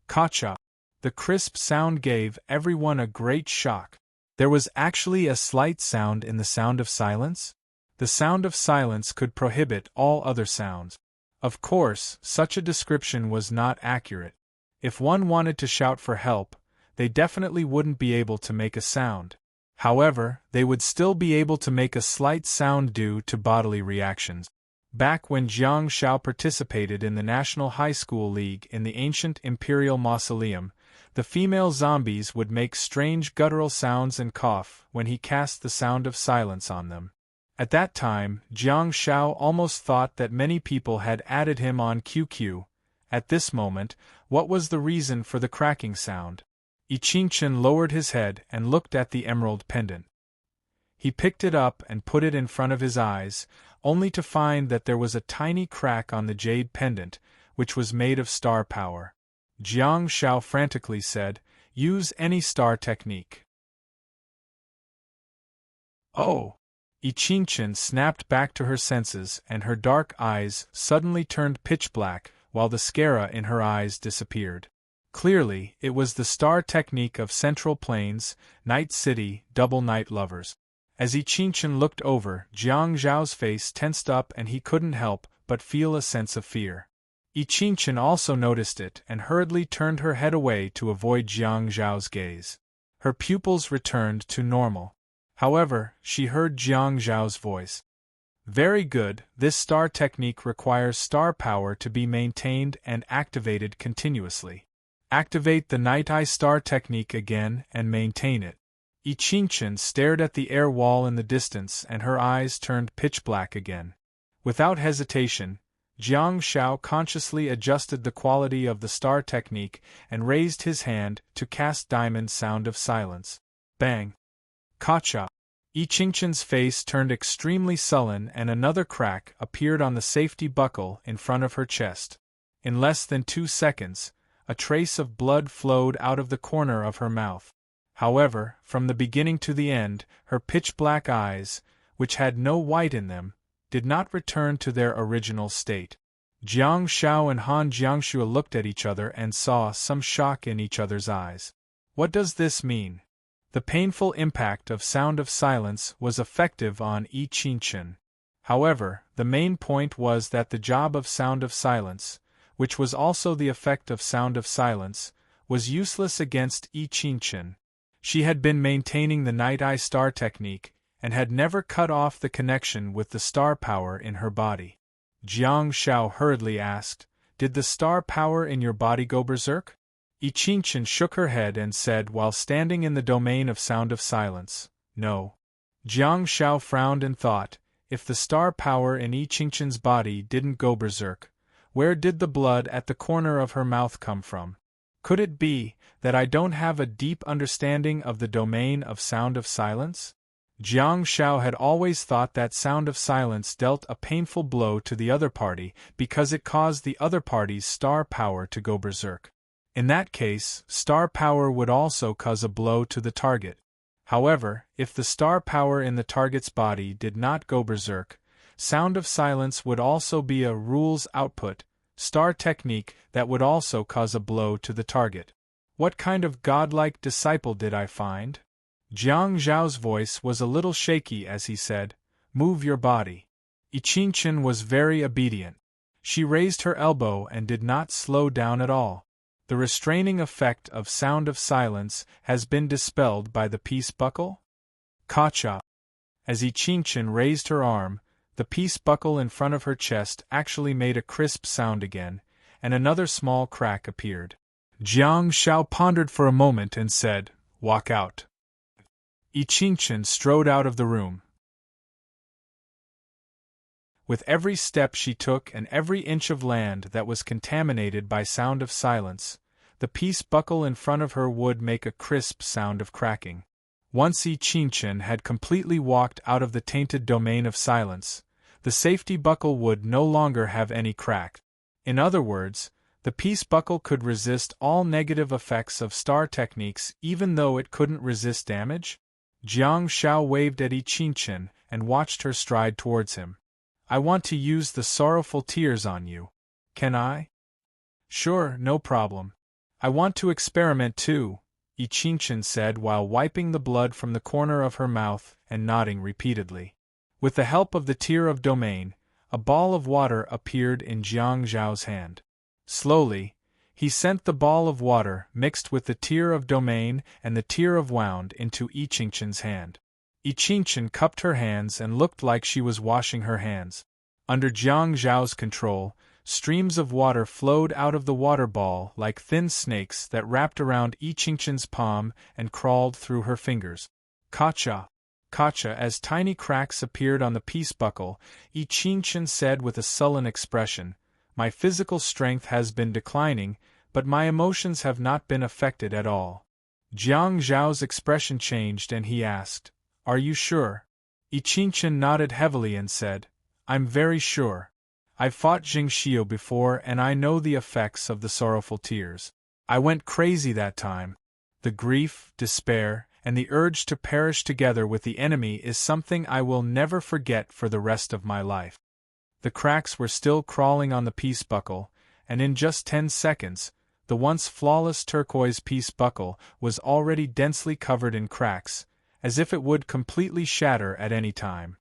S1: Kacha! The crisp sound gave everyone a great shock. There was actually a slight sound in the sound of silence? The sound of silence could prohibit all other sounds. Of course, such a description was not accurate. If one wanted to shout for help, they definitely wouldn't be able to make a sound. However, they would still be able to make a slight sound due to bodily reactions. Back when Jiang Shao participated in the National High School League in the ancient Imperial Mausoleum, the female zombies would make strange guttural sounds and cough when he cast the sound of silence on them. At that time, Jiang Shao almost thought that many people had added him on QQ. At this moment, what was the reason for the cracking sound? Yiqingchen lowered his head and looked at the emerald pendant. He picked it up and put it in front of his eyes, only to find that there was a tiny crack on the jade pendant, which was made of star power. Jiang Shao frantically said, "Use any star technique." "Oh!" Yiqingchen snapped back to her senses and her dark eyes suddenly turned pitch black, while the scara in her eyes disappeared. Clearly, it was the star technique of Central Plains, Night City, Double Night Lovers. As Yiqingchen looked over, Jiang Zhao's face tensed up and he couldn't help but feel a sense of fear. Yiqingchen also noticed it and hurriedly turned her head away to avoid Jiang Zhao's gaze. Her pupils returned to normal. However, she heard Jiang Zhao's voice. "Very good, this star technique requires star power to be maintained and activated continuously. Activate the Night Eye star technique again and maintain it." Yiqingchen stared at the air wall in the distance and her eyes turned pitch black again. Without hesitation, Jiang Shao consciously adjusted the quality of the star technique and raised his hand to cast Diamond Sound of Silence. Bang! Kacha! Yiqingchen's face turned extremely sullen and another crack appeared on the safety buckle in front of her chest. In less than 2 seconds, a trace of blood flowed out of the corner of her mouth. However, from the beginning to the end, her pitch-black eyes, which had no white in them, did not return to their original state. Jiang Shao and Han Jiangxue looked at each other and saw some shock in each other's eyes. What does this mean? The painful impact of Sound of Silence was effective on Yiqingchen. However, the main point was that the job of Sound of Silence, which was also the effect of Sound of Silence, was useless against Yiqingchen. She had been maintaining the Night Eye star technique, and had never cut off the connection with the star power in her body. Jiang Shao hurriedly asked, "Did the star power in your body go berserk?" Yiqingchen shook her head and said while standing in the domain of Sound of Silence, "No." Jiang Shao frowned and thought, if the star power in Yiqingchen's body didn't go berserk, where did the blood at the corner of her mouth come from? Could it be that I don't have a deep understanding of the domain of Sound of Silence? Jiang Shao had always thought that Sound of Silence dealt a painful blow to the other party because it caused the other party's star power to go berserk. In that case, star power would also cause a blow to the target. However, if the star power in the target's body did not go berserk, Sound of Silence would also be a rules output, star technique that would also cause a blow to the target. What kind of godlike disciple did I find? Jiang Zhao's voice was a little shaky as he said, "Move your body." Iqingchen was very obedient. She raised her elbow and did not slow down at all. The restraining effect of Sound of Silence has been dispelled by the peace buckle? Kacha. As Iqingchen raised her arm, the peace buckle in front of her chest actually made a crisp sound again, and another small crack appeared. Jiang Shao pondered for a moment and said, "Walk out." Iqingchen strode out of the room. With every step she took and every inch of land that was contaminated by Sound of Silence, the peace buckle in front of her would make a crisp sound of cracking. Once Iqingchen had completely walked out of the tainted domain of silence, the safety buckle would no longer have any crack. In other words, the peace buckle could resist all negative effects of star techniques even though it couldn't resist damage? Jiang Shao waved at Iqingchen and watched her stride towards him. "I want to use the sorrowful tears on you. Can I?" "Sure, no problem. I want to experiment too," Iqingchen said while wiping the blood from the corner of her mouth and nodding repeatedly. With the help of the Tear of Domain, a ball of water appeared in Jiang Zhao's hand. Slowly, he sent the ball of water mixed with the Tear of Domain and the Tear of Wound into Iqingchen's hand. Iqingchen cupped her hands and looked like she was washing her hands. Under Jiang Zhao's control, streams of water flowed out of the water ball like thin snakes that wrapped around Iqingchen's palm and crawled through her fingers. Kacha! Kacha! As tiny cracks appeared on the peace buckle, Iqingchen said with a sullen expression, "My physical strength has been declining, but my emotions have not been affected at all." Jiang Zhao's expression changed and he asked, "Are you sure?" Iqingchen nodded heavily and said, "I'm very sure. I've fought Jingxiu before and I know the effects of the sorrowful tears. I went crazy that time. The grief, despair, and the urge to perish together with the enemy is something I will never forget for the rest of my life." The cracks were still crawling on the peace buckle, and in just 10 seconds, the once flawless turquoise peace buckle was already densely covered in cracks, as if it would completely shatter at any time.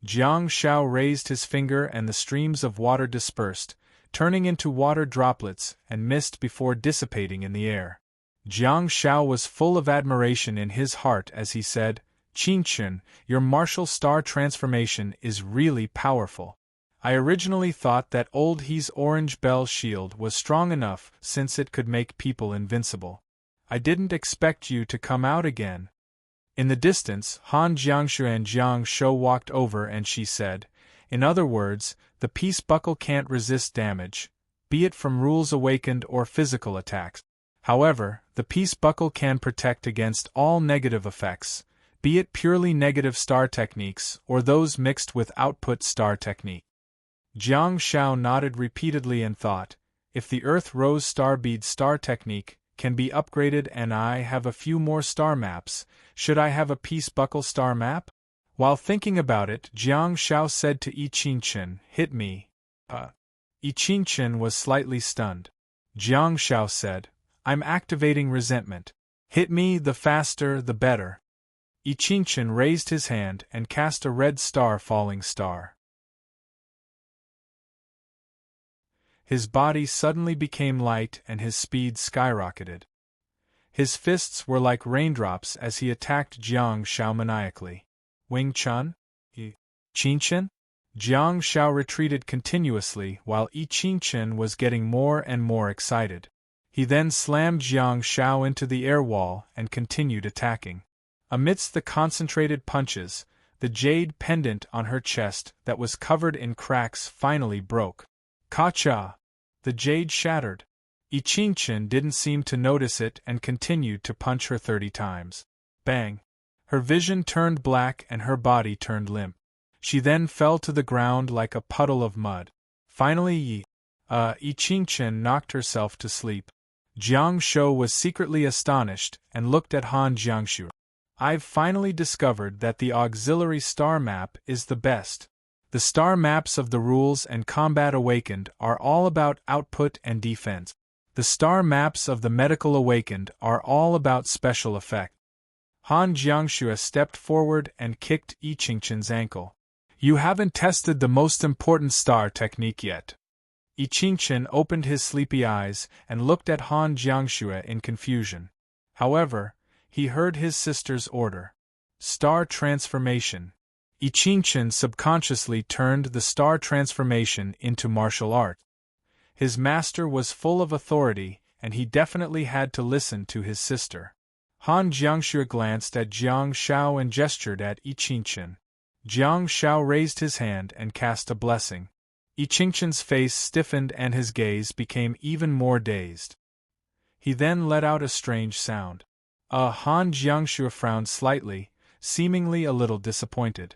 S1: Jiang Shao raised his finger and the streams of water dispersed, turning into water droplets and mist before dissipating in the air. Jiang Shao was full of admiration in his heart as he said, "Qingchen, your martial star transformation is really powerful. I originally thought that old He's orange bell shield was strong enough since it could make people invincible. I didn't expect you to come out again." In the distance, Han Jiangshu and Jiang Shou walked over and she said, "In other words, the peace buckle can't resist damage, be it from rules awakened or physical attacks. However, the peace buckle can protect against all negative effects, be it purely negative star techniques or those mixed with output star technique." Jiang Shao nodded repeatedly and thought, if the Earth Rose Star Bead star technique can be upgraded and I have a few more star maps, should I have a peace buckle star map? While thinking about it, Jiang Shao said to Iqingchen, "Hit me." Iqingchen was slightly stunned. Jiang Shao said, "I'm activating resentment. Hit me, the faster the better." Iqingchen raised his hand and cast a red star falling star. His body suddenly became light and his speed skyrocketed. His fists were like raindrops as he attacked Jiang Shao maniacally. "Wing Chun? Qingchen?" Jiang Shao retreated continuously while Iqingchen was getting more and more excited. He then slammed Jiang Shao into the air wall and continued attacking. Amidst the concentrated punches, the jade pendant on her chest that was covered in cracks finally broke. Kacha! The jade shattered. Iqingchen didn't seem to notice it and continued to punch her 30 times. Bang! Her vision turned black and her body turned limp. She then fell to the ground like a puddle of mud. Finally Iqingchen knocked herself to sleep. Jiang Shou was secretly astonished and looked at Han Jiangshu. I've finally discovered that the auxiliary star map is the best. The star maps of the rules and combat awakened are all about output and defense. The star maps of the medical awakened are all about special effect. Han Jiangshu stepped forward and kicked Yi Qingqin's ankle. You haven't tested the most important star technique yet. Yi Qingqin opened his sleepy eyes and looked at Han Jiangshu in confusion. However, he heard his sister's order. Star transformation. Yi Qingqin subconsciously turned the star transformation into martial art. His master was full of authority, and he definitely had to listen to his sister. Han Jiangshu glanced at Jiang Shao and gestured at Yi Qingqin. Jiang Shao raised his hand and cast a blessing. Yi Qingqin's face stiffened and his gaze became even more dazed. He then let out a strange sound. Han Jiangshu frowned slightly, seemingly a little disappointed.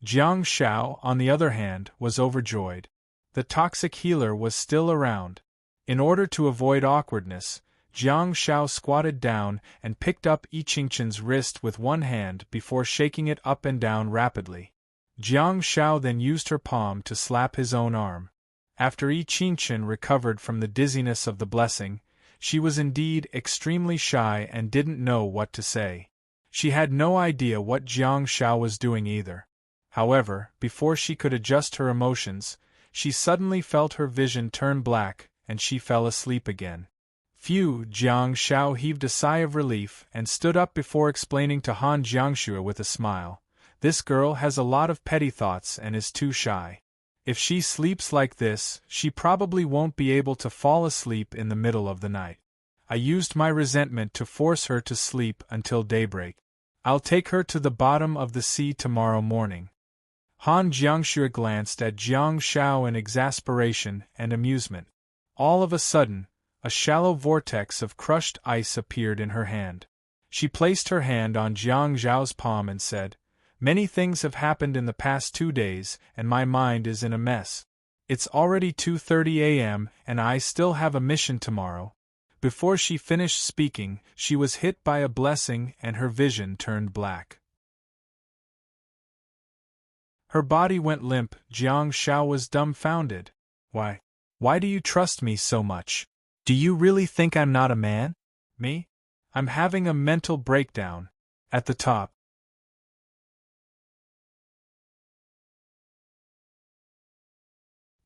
S1: Jiang Shao, on the other hand, was overjoyed. The toxic healer was still around. In order to avoid awkwardness, Jiang Shao squatted down and picked up Yi Qingqin's wrist with one hand before shaking it up and down rapidly. Jiang Shao then used her palm to slap his own arm. After Yi Qingqin recovered from the dizziness of the blessing, she was indeed extremely shy and didn't know what to say. She had no idea what Jiang Shao was doing either. However, before she could adjust her emotions, she suddenly felt her vision turn black, and she fell asleep again. Phew! Jiang Shao heaved a sigh of relief and stood up before explaining to Han Jiangshu with a smile. This girl has a lot of petty thoughts and is too shy. If she sleeps like this, she probably won't be able to fall asleep in the middle of the night. I used my resentment to force her to sleep until daybreak. I'll take her to the bottom of the sea tomorrow morning. Han Jiangshu glanced at Jiang Shao in exasperation and amusement. All of a sudden, a shallow vortex of crushed ice appeared in her hand. She placed her hand on Jiang Zhao's palm and said, "Many things have happened in the past 2 days, and my mind is in a mess. It's already 2:30 a.m., and I still have a mission tomorrow." Before she finished speaking, she was hit by a blessing and her vision turned black. Her body went limp. Jiang Shao was dumbfounded. Why do you trust me so much? Do you really think I'm not a man? Me? I'm having a mental breakdown. At the top.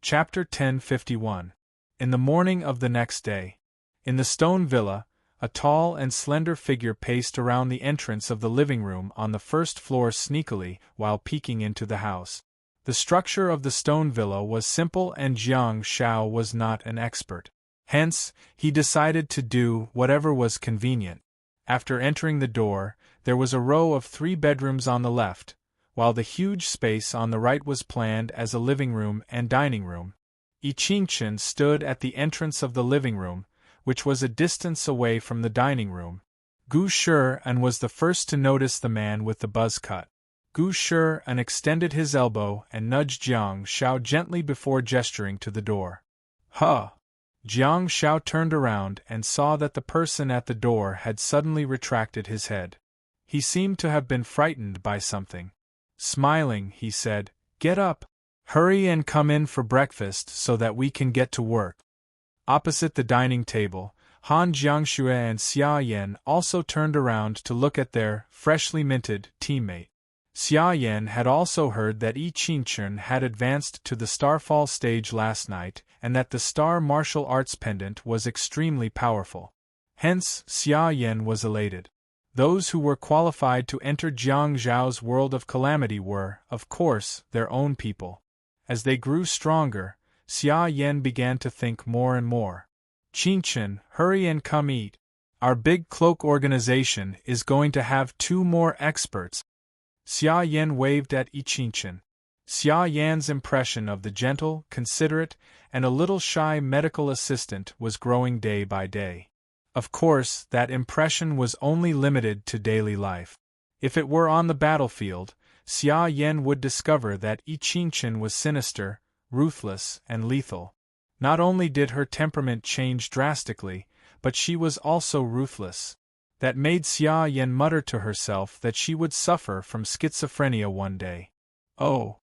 S1: Chapter 1051. In the morning of the next day. In the stone villa, a tall and slender figure paced around the entrance of the living room on the first floor sneakily while peeking into the house. The structure of the stone villa was simple and Jiang Shao was not an expert. Hence, he decided to do whatever was convenient. After entering the door, there was a row of 3 bedrooms on the left, while the huge space on the right was planned as a living room and dining room. Yi Qingqin stood at the entrance of the living room, which was a distance away from the dining room. Gu Shi'an was the first to notice the man with the buzz cut. Gu Shi'an extended his elbow and nudged Jiang Shao gently before gesturing to the door. Huh! Jiang Shao turned around and saw that the person at the door had suddenly retracted his head. He seemed to have been frightened by something. Smiling, he said, "Get up! Hurry and come in for breakfast so that we can get to work." Opposite the dining table, Han Jiangshu and Xia Yan also turned around to look at their freshly minted teammate. Xia Yan had also heard that Yi Qingqin had advanced to the Starfall stage last night and that the Star Martial Arts pendant was extremely powerful. Hence, Xia Yan was elated. Those who were qualified to enter Jiang Zhao's world of calamity were, of course, their own people. As they grew stronger, Xia Yan began to think more and more. "Qingqin, hurry and come eat. Our big cloak organization is going to have 2 more experts." Xia Yan waved at Yi Qingqin. Xia Yan's impression of the gentle, considerate, and a little shy medical assistant was growing day by day. Of course, that impression was only limited to daily life. If it were on the battlefield, Xia Yan would discover that Yi Qingqin was sinister, ruthless, and lethal. Not only did her temperament change drastically, but she was also ruthless. That made Xia Yan mutter to herself that she would suffer from schizophrenia one day. Oh!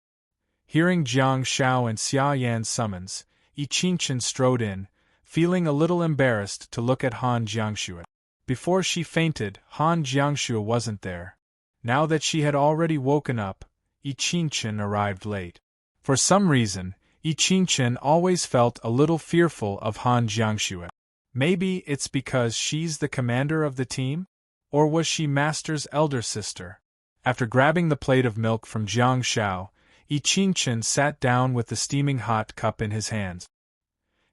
S1: Hearing Jiang Shao and Xia Yan's summons, Yi Qingchen strode in, feeling a little embarrassed to look at Han Jiangxue. Before she fainted, Han Jiangxue wasn't there. Now that she had already woken up, Yi Qingchen arrived late. For some reason, Yi Qingchen always felt a little fearful of Han Jiangxue. Maybe it's because she's the commander of the team? Or was she Master's elder sister? After grabbing the plate of milk from Jiang Shao, Yi Qingchen sat down with the steaming hot cup in his hands.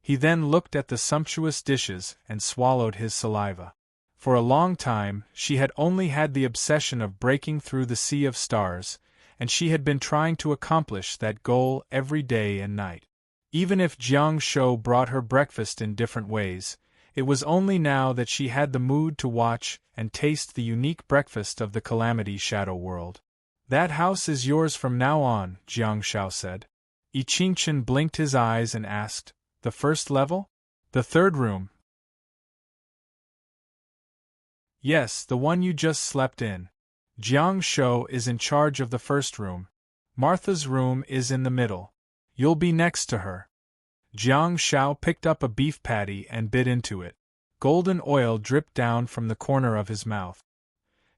S1: He then looked at the sumptuous dishes and swallowed his saliva. For a long time, she had only had the obsession of breaking through the sea of stars, and she had been trying to accomplish that goal every day and night. Even if Jiang Shou brought her breakfast in different ways, it was only now that she had the mood to watch and taste the unique breakfast of the Calamity Shadow World. "That house is yours from now on," Jiang Shao said. Yi Qingchen blinked his eyes and asked, "The first level? The third room?" "Yes, the one you just slept in. Jiang Shou is in charge of the first room. Martha's room is in the middle. You'll be next to her." Jiang Shao picked up a beef patty and bit into it. Golden oil dripped down from the corner of his mouth.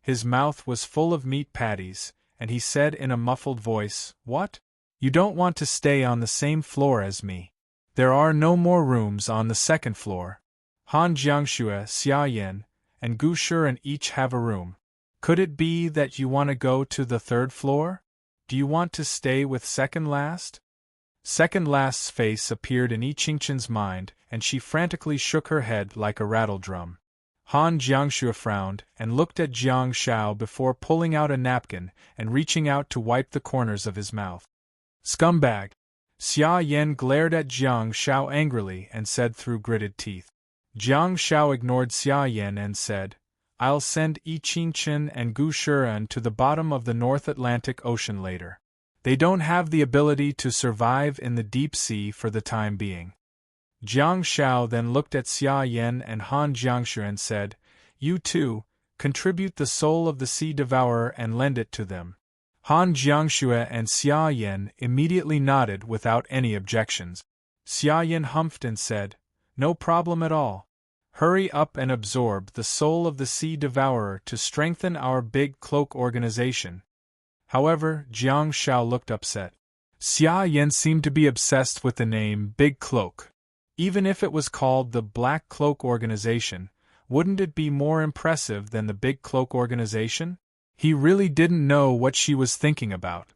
S1: His mouth was full of meat patties, and he said in a muffled voice, "What? You don't want to stay on the same floor as me? There are no more rooms on the second floor. Han Jiangxue, Xia Yan, and Gu Shiren each have a room. Could it be that you want to go to the third floor? Do you want to stay with Second Last?" Second Last's face appeared in Yi Qingchen's mind, and she frantically shook her head like a rattledrum. Han Jiangxue frowned and looked at Jiang Shao before pulling out a napkin and reaching out to wipe the corners of his mouth. "Scumbag!" Xia Yan glared at Jiang Shao angrily and said through gritted teeth. Jiang Shao ignored Xia Yan and said, "I'll send Yi Qingchen and Gu Shiren to the bottom of the North Atlantic Ocean later. They don't have the ability to survive in the deep sea for the time being." Jiang Shao then looked at Xia Yan and Han Jiangxue and said, "You two, contribute the soul of the Sea Devourer and lend it to them." Han Jiangxue and Xia Yan immediately nodded without any objections. Xia Yan humphed and said, "No problem at all. Hurry up and absorb the soul of the Sea Devourer to strengthen our big cloak organization." However, Jiang Shao looked upset. Xia Yan seemed to be obsessed with the name Big Cloak. Even if it was called the Black Cloak Organization, wouldn't it be more impressive than the Big Cloak Organization? He really didn't know what she was thinking about.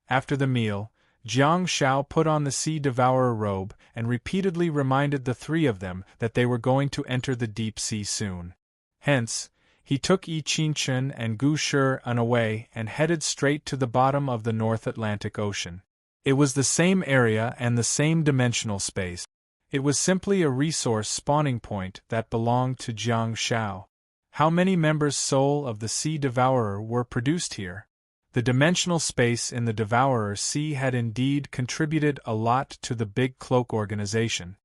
S1: After the meal, Jiang Shao put on the Sea Devourer robe and repeatedly reminded the three of them that they were going to enter the deep sea soon. Hence, he took Yi Qingchen and Gu Shiren away and headed straight to the bottom of the North Atlantic Ocean. It was the same area and the same dimensional space. It was simply a resource spawning point that belonged to Jiang Shao. How many members' soul of the Sea Devourer were produced here? The dimensional space in the Devourer Sea had indeed contributed a lot to the Big Cloak Organization.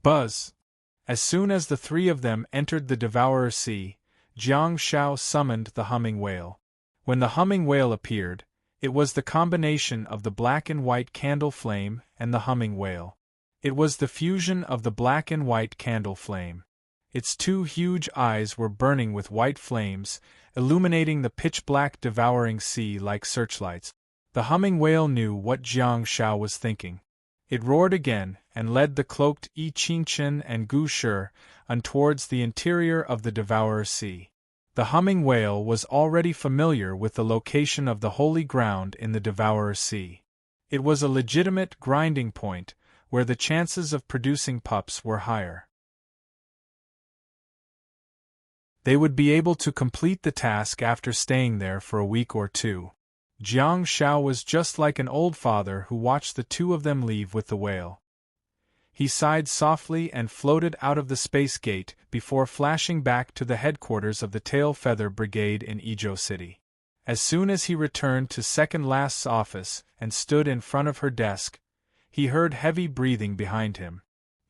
S1: Buzz! As soon as the three of them entered the Devourer Sea, Jiang Shao summoned the humming whale. When the humming whale appeared, it was the combination of the black and white candle flame and the humming whale. It was the fusion of the black and white candle flame. Its two huge eyes were burning with white flames, illuminating the pitch-black devouring sea like searchlights. The humming whale knew what Jiang Shao was thinking. It roared again and led the cloaked Yi Qingchen and Gu Shiren towards the interior of the Devourer Sea. The humming whale was already familiar with the location of the holy ground in the Devourer Sea. It was a legitimate grinding point, where the chances of producing pups were higher. They would be able to complete the task after staying there for a week or two. Jiang Shao was just like an old father who watched the two of them leave with the whale. He sighed softly and floated out of the space gate before flashing back to the headquarters of the Tail Feather Brigade in Izhou City. As soon as he returned to Second Last's office and stood in front of her desk, he heard heavy breathing behind him.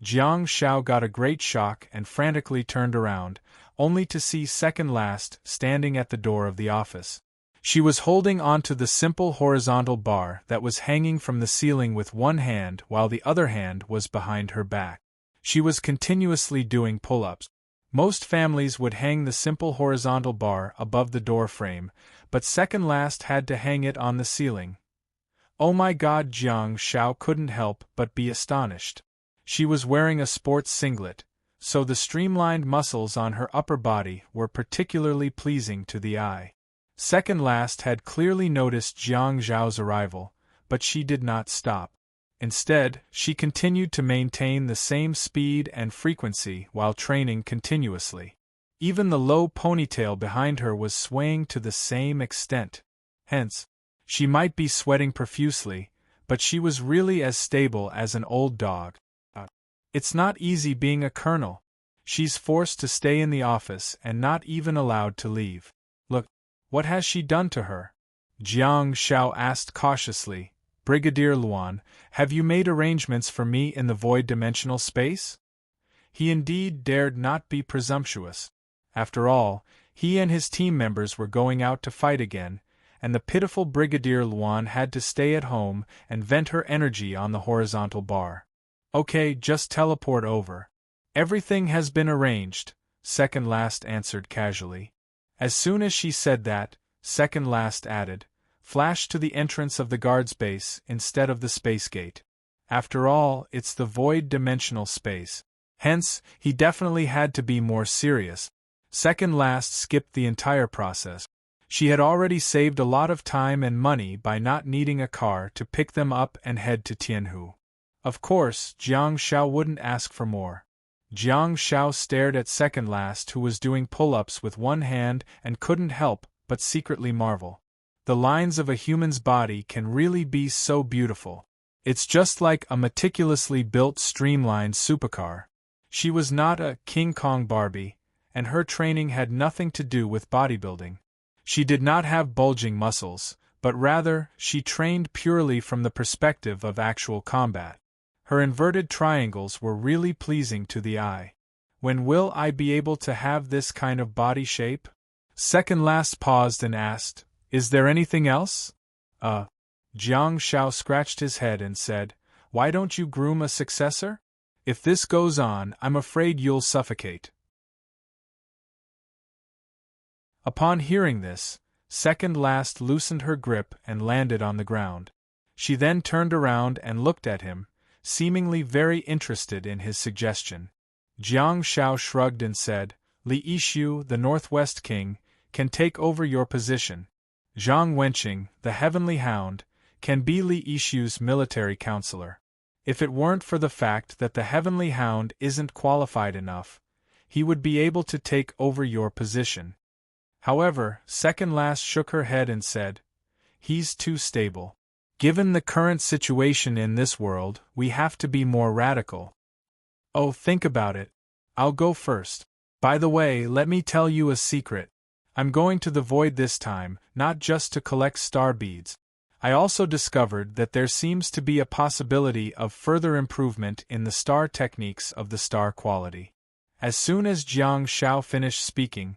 S1: Jiang Shao got a great shock and frantically turned around, only to see Second Last standing at the door of the office. She was holding onto the simple horizontal bar that was hanging from the ceiling with one hand while the other hand was behind her back. She was continuously doing pull-ups. Most families would hang the simple horizontal bar above the door frame, but Second Last had to hang it on the ceiling. Oh my God! Jiang Shao couldn't help but be astonished. She was wearing a sports singlet, so the streamlined muscles on her upper body were particularly pleasing to the eye. Second Last had clearly noticed Jiang Zhao's arrival, but she did not stop. Instead, she continued to maintain the same speed and frequency while training continuously. Even the low ponytail behind her was swaying to the same extent. Hence, she might be sweating profusely, but she was really as stable as an old dog. It's not easy being a colonel. She's forced to stay in the office and not even allowed to leave. Look, what has she done to her? Jiang Shao asked cautiously. Brigadier Luan, have you made arrangements for me in the void-dimensional space? He indeed dared not be presumptuous. After all, he and his team members were going out to fight again, and the pitiful Brigadier Luan had to stay at home and vent her energy on the horizontal bar. Okay, just teleport over. Everything has been arranged, Second Last answered casually. As soon as she said that, Second Last added, flash to the entrance of the guard's base instead of the space gate. After all, it's the void-dimensional space. Hence, he definitely had to be more serious. Second Last skipped the entire process. She had already saved a lot of time and money by not needing a car to pick them up and head to Tianhu. Of course, Jiang Shao wouldn't ask for more. Jiang Shao stared at Second Last, who was doing pull-ups with one hand, and couldn't help but secretly marvel. The lines of a human's body can really be so beautiful. It's just like a meticulously built streamlined supercar. She was not a King Kong Barbie, and her training had nothing to do with bodybuilding. She did not have bulging muscles, but rather, she trained purely from the perspective of actual combat. Her inverted triangles were really pleasing to the eye. When will I be able to have this kind of body shape? Second Last paused and asked, is there anything else? Jiang Shao scratched his head and said, why don't you groom a successor? If this goes on, I'm afraid you'll suffocate. Upon hearing this, Second Last loosened her grip and landed on the ground. She then turned around and looked at him, seemingly very interested in his suggestion. Jiang Shao shrugged and said, Li Yishu, the Northwest King, can take over your position. Zhang Wenqing, the Heavenly Hound, can be Li Yishu's military counselor. If it weren't for the fact that the Heavenly Hound isn't qualified enough, he would be able to take over your position. However, Second Last shook her head and said, he's too stable. Given the current situation in this world, we have to be more radical. Oh, think about it. I'll go first. By the way, let me tell you a secret. I'm going to the void this time, not just to collect star beads. I also discovered that there seems to be a possibility of further improvement in the star techniques of the star quality. As soon as Jiang Shao finished speaking,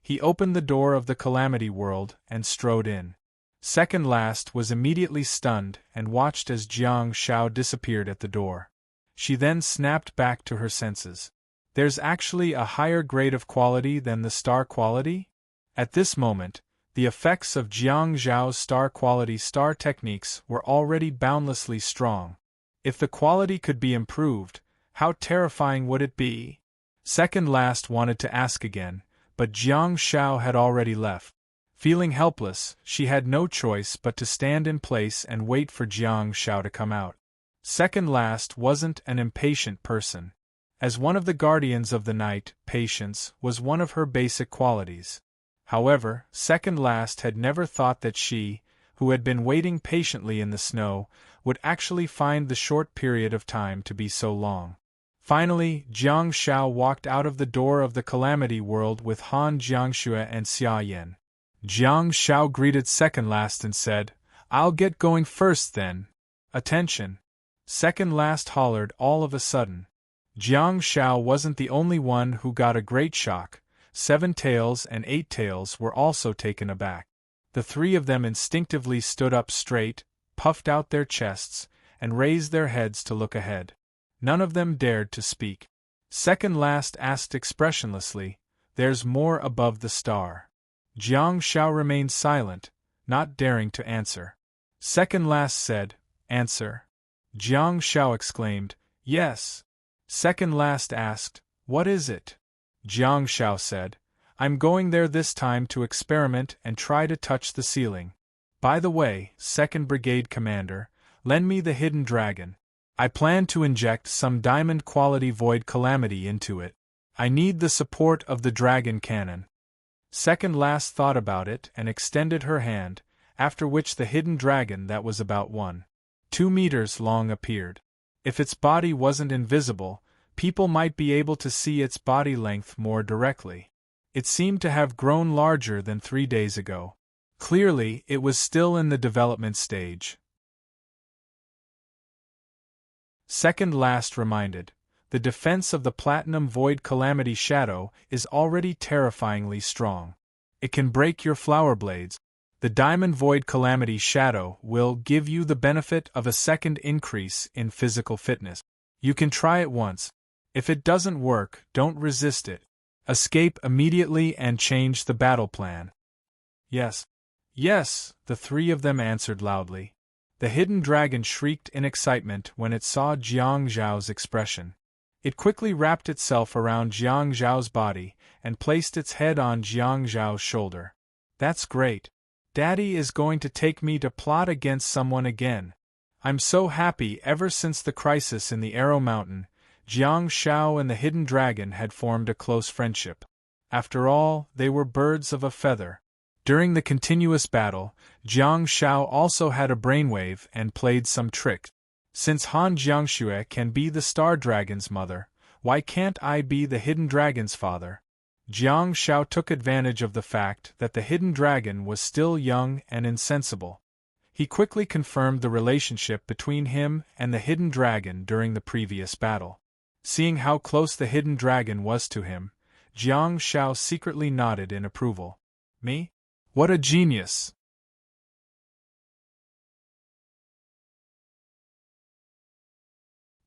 S1: he opened the door of the Calamity World and strode in. Second Last was immediately stunned and watched as Jiang Shao disappeared at the door. She then snapped back to her senses. There's actually a higher grade of quality than the star quality? At this moment, the effects of Jiang Zhao's star quality star techniques were already boundlessly strong. If the quality could be improved, how terrifying would it be? Second Last wanted to ask again, but Jiang Shao had already left. Feeling helpless, she had no choice but to stand in place and wait for Jiang Shao to come out. Second Last wasn't an impatient person. As one of the guardians of the night, patience was one of her basic qualities. However, Second Last had never thought that she, who had been waiting patiently in the snow, would actually find the short period of time to be so long. Finally, Jiang Shao walked out of the door of the Calamity World with Han Jiangxue and Xia Yan. Jiang Shao greeted Second Last and said, I'll get going first then. Attention! Second Last hollered all of a sudden. Jiang Shao wasn't the only one who got a great shock. 7 Tails and 8 Tails were also taken aback. The 3 of them instinctively stood up straight, puffed out their chests, and raised their heads to look ahead. None of them dared to speak. Second Last asked expressionlessly, "There's more above the star." Jiang Shao remained silent, not daring to answer. Second Last said, "Answer." Jiang Shao exclaimed, "Yes." Second Last asked, "What is it?" Jiang Shao said, "I'm going there this time to experiment and try to touch the ceiling. By the way, 2nd Brigade Commander, lend me the hidden dragon. I plan to inject some diamond-quality void calamity into it. I need the support of the dragon cannon." Second Last thought about it and extended her hand, after which the hidden dragon that was about 1.2 meters long appeared. If its body wasn't invisible, people might be able to see its body length more directly. It seemed to have grown larger than 3 days ago. Clearly, it was still in the development stage. Second Last reminded, "The defense of the Platinum Void Calamity Shadow is already terrifyingly strong. It can break your flower blades. The Diamond Void Calamity Shadow will give you the benefit of a second increase in physical fitness. You can try it once. If it doesn't work, don't resist it. Escape immediately and change the battle plan." "Yes. Yes," the 3 of them answered loudly. The hidden dragon shrieked in excitement when it saw Jiang Zhao's expression. It quickly wrapped itself around Jiang Zhao's body and placed its head on Jiang Zhao's shoulder. "That's great. Daddy is going to take me to plot against someone again. I'm so happy." Ever since the crisis in the Arrow Mountain, Jiang Shao and the hidden dragon had formed a close friendship. After all, they were birds of a feather. During the continuous battle, Jiang Shao also had a brainwave and played some tricks. Since Han Jiangxue can be the Star Dragon's mother, why can't I be the Hidden Dragon's father? Jiang Shao took advantage of the fact that the Hidden Dragon was still young and insensible. He quickly confirmed the relationship between him and the Hidden Dragon during the previous battle. Seeing how close the Hidden Dragon was to him, Jiang Shao secretly nodded in approval. "Me? What a genius!"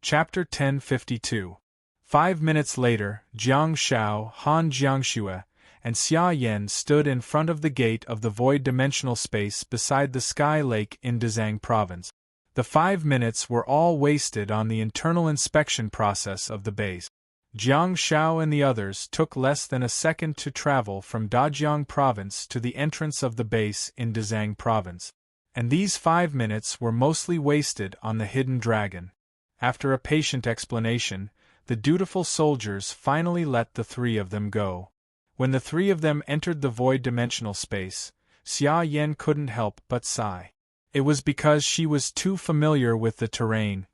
S1: Chapter 1052. 5 minutes later, Jiang Shao, Han Jiangxue, and Xia Yan stood in front of the gate of the void dimensional space beside the Sky Lake in Dezhang Province. The 5 minutes were all wasted on the internal inspection process of the base. Jiang Shao and the others took less than a second to travel from Dajiang Province to the entrance of the base in Dezhang Province. And these 5 minutes were mostly wasted on the hidden dragon. After a patient explanation, the dutiful soldiers finally let the 3 of them go. When the 3 of them entered the void dimensional space, Xia Yan couldn't help but sigh. It was because she was too familiar with the terrain.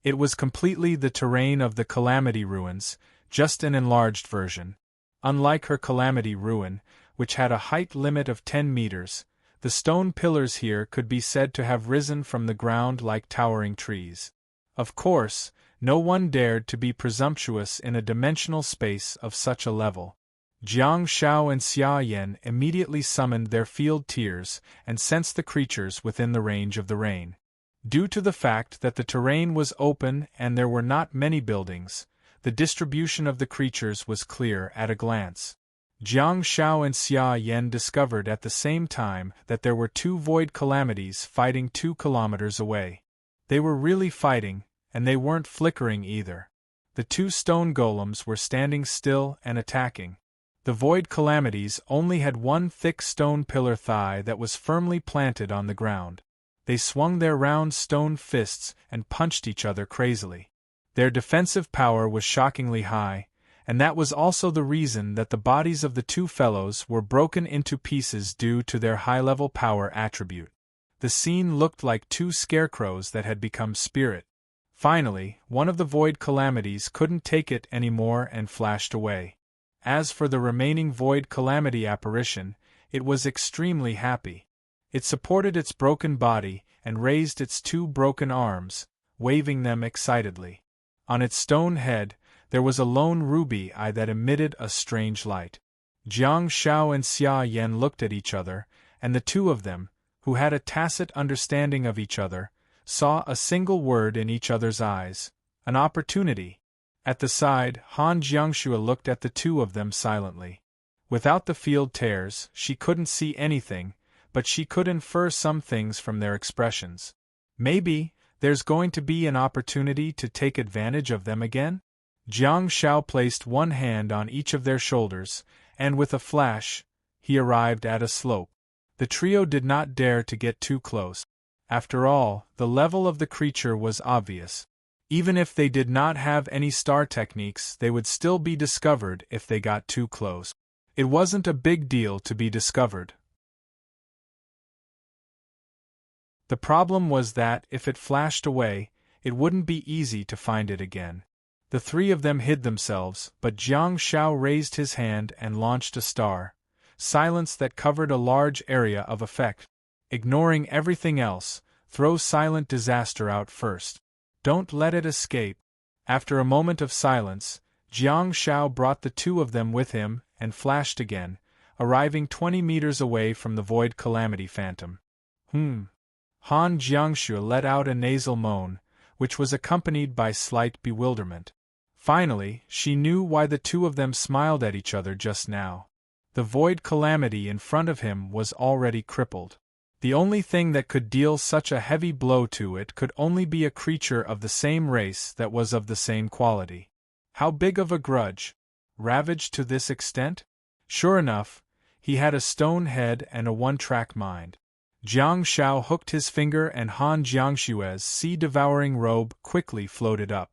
S1: It was completely the terrain of the Calamity Ruins, just an enlarged version. Unlike her Calamity Ruin, which had a height limit of 10 meters, the stone pillars here could be said to have risen from the ground like towering trees. Of course, no one dared to be presumptuous in a dimensional space of such a level. Jiang Shao and Xia Yan immediately summoned their field tears and sensed the creatures within the range of the rain. Due to the fact that the terrain was open and there were not many buildings, the distribution of the creatures was clear at a glance. Jiang Shao and Xia Yan discovered at the same time that there were 2 void calamities fighting 2 kilometers away. They were really fighting, and they weren't flickering either. The 2 stone golems were standing still and attacking. The void calamities only had 1 thick stone pillar thigh that was firmly planted on the ground. They swung their round stone fists and punched each other crazily. Their defensive power was shockingly high, and that was also the reason that the bodies of the 2 fellows were broken into pieces due to their high-level power attribute. The scene looked like 2 scarecrows that had become spirit. Finally, one of the void calamities couldn't take it anymore and flashed away. As for the remaining void calamity apparition, it was extremely happy. It supported its broken body and raised its 2 broken arms, waving them excitedly. On its stone head, there was a lone ruby eye that emitted a strange light. Jiang Shao and Xia Yan looked at each other, and the two of them, who had a tacit understanding of each other, saw a single word in each other's eyes: an opportunity. At the side, Han Jiangshua looked at the two of them silently. Without the field tears, she couldn't see anything, but she could infer some things from their expressions. Maybe there's going to be an opportunity to take advantage of them again? Jiang Shao placed one hand on each of their shoulders, and with a flash, he arrived at a slope. The trio did not dare to get too close. After all, the level of the creature was obvious. Even if they did not have any star techniques, they would still be discovered if they got too close. It wasn't a big deal to be discovered. The problem was that, if it flashed away, it wouldn't be easy to find it again. The three of them hid themselves, but Jiang Shao raised his hand and launched a star. Silence that covered a large area of effect. Ignoring everything else, throw silent disaster out first. Don't let it escape. After a moment of silence, Jiang Shao brought the two of them with him and flashed again, arriving 20 meters away from the Void Calamity Phantom. Han Jiangshua let out a nasal moan, which was accompanied by slight bewilderment. Finally, she knew why the two of them smiled at each other just now. The Void Calamity in front of him was already crippled. The only thing that could deal such a heavy blow to it could only be a creature of the same race that was of the same quality. How big of a grudge? Ravaged to this extent? Sure enough, he had a stone head and a one-track mind. Jiang Shao hooked his finger and Han Jiangshua's sea-devouring robe quickly floated up.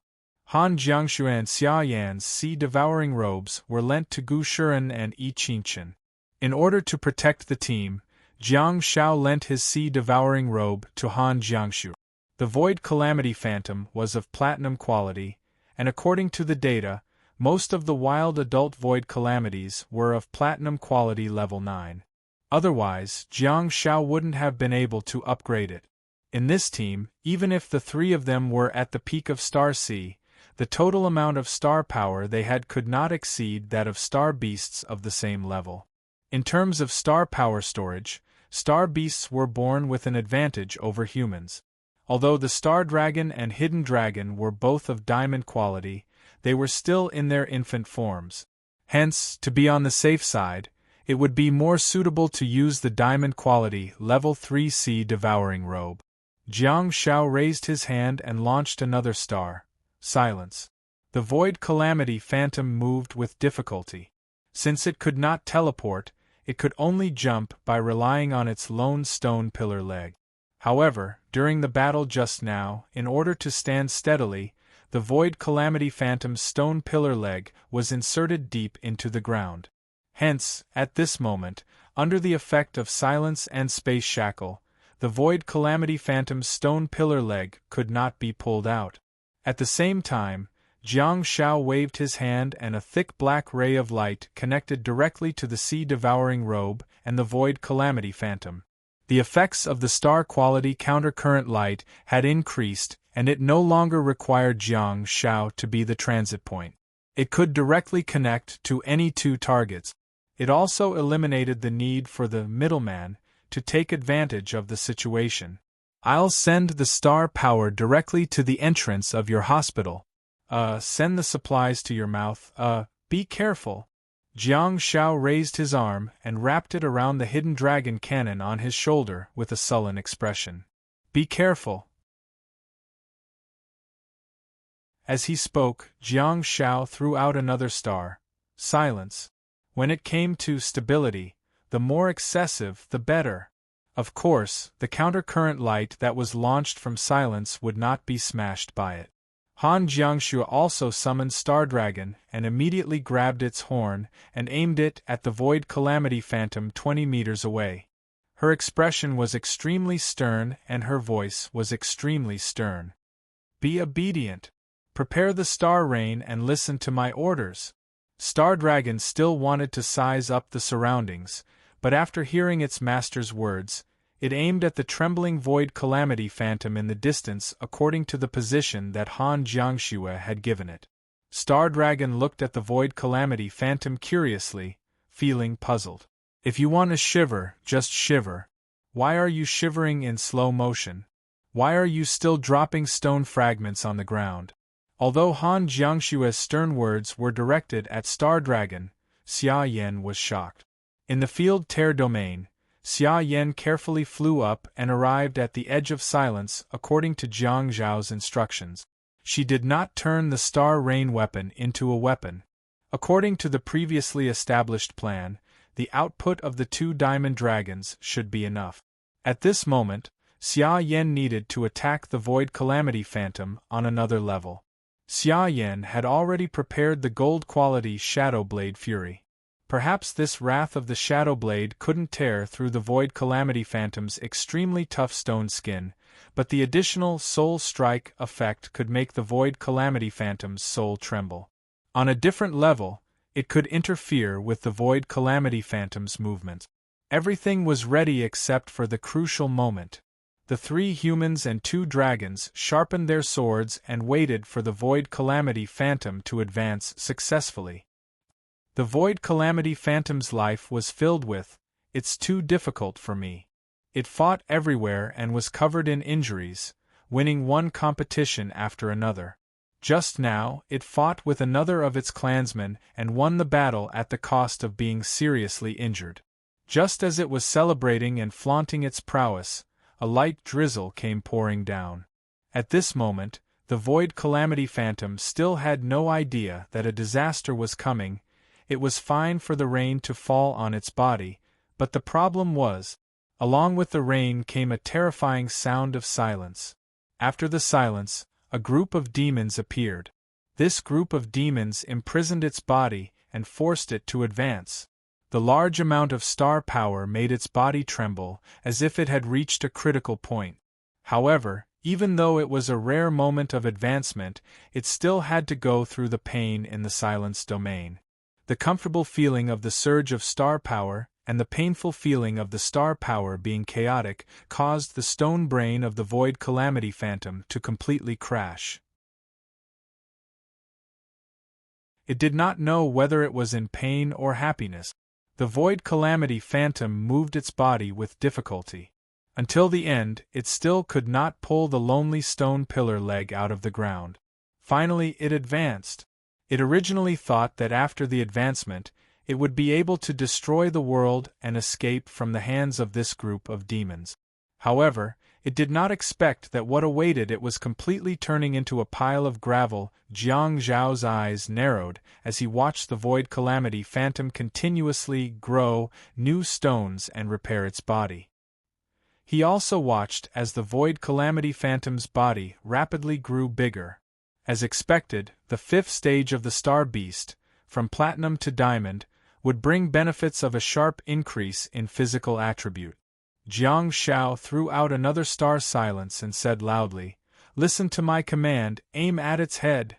S1: Han Jiangshua and Xia Yan's sea-devouring robes were lent to Gu Shiren and Yi Qingchen. In order to protect the team, Jiang Shao lent his sea-devouring robe to Han Jiangshu. The Void Calamity Phantom was of platinum quality, and according to the data, most of the wild adult Void Calamities were of platinum quality level 9. Otherwise, Jiang Shao wouldn't have been able to upgrade it. In this team, even if the three of them were at the peak of Star C, the total amount of star power they had could not exceed that of star beasts of the same level. In terms of star power storage, star beasts were born with an advantage over humans. Although the Star Dragon and Hidden Dragon were both of diamond quality, they were still in their infant forms. Hence, to be on the safe side, it would be more suitable to use the diamond quality level 3 sea devouring robe. Jiang Shao raised his hand and launched another star. Silence. The Void Calamity Phantom moved with difficulty. Since it could not teleport, it could only jump by relying on its lone stone pillar leg. However, during the battle just now, in order to stand steadily, the Void Calamity Phantom's stone pillar leg was inserted deep into the ground. Hence, at this moment, under the effect of silence and space shackle, the Void Calamity Phantom's stone pillar leg could not be pulled out. At the same time, Jiang Shao waved his hand and a thick black ray of light connected directly to the sea-devouring robe and the Void Calamity Phantom. The effects of the star-quality counter-current light had increased, and it no longer required Jiang Shao to be the transit point. It could directly connect to any two targets. It also eliminated the need for the middleman to take advantage of the situation. I'll send the star power directly to the entrance of your hospital. Send the supplies to your mouth. Be careful. Jiang Shao raised his arm and wrapped it around the Hidden Dragon cannon on his shoulder with a sullen expression. Be careful. As he spoke, Jiang Shao threw out another star. Silence. When it came to stability, the more excessive, the better. Of course, the counter-current light that was launched from silence would not be smashed by it. Han Jiangshua also summoned Star Dragon and immediately grabbed its horn and aimed it at the Void Calamity Phantom 20 meters away. Her expression was extremely stern and her voice was extremely stern. Be obedient. Prepare the Star Rain and listen to my orders. Star Dragon still wanted to size up the surroundings, but after hearing its master's words, it aimed at the trembling Void Calamity Phantom in the distance according to the position that Han Jiangshua had given it. Star Dragon looked at the Void Calamity Phantom curiously, feeling puzzled. If you want to shiver, just shiver. Why are you shivering in slow motion? Why are you still dropping stone fragments on the ground? Although Han Jiangshue's stern words were directed at Star Dragon, Xia Yan was shocked. In the field Terre domain, Xia Yan carefully flew up and arrived at the edge of silence according to Jiang Zhao's instructions. She did not turn the Star Rain weapon into a weapon. According to the previously established plan, the output of the 2 diamond dragons should be enough. At this moment, Xia Yan needed to attack the Void Calamity Phantom on another level. Xia Yan had already prepared the gold-quality Shadow Blade Fury. Perhaps this Wrath of the Shadow Blade couldn't tear through the Void Calamity Phantom's extremely tough stone skin, but the additional Soul Strike effect could make the Void Calamity Phantom's soul tremble. On a different level, it could interfere with the Void Calamity Phantom's movements. Everything was ready except for the crucial moment. The 3 humans and 2 dragons sharpened their swords and waited for the Void Calamity Phantom to advance successfully. The Void Calamity Phantom's life was filled with, "It's too difficult for me." It fought everywhere and was covered in injuries, winning one competition after another. Just now, it fought with another of its clansmen and won the battle at the cost of being seriously injured. Just as it was celebrating and flaunting its prowess, a light drizzle came pouring down. At this moment, the Void Calamity Phantom still had no idea that a disaster was coming. It was fine for the rain to fall on its body, but the problem was, along with the rain came a terrifying sound of silence. After the silence, a group of demons appeared. This group of demons imprisoned its body and forced it to advance. The large amount of star power made its body tremble, as if it had reached a critical point. However, even though it was a rare moment of advancement, it still had to go through the pain in the silence domain. The comfortable feeling of the surge of star power, and the painful feeling of the star power being chaotic, caused the stone brain of the Void Calamity Phantom to completely crash. It did not know whether it was in pain or happiness. The Void Calamity Phantom moved its body with difficulty. Until the end, it still could not pull the lonely stone pillar leg out of the ground. Finally, it advanced. It originally thought that after the advancement, it would be able to destroy the world and escape from the hands of this group of demons. However, it did not expect that what awaited it was completely turning into a pile of gravel. Jiang Zhao's eyes narrowed as he watched the Void Calamity Phantom continuously grow new stones and repair its body. He also watched as the Void Calamity Phantom's body rapidly grew bigger. As expected, the 5th stage of the Star Beast, from Platinum to Diamond, would bring benefits of a sharp increase in physical attribute. Jiang Zhao threw out another star silence and said loudly, "Listen to my command, aim at its head."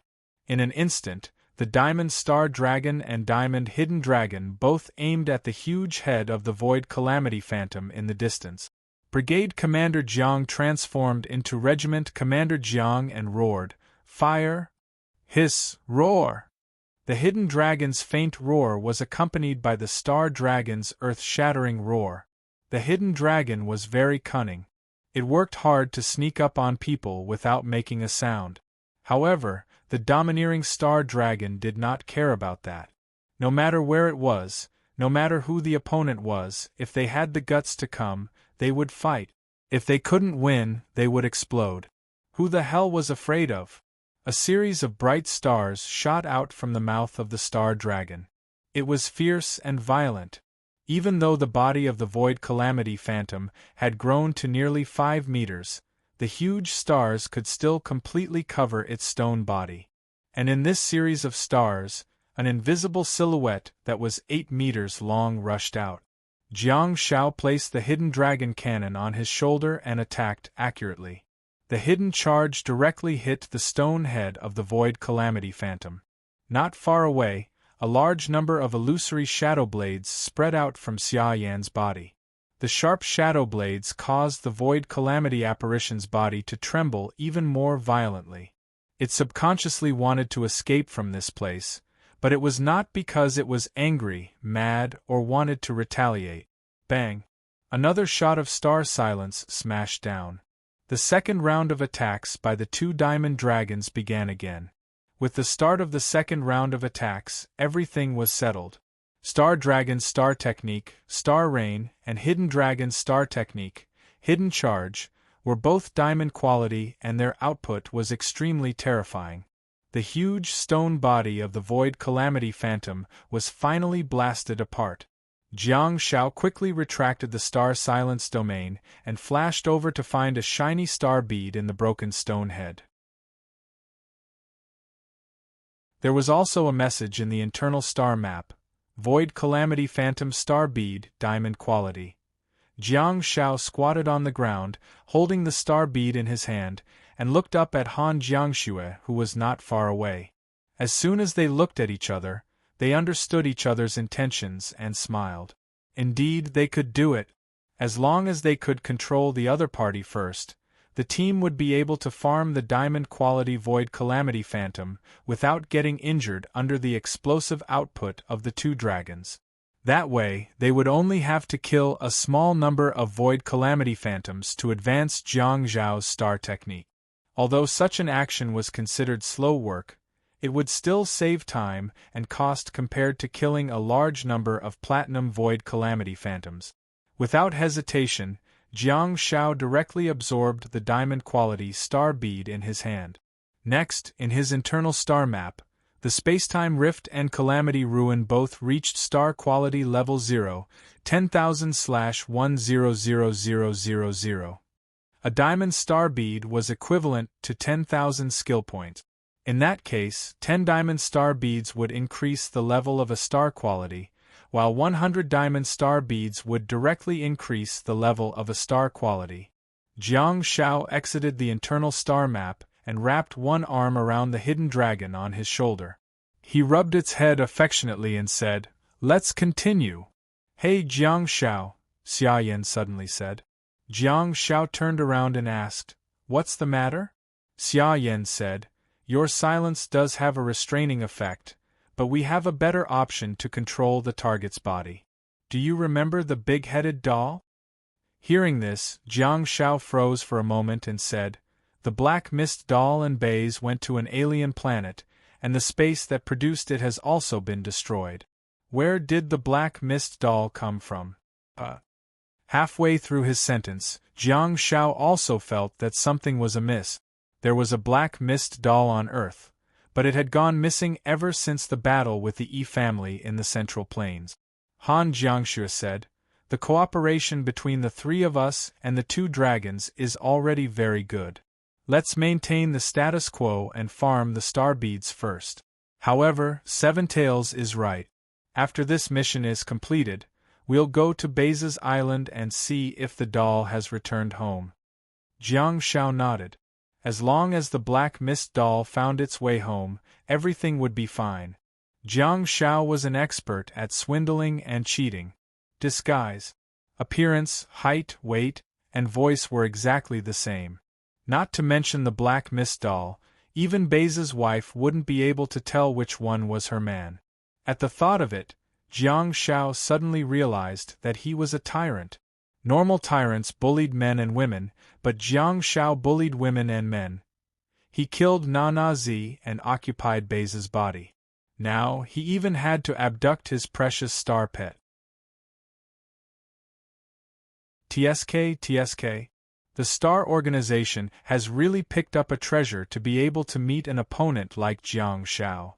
S1: In an instant, the Diamond Star Dragon and Diamond Hidden Dragon both aimed at the huge head of the Void Calamity Phantom in the distance. Brigade Commander Jiang transformed into Regiment Commander Jiang and roared, "Fire! Hiss! Roar!" The Hidden Dragon's faint roar was accompanied by the Star Dragon's earth-shattering roar. The Hidden Dragon was very cunning. It worked hard to sneak up on people without making a sound. However, the domineering Star Dragon did not care about that. No matter where it was, no matter who the opponent was, if they had the guts to come, they would fight. If they couldn't win, they would explode. Who the hell was afraid of? A series of bright stars shot out from the mouth of the Star Dragon. It was fierce and violent. Even though the body of the Void Calamity Phantom had grown to nearly 5 meters, the huge stars could still completely cover its stone body. And in this series of stars, an invisible silhouette that was 8 meters long rushed out. Jiang Zhao placed the Hidden Dragon cannon on his shoulder and attacked accurately. The hidden charge directly hit the stone head of the Void Calamity Phantom. Not far away, a large number of illusory shadow blades spread out from Xia Yan's body. The sharp shadow blades caused the Void Calamity Apparition's body to tremble even more violently. It subconsciously wanted to escape from this place, but it was not because it was angry, mad, or wanted to retaliate. Bang! Another shot of star silence smashed down. The second round of attacks by the 2 diamond dragons began again. With the start of the second round of attacks, everything was settled. Star Dragon's Star Technique, Star Rain, and Hidden Dragon's Star Technique, Hidden Charge, were both diamond quality, and their output was extremely terrifying. The huge stone body of the Void Calamity Phantom was finally blasted apart. Jiang Shao quickly retracted the Star Silence domain and flashed over to find a shiny star bead in the broken stone head. There was also a message in the internal star map: Void Calamity Phantom Star Bead, Diamond Quality. Jiang Shao squatted on the ground, holding the star bead in his hand, and looked up at Han Jiangxue, who was not far away. As soon as they looked at each other, they understood each other's intentions and smiled. Indeed, they could do it. As long as they could control the other party first, the team would be able to farm the diamond quality Void Calamity Phantom without getting injured under the explosive output of the 2 dragons. That way, they would only have to kill a small number of Void Calamity Phantoms to advance Jiang Zhao's star technique. Although such an action was considered slow work, it would still save time and cost compared to killing a large number of Platinum Void Calamity Phantoms. Without hesitation, Jiang Shao directly absorbed the diamond quality star bead in his hand. Next, in his internal star map, the Spacetime Rift and Calamity Ruin both reached star quality level 0, 10,000/100000. A diamond star bead was equivalent to 10,000 skill points. In that case, 10 diamond star beads would increase the level of a star quality, while 100 diamond star beads would directly increase the level of a star quality. Jiang Shao exited the internal star map and wrapped one arm around the hidden dragon on his shoulder. He rubbed its head affectionately and said, "Let's continue." "Hey Jiang Shao," Xia Yan suddenly said. Jiang Shao turned around and asked, "What's the matter?" Xia Yan said, "Your silence does have a restraining effect, but we have a better option to control the target's body. Do you remember the big-headed doll?" Hearing this, Jiang Shao froze for a moment and said, "The Black Mist doll and Baze went to an alien planet, and the space that produced it has also been destroyed. Where did the Black Mist doll come from?" Halfway through his sentence, Jiang Shao also felt that something was amiss. There was a Black Mist doll on Earth, but it had gone missing ever since the battle with the Yi family in the Central Plains. Han Jiangxue said, "The cooperation between the 3 of us and the 2 dragons is already very good. Let's maintain the status quo and farm the star beads first." However, Seven Tails is right. After this mission is completed, we'll go to Baze's Island and see if the doll has returned home. Jiang Shao nodded. As long as the Black Mist doll found its way home, everything would be fine. Jiang Shao was an expert at swindling and cheating. Disguise, appearance, height, weight, and voice were exactly the same. Not to mention the Black Mist doll, even Baze's wife wouldn't be able to tell which one was her man. At the thought of it, Jiang Shao suddenly realized that he was a tyrant. Normal tyrants bullied men and women, but Jiang Shao bullied women and men. He killed Nana Zi and occupied Baze's body. Now, he even had to abduct his precious star pet. TSK, the Star Organization has really picked up a treasure to be able to meet an opponent like Jiang Shao.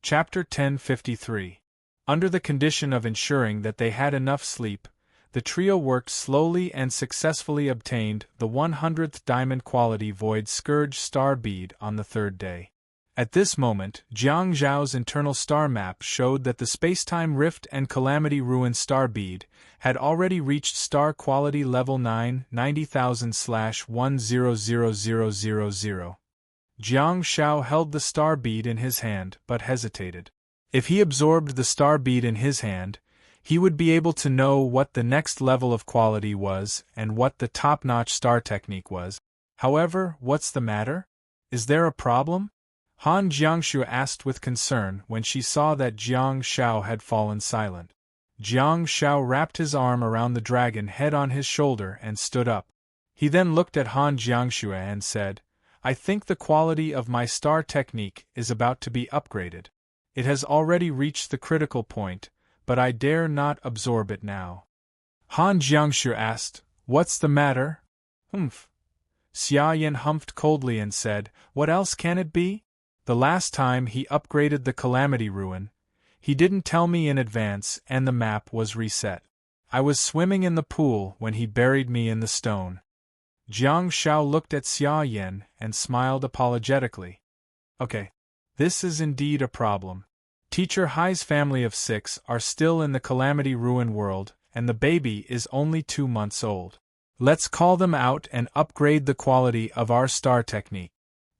S1: Chapter 1053. Under the condition of ensuring that they had enough sleep, the trio worked slowly and successfully obtained the 100th diamond quality Void Scourge star bead on the 3rd day. At this moment, Jiang Zhao's internal star map showed that the Spacetime Rift and Calamity Ruin star bead had already reached star quality level 9, 90,000/100000. Jiang Shao held the star bead in his hand but hesitated. If he absorbed the star bead in his hand, He would be able to know what the next level of quality was and what the top-notch star technique was. However, what's the matter? Is there a problem? Han Jiangshu asked with concern when she saw that Jiang Shao had fallen silent. Jiang Shao wrapped his arm around the dragon head on his shoulder and stood up. He then looked at Han Jiangshu and said, I think the quality of my star technique is about to be upgraded. It has already reached the critical point, but I dare not absorb it now. Han Jiangshu asked, What's the matter? Humph. Xia Yan humphed coldly and said, What else can it be? The last time he upgraded the Calamity Ruin, he didn't tell me in advance and the map was reset. I was swimming in the pool when he buried me in the stone. Jiang Shao looked at Xia Yan and smiled apologetically. Okay. This is indeed a problem. Teacher Hai's family of 6 are still in the Calamity Ruin world, and the baby is only 2 months old. Let's call them out and upgrade the quality of our star technique.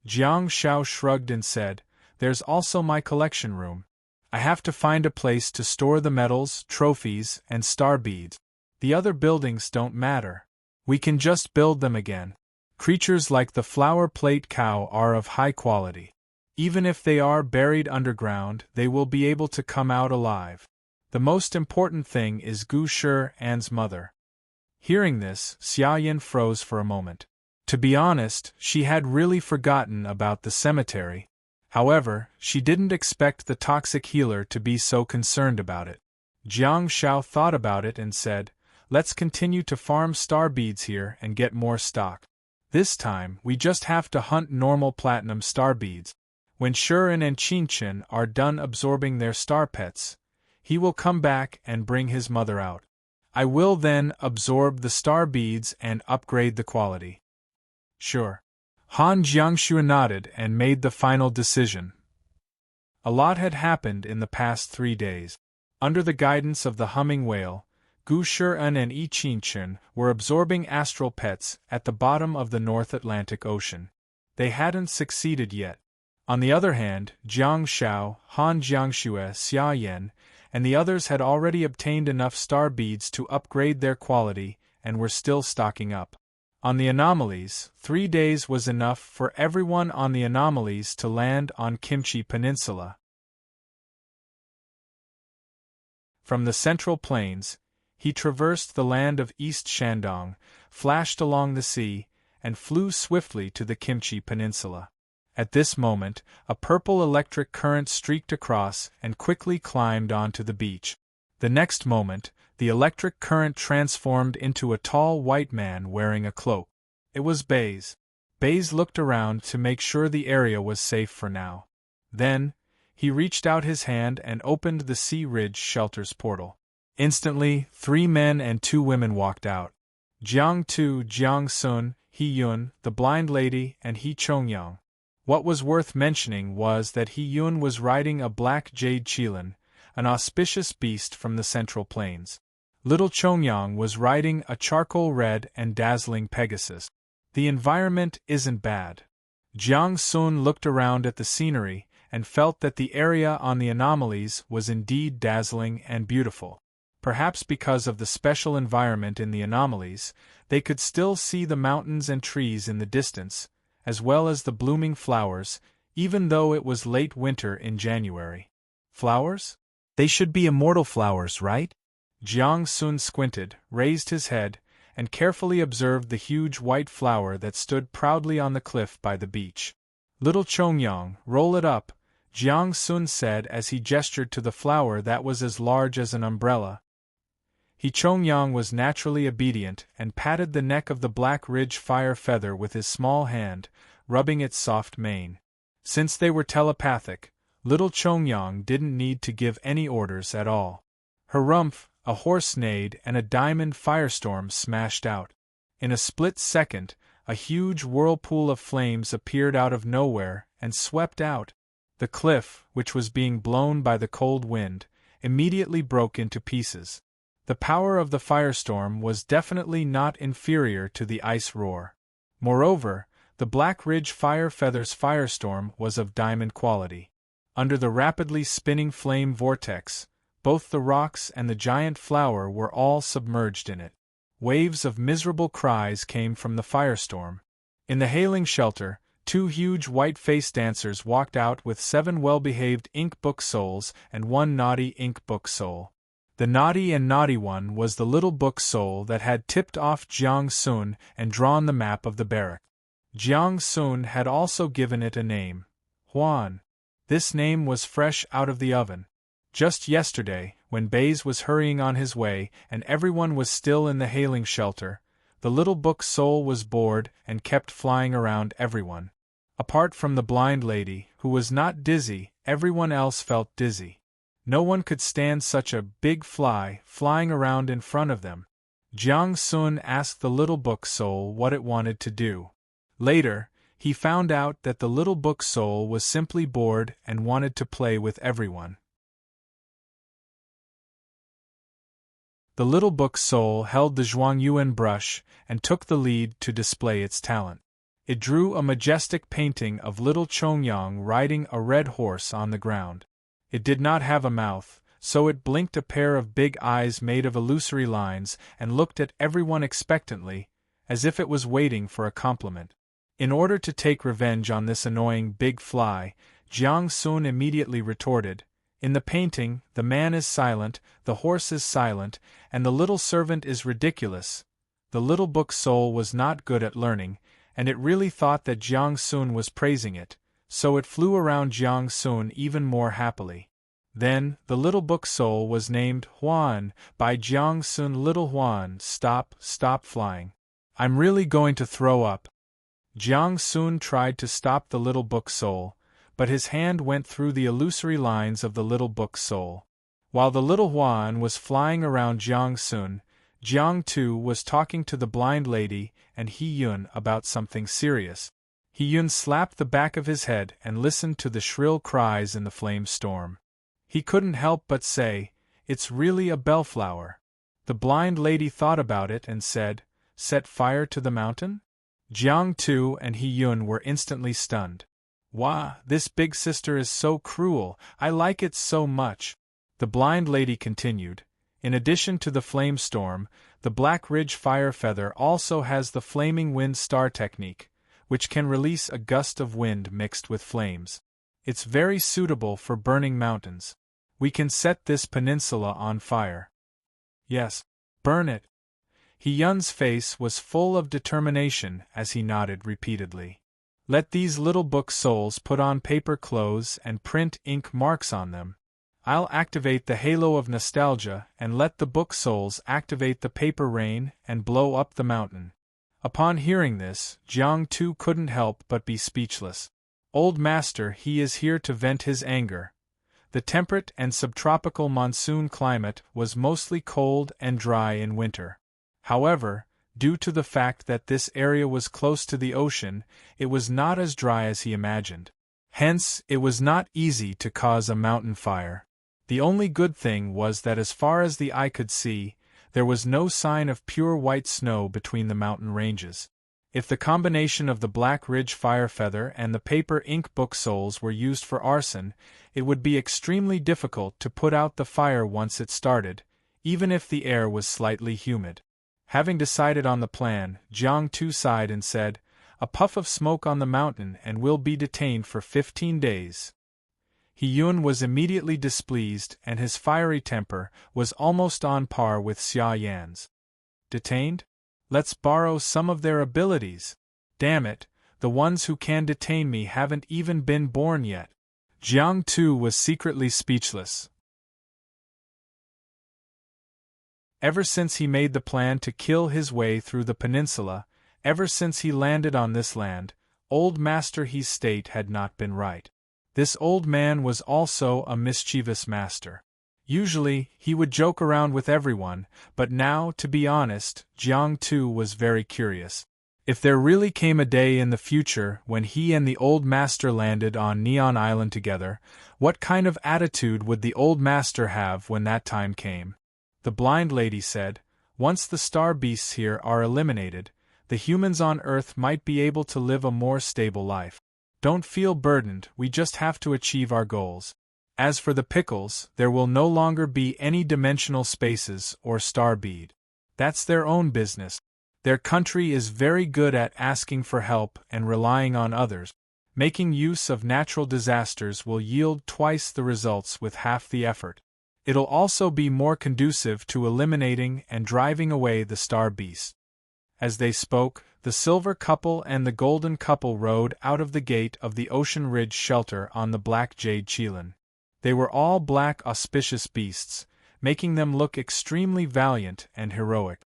S1: Jiang Shao shrugged and said, There's also my collection room. I have to find a place to store the medals, trophies, and star beads. The other buildings don't matter. We can just build them again. Creatures like the flower plate cow are of high quality. Even if they are buried underground, they will be able to come out alive. The most important thing is Gu Shi'an's mother. Hearing this, Xia Yan froze for a moment. To be honest, she had really forgotten about the cemetery. However, she didn't expect the toxic healer to be so concerned about it. Jiang Shao thought about it and said, Let's continue to farm star beads here and get more stock. This time, we just have to hunt normal platinum star beads. When Serene and Enchantment are done absorbing their star pets, he will come back and bring his mother out. I will then absorb the star beads and upgrade the quality. Sure. Han Jiangshu nodded and made the final decision. A lot had happened in the past 3 days. Under the guidance of the humming whale, Gu Shi'an and Enchantment were absorbing astral pets at the bottom of the North Atlantic Ocean. They hadn't succeeded yet. On the other hand, Jiang Shao, Han Jiangshu, Xia Yan, and the others had already obtained enough star beads to upgrade their quality and were still stocking up. On the anomalies, 3 days was enough for everyone on the anomalies to land on Kimchi Peninsula. From the Central Plains, he traversed the land of East Shandong, flashed along the sea, and flew swiftly to the Kimchi Peninsula. At this moment, a purple electric current streaked across and quickly climbed onto the beach. The next moment, the electric current transformed into a tall white man wearing a cloak. It was Baze. Baze looked around to make sure the area was safe for now. Then, he reached out his hand and opened the Sea Ridge Shelter's portal. Instantly, 3 men and 2 women walked out. Jiang Tu, Jiang Sun, He Yun, the blind lady, and He Chongyang. What was worth mentioning was that He Yun was riding a black jade qilin, an auspicious beast from the Central Plains. Little Chongyang was riding a charcoal red and dazzling Pegasus. The environment isn't bad. Jiang Sun looked around at the scenery and felt that the area on the anomalies was indeed dazzling and beautiful. Perhaps because of the special environment in the anomalies, they could still see the mountains and trees in the distance, as well as the blooming flowers, even though it was late winter in January. Flowers? They should be immortal flowers, right? Jiang Sun squinted, raised his head, and carefully observed the huge white flower that stood proudly on the cliff by the beach. Little Chongyang, roll it up, Jiang Sun said as he gestured to the flower that was as large as an umbrella. He Chongyang was naturally obedient and patted the neck of the black ridge fire feather with his small hand, rubbing its soft mane. Since they were telepathic, little Chongyang didn't need to give any orders at all. Harumph, a horse neighed and a diamond firestorm smashed out. In a split second, a huge whirlpool of flames appeared out of nowhere and swept out. The cliff, which was being blown by the cold wind, immediately broke into pieces. The power of the firestorm was definitely not inferior to the ice roar. Moreover, the Black Ridge Fire Feather's firestorm was of diamond quality. Under the rapidly spinning flame vortex, both the rocks and the giant flower were all submerged in it. Waves of miserable cries came from the firestorm. In the hailing shelter, 2 huge white-faced dancers walked out with 7 well-behaved ink book souls and 1 naughty ink book soul. The naughty and naughty one was the little book soul that had tipped off Jiang Sun and drawn the map of the barrack. Jiang Sun had also given it a name, Huan. This name was fresh out of the oven. Just yesterday, when Baze was hurrying on his way and everyone was still in the hailing shelter, the little book soul was bored and kept flying around everyone. Apart from the blind lady, who was not dizzy, everyone else felt dizzy. No one could stand such a big fly flying around in front of them. Jiang Sun asked the little book soul what it wanted to do. Later, he found out that the little book soul was simply bored and wanted to play with everyone. The little book soul held the Zhuangyuan brush and took the lead to display its talent. It drew a majestic painting of little Chongyang riding a red horse on the ground. It did not have a mouth, so it blinked a pair of big eyes made of illusory lines and looked at everyone expectantly, as if it was waiting for a compliment. In order to take revenge on this annoying big fly, Jiang Sun immediately retorted, "In the painting, the man is silent, the horse is silent, and the little servant is ridiculous." The little book soul was not good at learning, and it really thought that Jiang Sun was praising it, so it flew around Jiang Sun even more happily. Then, the little book soul was named Huan by Jiang Sun. Little Huan, stop flying. I'm really going to throw up. Jiang Sun tried to stop the little book soul, but his hand went through the illusory lines of the little book soul. While the little Huan was flying around Jiang Sun, Jiang Tu was talking to the blind lady and He Yun about something serious. He Yun slapped the back of his head and listened to the shrill cries in the flame storm. He couldn't help but say, "It's really a bellflower." The blind lady thought about it and said, "Set fire to the mountain?" Jiang Tu and He Yun were instantly stunned. "Wah, this big sister is so cruel, I like it so much." The blind lady continued, "In addition to the flame storm, the Black Ridge fire feather also has the flaming wind star technique, which can release a gust of wind mixed with flames. It's very suitable for burning mountains. We can set this peninsula on fire." "Yes, burn it." He Yun's face was full of determination as he nodded repeatedly. "Let these little book souls put on paper clothes and print ink marks on them. I'll activate the halo of nostalgia and let the book souls activate the paper rain and blow up the mountain." Upon hearing this, Jiang Tu couldn't help but be speechless. Old Master, he is here to vent his anger. The temperate and subtropical monsoon climate was mostly cold and dry in winter. However, due to the fact that this area was close to the ocean, it was not as dry as he imagined. Hence, it was not easy to cause a mountain fire. The only good thing was that as far as the eye could see, there was no sign of pure white snow between the mountain ranges. If the combination of the Black Ridge fire feather and the paper ink book souls were used for arson, it would be extremely difficult to put out the fire once it started, even if the air was slightly humid. Having decided on the plan, Jiang Tu sighed and said, "A puff of smoke on the mountain and we'll be detained for 15 days. He Yun was immediately displeased and his fiery temper was almost on par with Xia Yan's. "Detained? Let's borrow some of their abilities. Damn it, the ones who can detain me haven't even been born yet." Jiang Tu was secretly speechless. Ever since he made the plan to kill his way through the peninsula, ever since he landed on this land, Old Master He's state had not been right. This old man was also a mischievous master. Usually, he would joke around with everyone, but now, to be honest, Jiang Tu was very curious. If there really came a day in the future when he and the old master landed on Neon Island together, what kind of attitude would the old master have when that time came? The blind lady said, "Once the star beasts here are eliminated, the humans on Earth might be able to live a more stable life. Don't feel burdened, we just have to achieve our goals." As for the pickles, there will no longer be any dimensional spaces or star bead. That's their own business. Their country is very good at asking for help and relying on others. Making use of natural disasters will yield twice the results with half the effort. It'll also be more conducive to eliminating and driving away the star beast. As they spoke, the silver couple and the golden couple rode out of the gate of the Ocean Ridge shelter on the black jade Chelan. They were all black auspicious beasts, making them look extremely valiant and heroic.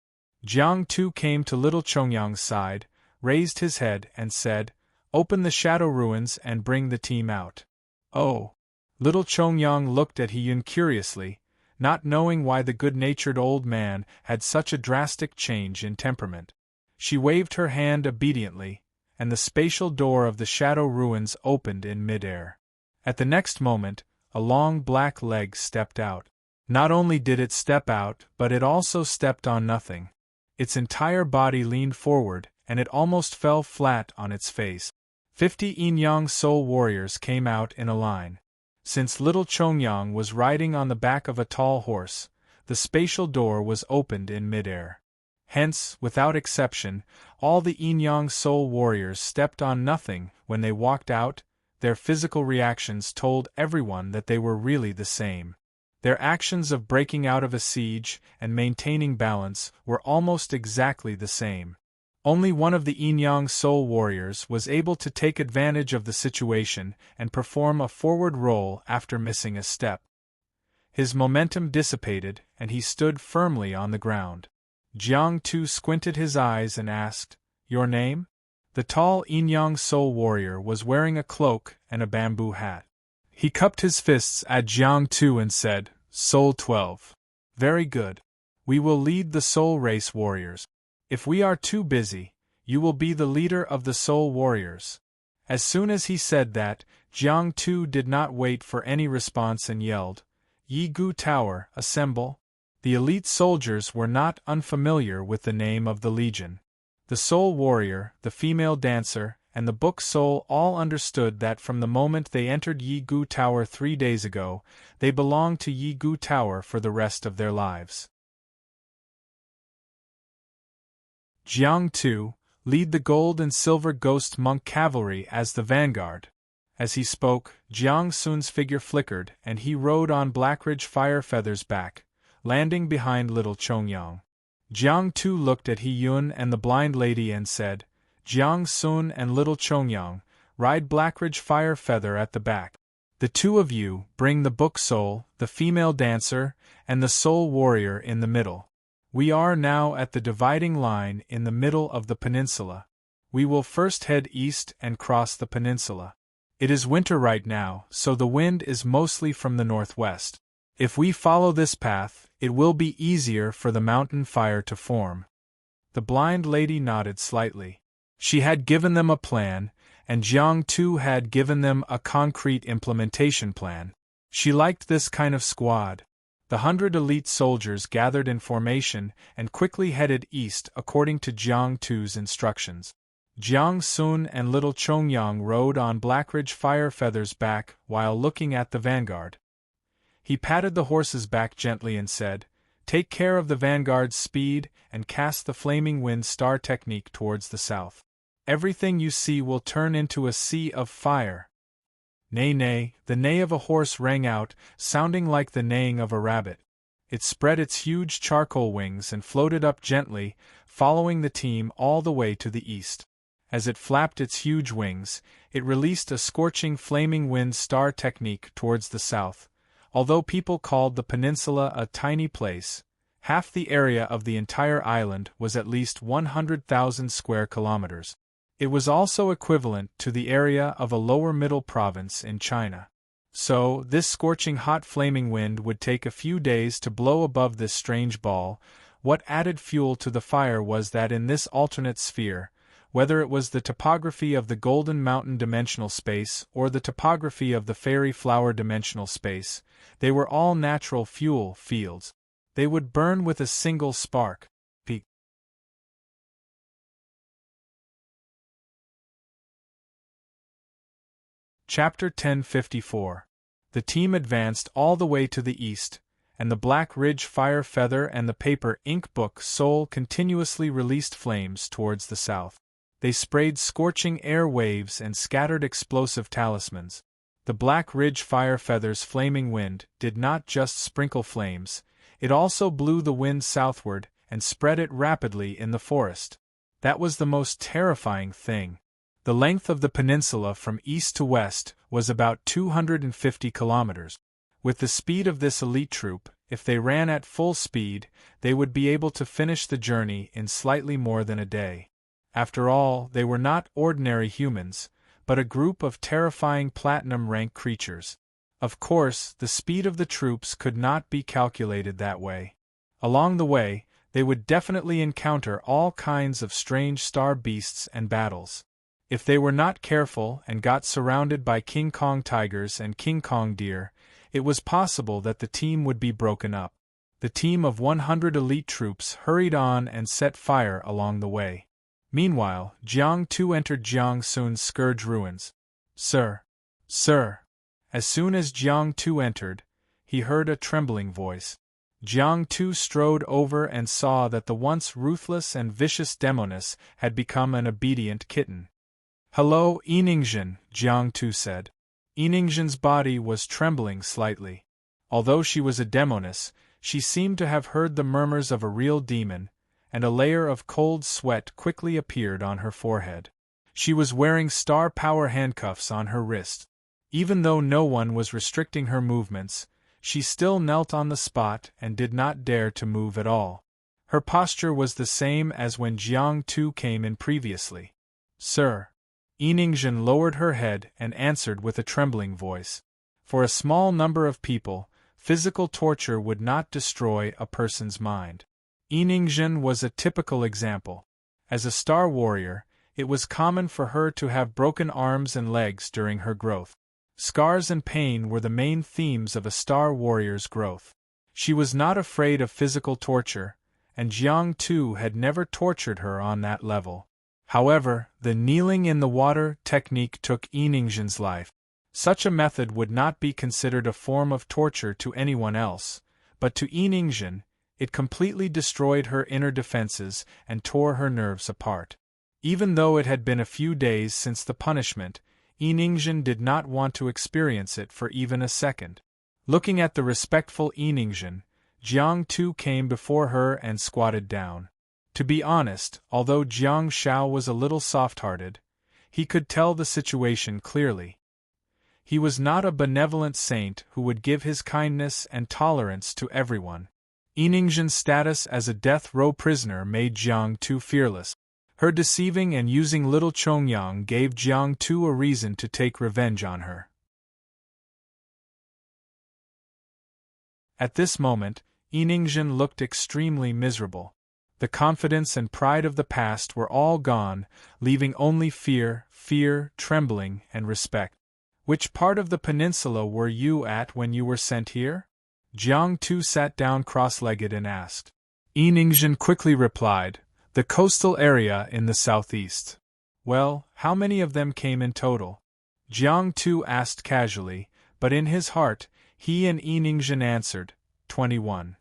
S1: Jiang Tu came to little Chongyang's side, raised his head and said, "Open the shadow ruins and bring the team out." "Oh." Little Chongyang looked at He-Yun curiously, not knowing why the good-natured old man had such a drastic change in temperament. She waved her hand obediently, and the spatial door of the shadow ruins opened in mid-air. At the next moment, a long black leg stepped out. Not only did it step out, but it also stepped on nothing. Its entire body leaned forward, and it almost fell flat on its face. 50 Yin-Yang soul warriors came out in a line. Since little Chongyang was riding on the back of a tall horse, the spatial door was opened in mid-air. Hence, without exception, all the Yin-Yang soul warriors stepped on nothing when they walked out. Their physical reactions told everyone that they were really the same. Their actions of breaking out of a siege and maintaining balance were almost exactly the same. Only one of the Yin-Yang soul warriors was able to take advantage of the situation and perform a forward roll after missing a step. His momentum dissipated, and he stood firmly on the ground. Jiang Tu squinted his eyes and asked, "Your name?" The tall Yin-Yang soul warrior was wearing a cloak and a bamboo hat. He cupped his fists at Jiang Tu and said, "Soul 12. Very good. We will lead the soul race warriors. If we are too busy, you will be the leader of the soul warriors." As soon as he said that, Jiang Tu did not wait for any response and yelled, "Yi Gu Tower, assemble!" The elite soldiers were not unfamiliar with the name of the legion. The soul warrior, the female dancer, and the book soul all understood that from the moment they entered Yi Gu Tower 3 days ago, they belonged to Yi Gu Tower for the rest of their lives. Jiang Tu, lead the gold and silver ghost monk cavalry as the vanguard. As he spoke, Jiang Sun's figure flickered and he rode on Blackridge Firefeather's back, landing behind little Chongyang. Jiang Tu looked at He-Yun and the blind lady and said, "Jiang Sun and little Chongyang, ride Blackridge Firefeather at the back. The two of you bring the book soul, the female dancer, and the soul warrior in the middle. We are now at the dividing line in the middle of the peninsula. We will first head east and cross the peninsula. It is winter right now, so the wind is mostly from the northwest. If we follow this path, it will be easier for the mountain fire to form." The blind lady nodded slightly. She had given them a plan, and Jiang Tu had given them a concrete implementation plan. She liked this kind of squad. The 100 elite soldiers gathered in formation and quickly headed east according to Jiang Tu's instructions. Jiang Sun and little Chongyang rode on Blackridge Firefeather's back while looking at the vanguard. He patted the horse's back gently and said, "Take care of the vanguard's speed and cast the flaming wind star technique towards the south. Everything you see will turn into a sea of fire." Neigh, neigh, the neigh of a horse rang out, sounding like the neighing of a rabbit. It spread its huge charcoal wings and floated up gently, following the team all the way to the east. As it flapped its huge wings, it released a scorching flaming wind star technique towards the south. Although people called the peninsula a tiny place, half the area of the entire island was at least 100,000 square kilometers. It was also equivalent to the area of a lower middle province in China. So, this scorching hot flaming wind would take a few days to blow above this strange ball. What added fuel to the fire was that in this alternate sphere, whether it was the topography of the Golden Mountain dimensional space or the topography of the Fairy Flower dimensional space, they were all natural fuel fields. They would burn with a single spark. Peak. Chapter 1054. The team advanced all the way to the east, and the Black Ridge Fire Feather and the paper ink book Soul continuously released flames towards the south. They sprayed scorching air waves and scattered explosive talismans. The Black Ridge Fire Feather's flaming wind did not just sprinkle flames, it also blew the wind southward and spread it rapidly in the forest. That was the most terrifying thing. The length of the peninsula from east to west was about 250 kilometers. With the speed of this elite troop, if they ran at full speed, they would be able to finish the journey in slightly more than a day. After all, they were not ordinary humans, but a group of terrifying platinum-rank creatures. Of course, the speed of the troops could not be calculated that way. Along the way, they would definitely encounter all kinds of strange star beasts and battles. If they were not careful and got surrounded by King Kong tigers and King Kong deer, it was possible that the team would be broken up. The team of 100 elite troops hurried on and set fire along the way. Meanwhile, Jiang Tu entered Jiang Sun's Scourge ruins. Sir! Sir! As soon as Jiang Tu entered, he heard a trembling voice. Jiang Tu strode over and saw that the once ruthless and vicious demoness had become an obedient kitten. "Hello, Yiningzhen," Jiang Tu said. Yiningzhen's body was trembling slightly. Although she was a demoness, she seemed to have heard the murmurs of a real demon, and a layer of cold sweat quickly appeared on her forehead. She was wearing star power handcuffs on her wrist. Even though no one was restricting her movements, she still knelt on the spot and did not dare to move at all. Her posture was the same as when Jiang Tu came in previously. "Sir." Yiningzhen lowered her head and answered with a trembling voice. For a small number of people, physical torture would not destroy a person's mind. Yiningzhen was a typical example. As a star warrior, it was common for her to have broken arms and legs during her growth. Scars and pain were the main themes of a star warrior's growth. She was not afraid of physical torture, and Jiang Tu had never tortured her on that level. However, the kneeling in the water technique took Yiningzhen's life. Such a method would not be considered a form of torture to anyone else, but to Yiningzhen, it completely destroyed her inner defenses and tore her nerves apart. Even though it had been a few days since the punishment, Yiningzhen did not want to experience it for even a second. Looking at the respectful Yiningzhen, Jiang Tu came before her and squatted down. To be honest, although Jiang Shao was a little soft-hearted, he could tell the situation clearly. He was not a benevolent saint who would give his kindness and tolerance to everyone. Yiningzhen's status as a death row prisoner made Jiang Tu fearless. Her deceiving and using little Chongyang gave Jiang Tu a reason to take revenge on her. At this moment, Yiningzhen looked extremely miserable. The confidence and pride of the past were all gone, leaving only fear, trembling, and respect. "Which part of the peninsula were you at when you were sent here?" Jiang Tu sat down cross-legged and asked. Yiningzhen quickly replied, "The coastal area in the southeast." "Well, how many of them came in total?" Jiang Tu asked casually, but in his heart, he and Yiningzhen answered, 21.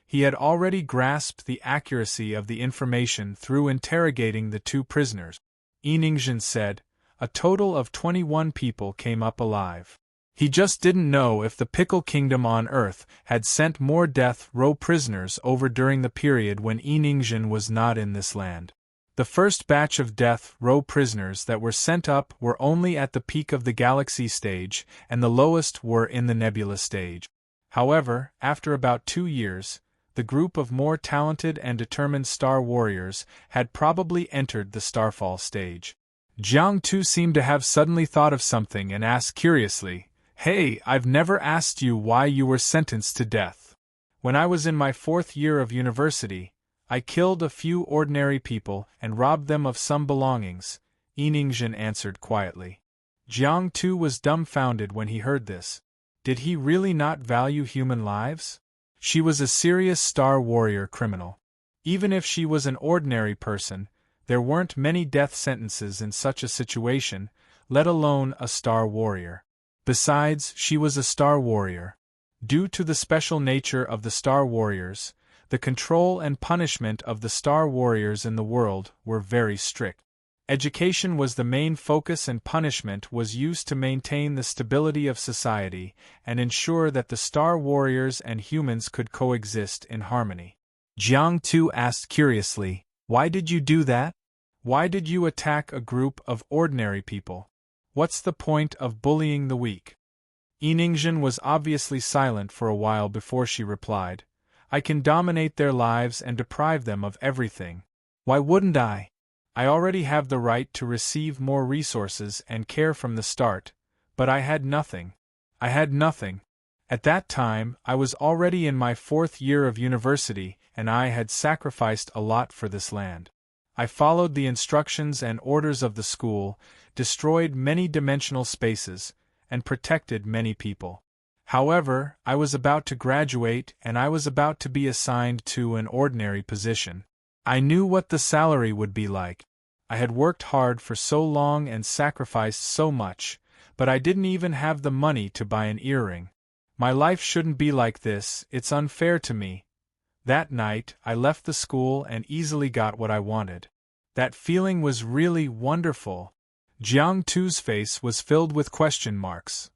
S1: He had already grasped the accuracy of the information through interrogating the two prisoners. Yiningzhen said, "A total of 21 people came up alive." He just didn't know if the Pickle Kingdom on Earth had sent more death row prisoners over during the period when Yiningzhen was not in this land. The first batch of death row prisoners that were sent up were only at the peak of the galaxy stage, and the lowest were in the nebula stage. However, after about 2 years, the group of more talented and determined star warriors had probably entered the starfall stage. Jiang Tu seemed to have suddenly thought of something and asked curiously, "Hey, I've never asked you why you were sentenced to death." "When I was in my 4th year of university, I killed a few ordinary people and robbed them of some belongings," Yiningzhen answered quietly. Jiang Tu was dumbfounded when he heard this. Did he really not value human lives? She was a serious star warrior criminal. Even if she was an ordinary person, there weren't many death sentences in such a situation, let alone a star warrior. Besides, she was a star warrior. Due to the special nature of the star warriors, the control and punishment of the star warriors in the world were very strict. Education was the main focus and punishment was used to maintain the stability of society and ensure that the star warriors and humans could coexist in harmony. Jiang Tu asked curiously, "Why did you do that? Why did you attack a group of ordinary people? What's the point of bullying the weak?" Yiningzhen was obviously silent for a while before she replied, "I can dominate their lives and deprive them of everything. Why wouldn't I? I already have the right to receive more resources and care from the start, but I had nothing. I had nothing. At that time, I was already in my 4th year of university and I had sacrificed a lot for this land. I followed the instructions and orders of the school, destroyed many dimensional spaces, and protected many people. However, I was about to graduate and I was about to be assigned to an ordinary position. I knew what the salary would be like. I had worked hard for so long and sacrificed so much, but I didn't even have the money to buy an earring. My life shouldn't be like this, it's unfair to me. That night, I left the school and easily got what I wanted. That feeling was really wonderful." Jiang Tu's face was filled with question marks.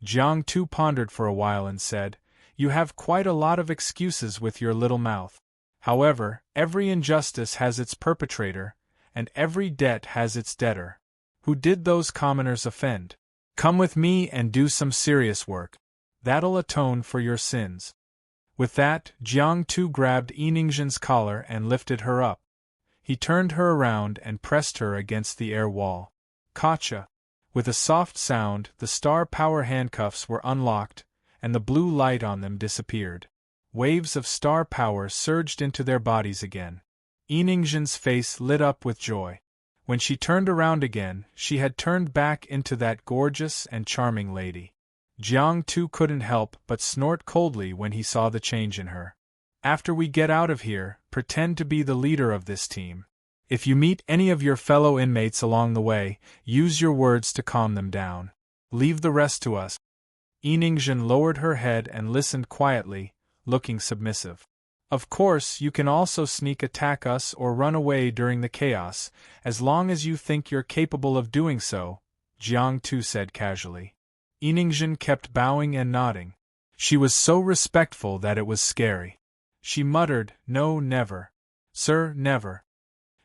S1: Jiang Tu pondered for a while and said, "You have quite a lot of excuses with your little mouth. However, every injustice has its perpetrator, and every debt has its debtor. Who did those commoners offend? Come with me and do some serious work. That'll atone for your sins." With that, Jiang Tu grabbed Yiningzhen's collar and lifted her up. He turned her around and pressed her against the air wall. Gotcha! With a soft sound, the star power handcuffs were unlocked, and the blue light on them disappeared. Waves of star power surged into their bodies again. Yiningzhen's face lit up with joy. When she turned around again, she had turned back into that gorgeous and charming lady. Jiang Tu couldn't help but snort coldly when he saw the change in her. "After we get out of here, pretend to be the leader of this team. If you meet any of your fellow inmates along the way, use your words to calm them down. Leave the rest to us." Yiningzhen lowered her head and listened quietly, looking submissive. "Of course, you can also sneak attack us or run away during the chaos, as long as you think you're capable of doing so," Jiang Tu said casually. Yiningzhen kept bowing and nodding. She was so respectful that it was scary. She muttered, "No, never. Sir, never."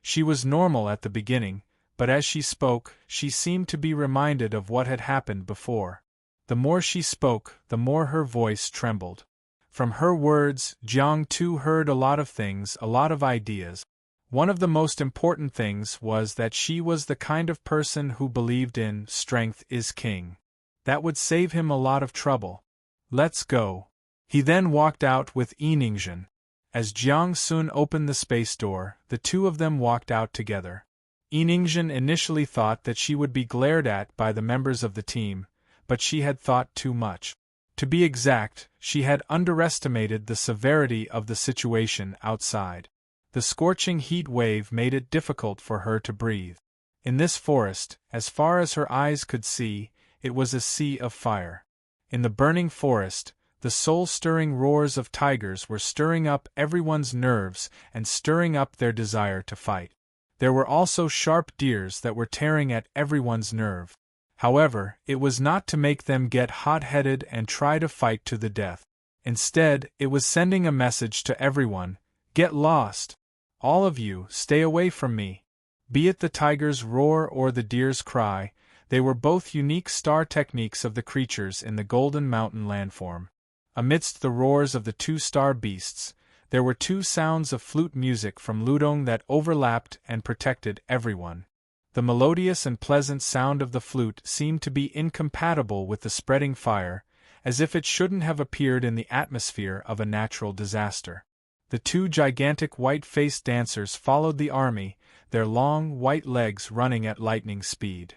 S1: She was normal at the beginning, but as she spoke, she seemed to be reminded of what had happened before. The more she spoke, the more her voice trembled. From her words, Jiang Tu heard a lot of things, a lot of ideas. One of the most important things was that she was the kind of person who believed in strength is king. That would save him a lot of trouble. "Let's go." He then walked out with Yiningzhen. As Jiang Sun opened the space door, the two of them walked out together. Yiningzhen initially thought that she would be glared at by the members of the team, but she had thought too much. To be exact, she had underestimated the severity of the situation outside. The scorching heat wave made it difficult for her to breathe. In this forest, as far as her eyes could see, it was a sea of fire. In the burning forest, the soul-stirring roars of tigers were stirring up everyone's nerves and stirring up their desire to fight. There were also sharp deers that were tearing at everyone's nerve. However, it was not to make them get hot-headed and try to fight to the death. Instead, it was sending a message to everyone, "Get lost! All of you, stay away from me." Be it the tiger's roar or the deer's cry, they were both unique star techniques of the creatures in the Golden Mountain landform. Amidst the roars of the two star beasts, there were two sounds of flute music from Ludong that overlapped and protected everyone. The melodious and pleasant sound of the flute seemed to be incompatible with the spreading fire, as if it shouldn't have appeared in the atmosphere of a natural disaster. The two gigantic white-faced dancers followed the army, their long, white legs running at lightning speed.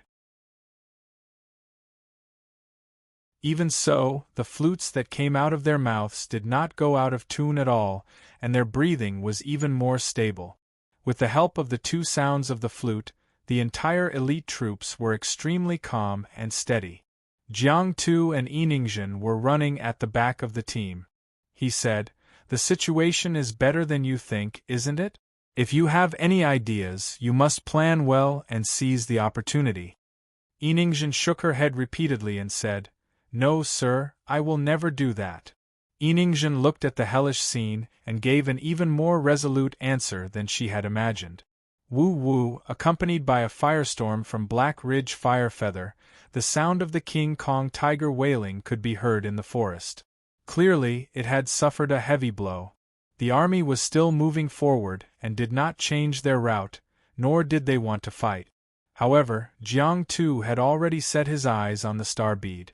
S1: Even so, the flutes that came out of their mouths did not go out of tune at all, and their breathing was even more stable. With the help of the two sounds of the flute, The entire elite troops were extremely calm and steady. Jiang Tu and Yiningzhen were running at the back of the team. He said, "The situation is better than you think, isn't it? If you have any ideas, you must plan well and seize the opportunity." Yiningzhen shook her head repeatedly and said, "No, sir, I will never do that." Yiningzhen looked at the hellish scene and gave an even more resolute answer than she had imagined. Woo woo, accompanied by a firestorm from Black Ridge Firefeather, the sound of the King Kong tiger wailing could be heard in the forest. Clearly, it had suffered a heavy blow. The army was still moving forward and did not change their route, nor did they want to fight. However, Jiang Tu had already set his eyes on the star bead.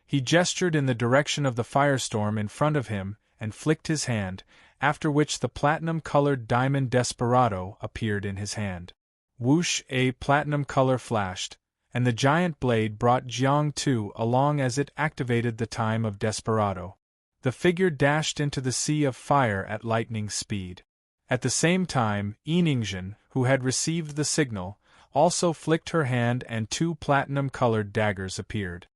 S1: He gestured in the direction of the firestorm in front of him and flicked his hand, after which the platinum-colored diamond desperado appeared in his hand. Whoosh! A platinum color flashed, and the giant blade brought Jiang Tu along as it activated the time of desperado. The figure dashed into the sea of fire at lightning speed. At the same time, Yiningzhen, who had received the signal, also flicked her hand and two platinum-colored daggers appeared.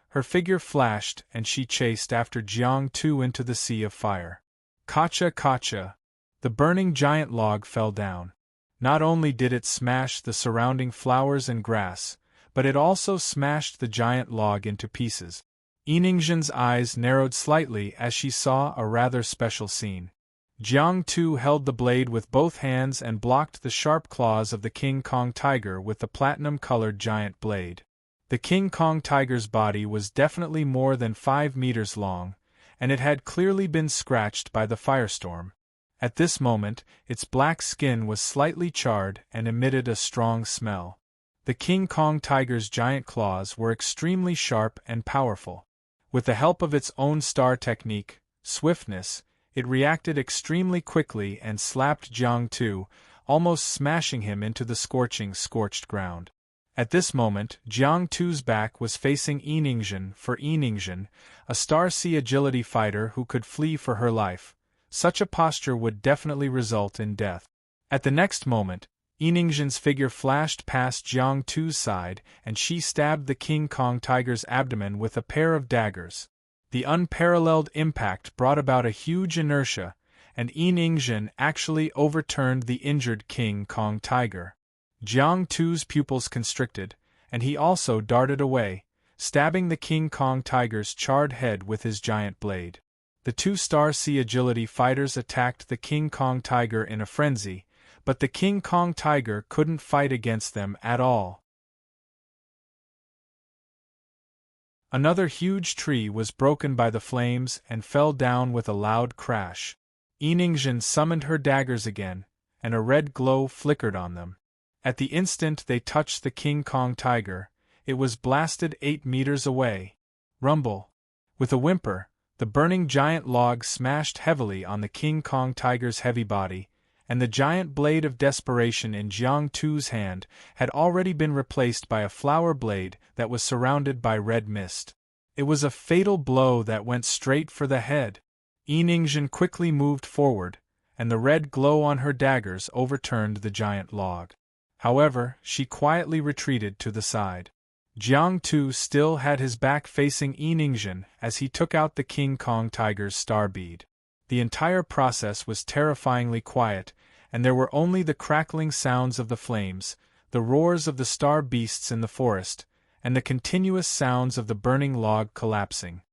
S1: Her figure flashed and she chased after Jiang Tu into the sea of fire. Kacha kacha! The burning giant log fell down. Not only did it smash the surrounding flowers and grass, but it also smashed the giant log into pieces. Yiningzhen's eyes narrowed slightly as she saw a rather special scene. Jiang Tu held the blade with both hands and blocked the sharp claws of the King Kong tiger with the platinum-colored giant blade. The King Kong tiger's body was definitely more than 5 meters long, and it had clearly been scratched by the firestorm. At this moment, its black skin was slightly charred and emitted a strong smell. The King Kong tiger's giant claws were extremely sharp and powerful. With the help of its own star technique, swiftness, it reacted extremely quickly and slapped Jiang Tu, almost smashing him into the scorched ground. At this moment, Jiang Tu's back was facing Yiningzhen. For Yiningzhen, a Star Sea agility fighter who could flee for her life, such a posture would definitely result in death. At the next moment, Yiningzhen's figure flashed past Jiang Tu's side and she stabbed the King Kong tiger's abdomen with a pair of daggers. The unparalleled impact brought about a huge inertia, and Yiningzhen actually overturned the injured King Kong tiger. Jiang Tu's pupils constricted, and he also darted away, stabbing the King Kong tiger's charred head with his giant blade. The two Star Sea agility fighters attacked the King Kong tiger in a frenzy, but the King Kong tiger couldn't fight against them at all. Another huge tree was broken by the flames and fell down with a loud crash. Yiningzhen summoned her daggers again, and a red glow flickered on them. At the instant they touched the King Kong tiger, it was blasted 8 meters away. Rumble! With a whimper, the burning giant log smashed heavily on the King Kong tiger's heavy body, and the giant blade of desperation in Jiang Tu's hand had already been replaced by a flower blade that was surrounded by red mist. It was a fatal blow that went straight for the head. Yiningzhen quickly moved forward, and the red glow on her daggers overturned the giant log. However, she quietly retreated to the side. Jiang Tu still had his back facing Yiningzhen as he took out the King Kong tiger's star bead. The entire process was terrifyingly quiet, and there were only the crackling sounds of the flames, the roars of the star beasts in the forest, and the continuous sounds of the burning log collapsing.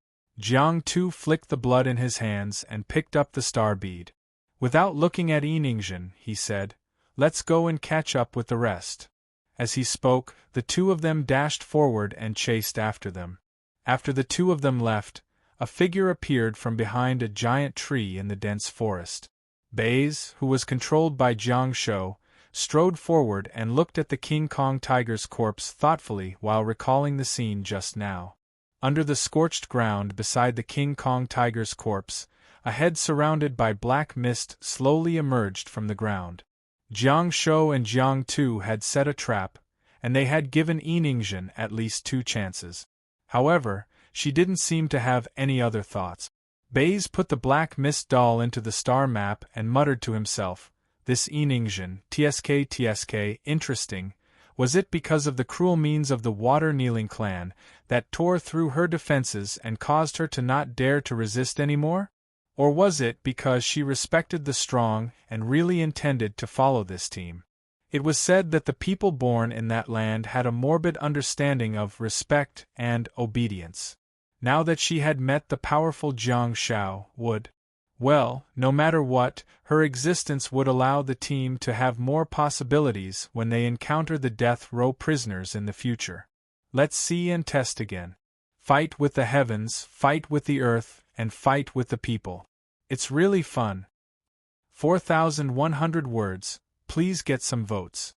S1: Jiang Tu flicked the blood in his hands and picked up the star bead. Without looking at Yiningzhen, he said, "Let's go and catch up with the rest." As he spoke, the two of them dashed forward and chased after them. After the two of them left, a figure appeared from behind a giant tree in the dense forest. Baze, who was controlled by Jiang Shou, strode forward and looked at the King Kong tiger's corpse thoughtfully while recalling the scene just now. Under the scorched ground beside the King Kong tiger's corpse, a head surrounded by black mist slowly emerged from the ground. Jiang Shou and Jiang Tu had set a trap, and they had given Yiningzhen at least 2 chances. However, she didn't seem to have any other thoughts. Baze put the black mist doll into the star map and muttered to himself, "This Yiningzhen, TSK, interesting, Was it because of the cruel means of the water-kneeling clan that tore through her defenses and caused her to not dare to resist anymore? Or was it because she respected the strong and really intended to follow this team? It was said that the people born in that land had a morbid understanding of respect and obedience. Now that she had met the powerful Jiang Shao, well, no matter what, her existence would allow the team to have more possibilities when they encounter the death row prisoners in the future. Let's see and test again. Fight with the heavens, fight with the earth, and fight with the people. It's really fun. 4,100 words, please get some votes.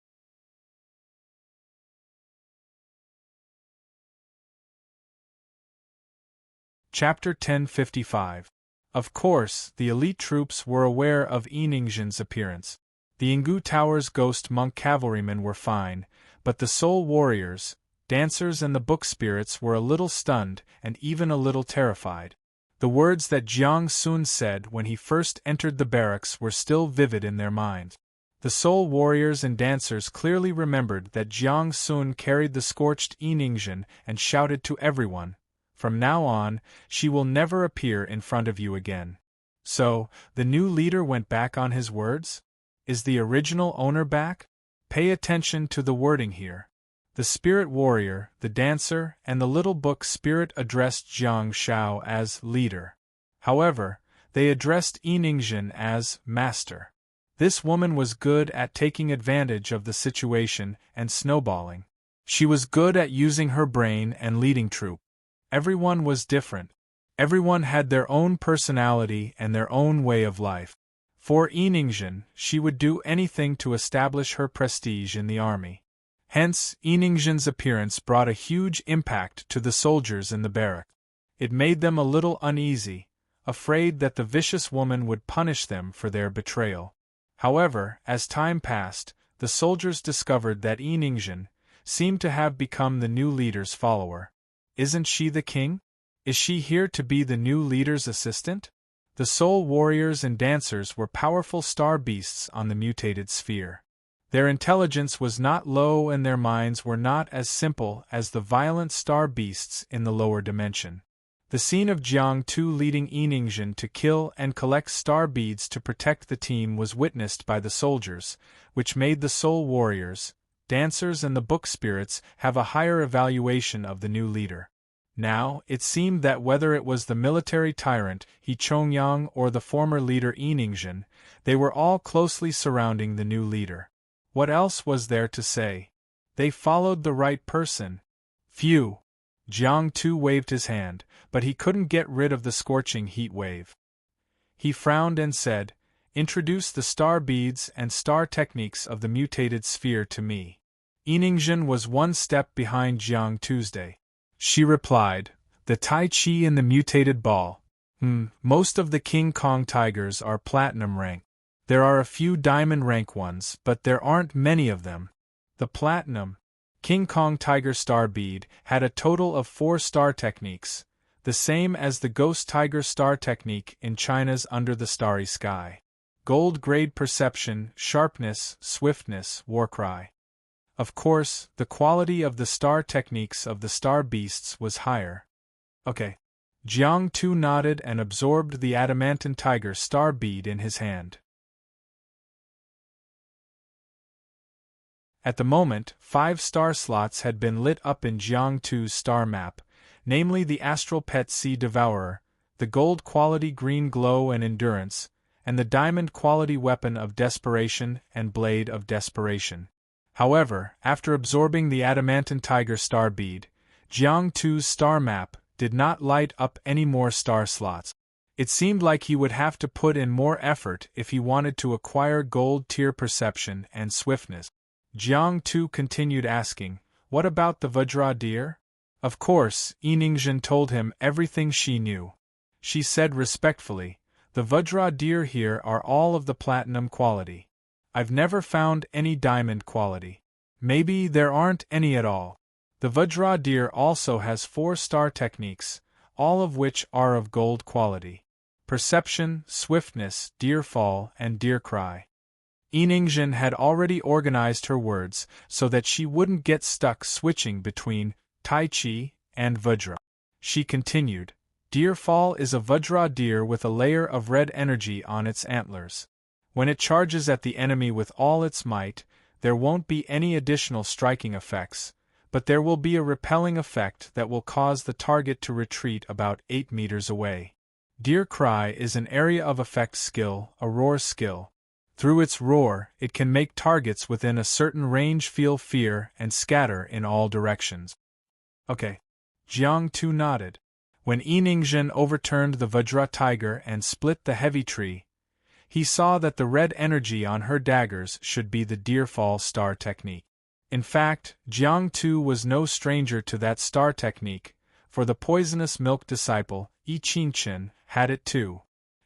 S1: Chapter 1055. Of course, the elite troops were aware of Yiningzhen's appearance. The Yinggu Tower's ghost monk cavalrymen were fine, but the soul warriors, dancers and the book spirits were a little stunned and even a little terrified. The words that Jiang Sun said when he first entered the barracks were still vivid in their minds. The soul warriors and dancers clearly remembered that Jiang Sun carried the scorched Yiningzhen and shouted to everyone, "From now on, she will never appear in front of you again." So, the new leader went back on his words? Is the original owner back? Pay attention to the wording here. The spirit warrior, the dancer, and the little book spirit addressed Jiang Shao as leader. However, they addressed Yiningzhen as master. This woman was good at taking advantage of the situation and snowballing. She was good at using her brain and leading troop. Everyone was different. Everyone had their own personality and their own way of life. For Yiningzhen, she would do anything to establish her prestige in the army. Hence, Yiningzhen's appearance brought a huge impact to the soldiers in the barrack. It made them a little uneasy, afraid that the vicious woman would punish them for their betrayal. However, as time passed, the soldiers discovered that Yiningzhen seemed to have become the new leader's follower. Isn't she the king? Is she here to be the new leader's assistant? The soul warriors and dancers were powerful star beasts on the mutated sphere. Their intelligence was not low and their minds were not as simple as the violent star beasts in the lower dimension. The scene of Jiang Tu leading Yiningzhen to kill and collect star beads to protect the team was witnessed by the soldiers, which made the soul warriors, dancers and the book spirits have a higher evaluation of the new leader. Now, it seemed that whether it was the military tyrant He Chongyang or the former leader Yiningzhen, they were all closely surrounding the new leader. What else was there to say? They followed the right person. Phew! Jiang Tu waved his hand, but he couldn't get rid of the scorching heat wave. He frowned and said, "Introduce the star beads and star techniques of the mutated sphere to me." Yiningzhen was one step behind Jiang Tuesday. She replied, "The Tai Chi in the mutated ball. Most of the King Kong tigers are platinum rank. There are a few diamond rank ones, but there aren't many of them." The platinum King Kong tiger star bead had a total of 4 star techniques, the same as the ghost tiger star technique in China's Under the Starry Sky. Gold grade perception, sharpness, swiftness, warcry. Of course, the quality of the star techniques of the star beasts was higher. Okay. Jiang Tu nodded and absorbed the adamantine tiger star bead in his hand. At the moment, 5 star slots had been lit up in Jiang Tu's star map, namely the astral pet sea devourer, the gold quality green glow and endurance, and the diamond quality weapon of desperation and blade of desperation. However, after absorbing the adamantine tiger star bead, Jiang Tu's star map did not light up any more star slots. It seemed like he would have to put in more effort if he wanted to acquire gold tier perception and swiftness. Jiang Tu continued asking, "What about the Vajra deer?" Of course, Yiningzhen told him everything she knew. She said respectfully, "The Vajra deer here are all of the platinum quality. I've never found any diamond quality. Maybe there aren't any at all. The Vajra deer also has 4 star techniques, all of which are of gold quality. Perception, swiftness, deer fall, and deer cry. Eningshin had already organized her words so that she wouldn't get stuck switching between Tai Chi and Vajra. She continued, Deerfall is a Vajra deer with a layer of red energy on its antlers. When it charges at the enemy with all its might, there won't be any additional striking effects, but there will be a repelling effect that will cause the target to retreat about 8 meters away. Deer Cry is an area of effect skill, a roar skill. Through its roar, it can make targets within a certain range feel fear and scatter in all directions. Okay. Jiang Tu nodded. When Eningshin overturned the Vajra tiger and split the heavy tree, he saw that the red energy on her daggers should be the Deerfall star technique. In fact, Jiang Tu was no stranger to that star technique, for the poisonous milk disciple, Yi Qingchen, had it too.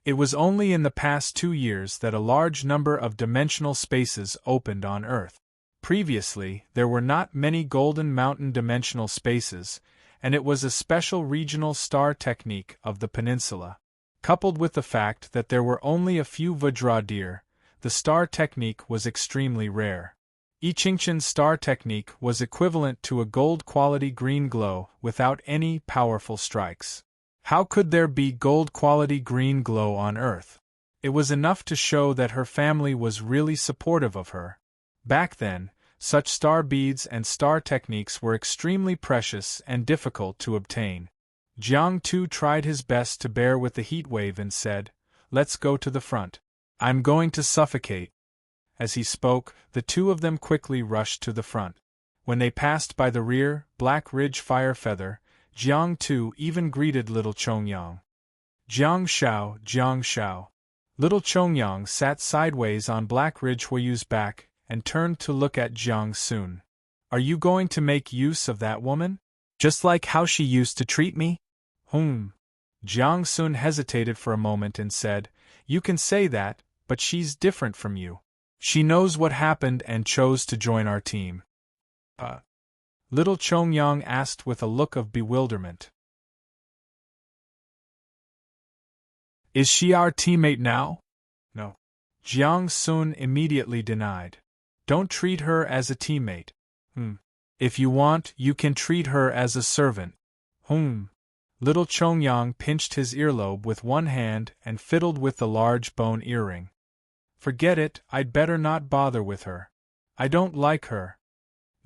S1: It was only in the past 2 years that a large number of dimensional spaces opened on Earth. Previously, there were not many Golden Mountain dimensional spaces, and it was a special regional star technique of the peninsula. Coupled with the fact that there were only a few Vajra deer, the star technique was extremely rare. Yi Qingchen's star technique was equivalent to a gold-quality green glow without any powerful strikes. How could there be gold-quality green glow on Earth? It was enough to show that her family was really supportive of her. Back then, such star beads and star techniques were extremely precious and difficult to obtain. Jiang Tu tried his best to bear with the heat wave and said, Let's go to the front. I'm going to suffocate. As he spoke, the two of them quickly rushed to the front. When they passed by the rear, Black Ridge Fire Feather, Jiang Tu even greeted little Chongyang. Jiang Shao, Jiang Shao. Little Chongyang sat sideways on Black Ridge Huayu's back and turned to look at Jiang Sun. Are you going to make use of that woman? Just like how she used to treat me? Jiang Sun hesitated for a moment and said, You can say that, but she's different from you. She knows what happened and chose to join our team. Little Chongyang asked with a look of bewilderment. Is she our teammate now? No. Jiang Sun immediately denied. Don't treat her as a teammate. If you want, you can treat her as a servant. Little Chongyang pinched his earlobe with one hand and fiddled with the large bone earring. Forget it, I'd better not bother with her. I don't like her.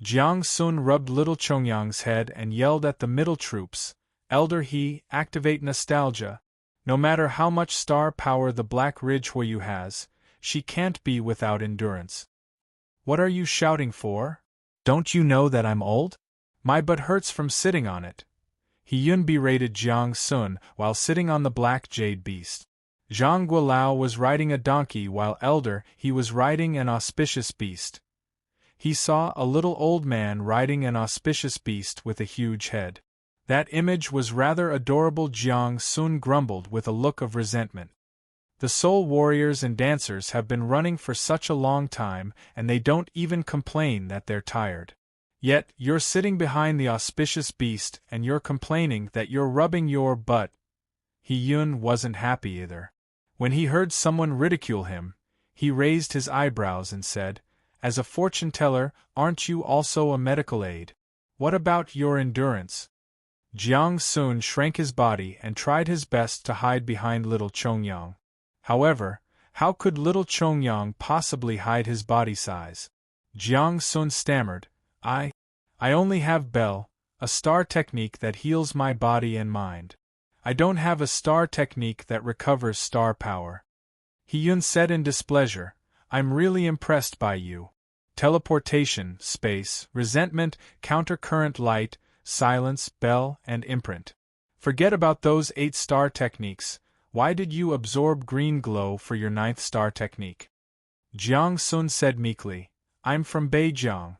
S1: Jiang Sun rubbed little Chongyang's head and yelled at the middle troops, Elder He, activate nostalgia. No matter how much star power the Black Ridge Huayu has, she can't be without endurance. What are you shouting for? Don't you know that I'm old? My butt hurts from sitting on it. He berated Jiang Sun while sitting on the black jade beast. Zhang Guolao was riding a donkey while Elder He was riding an auspicious beast. He saw a little old man riding an auspicious beast with a huge head. That image was rather adorable. Jiang Sun grumbled with a look of resentment. The soul warriors and dancers have been running for such a long time, and they don't even complain that they're tired. Yet, you're sitting behind the auspicious beast and you're complaining that you're rubbing your butt. He wasn't happy either. When he heard someone ridicule him, he raised his eyebrows and said, As a fortune teller, aren't you also a medical aid? What about your endurance? Jiang Sun shrank his body and tried his best to hide behind little Chongyang. However, how could little Chongyang possibly hide his body size? Jiang Sun stammered, I only have Bell, a star technique that heals my body and mind. I don't have a star technique that recovers star power. He said in displeasure, I'm really impressed by you. Teleportation, space, resentment, counter-current light, silence, bell, and imprint. Forget about those 8 star techniques. Why did you absorb green glow for your 9th star technique? Jiang Sun said meekly, I'm from Beijiang.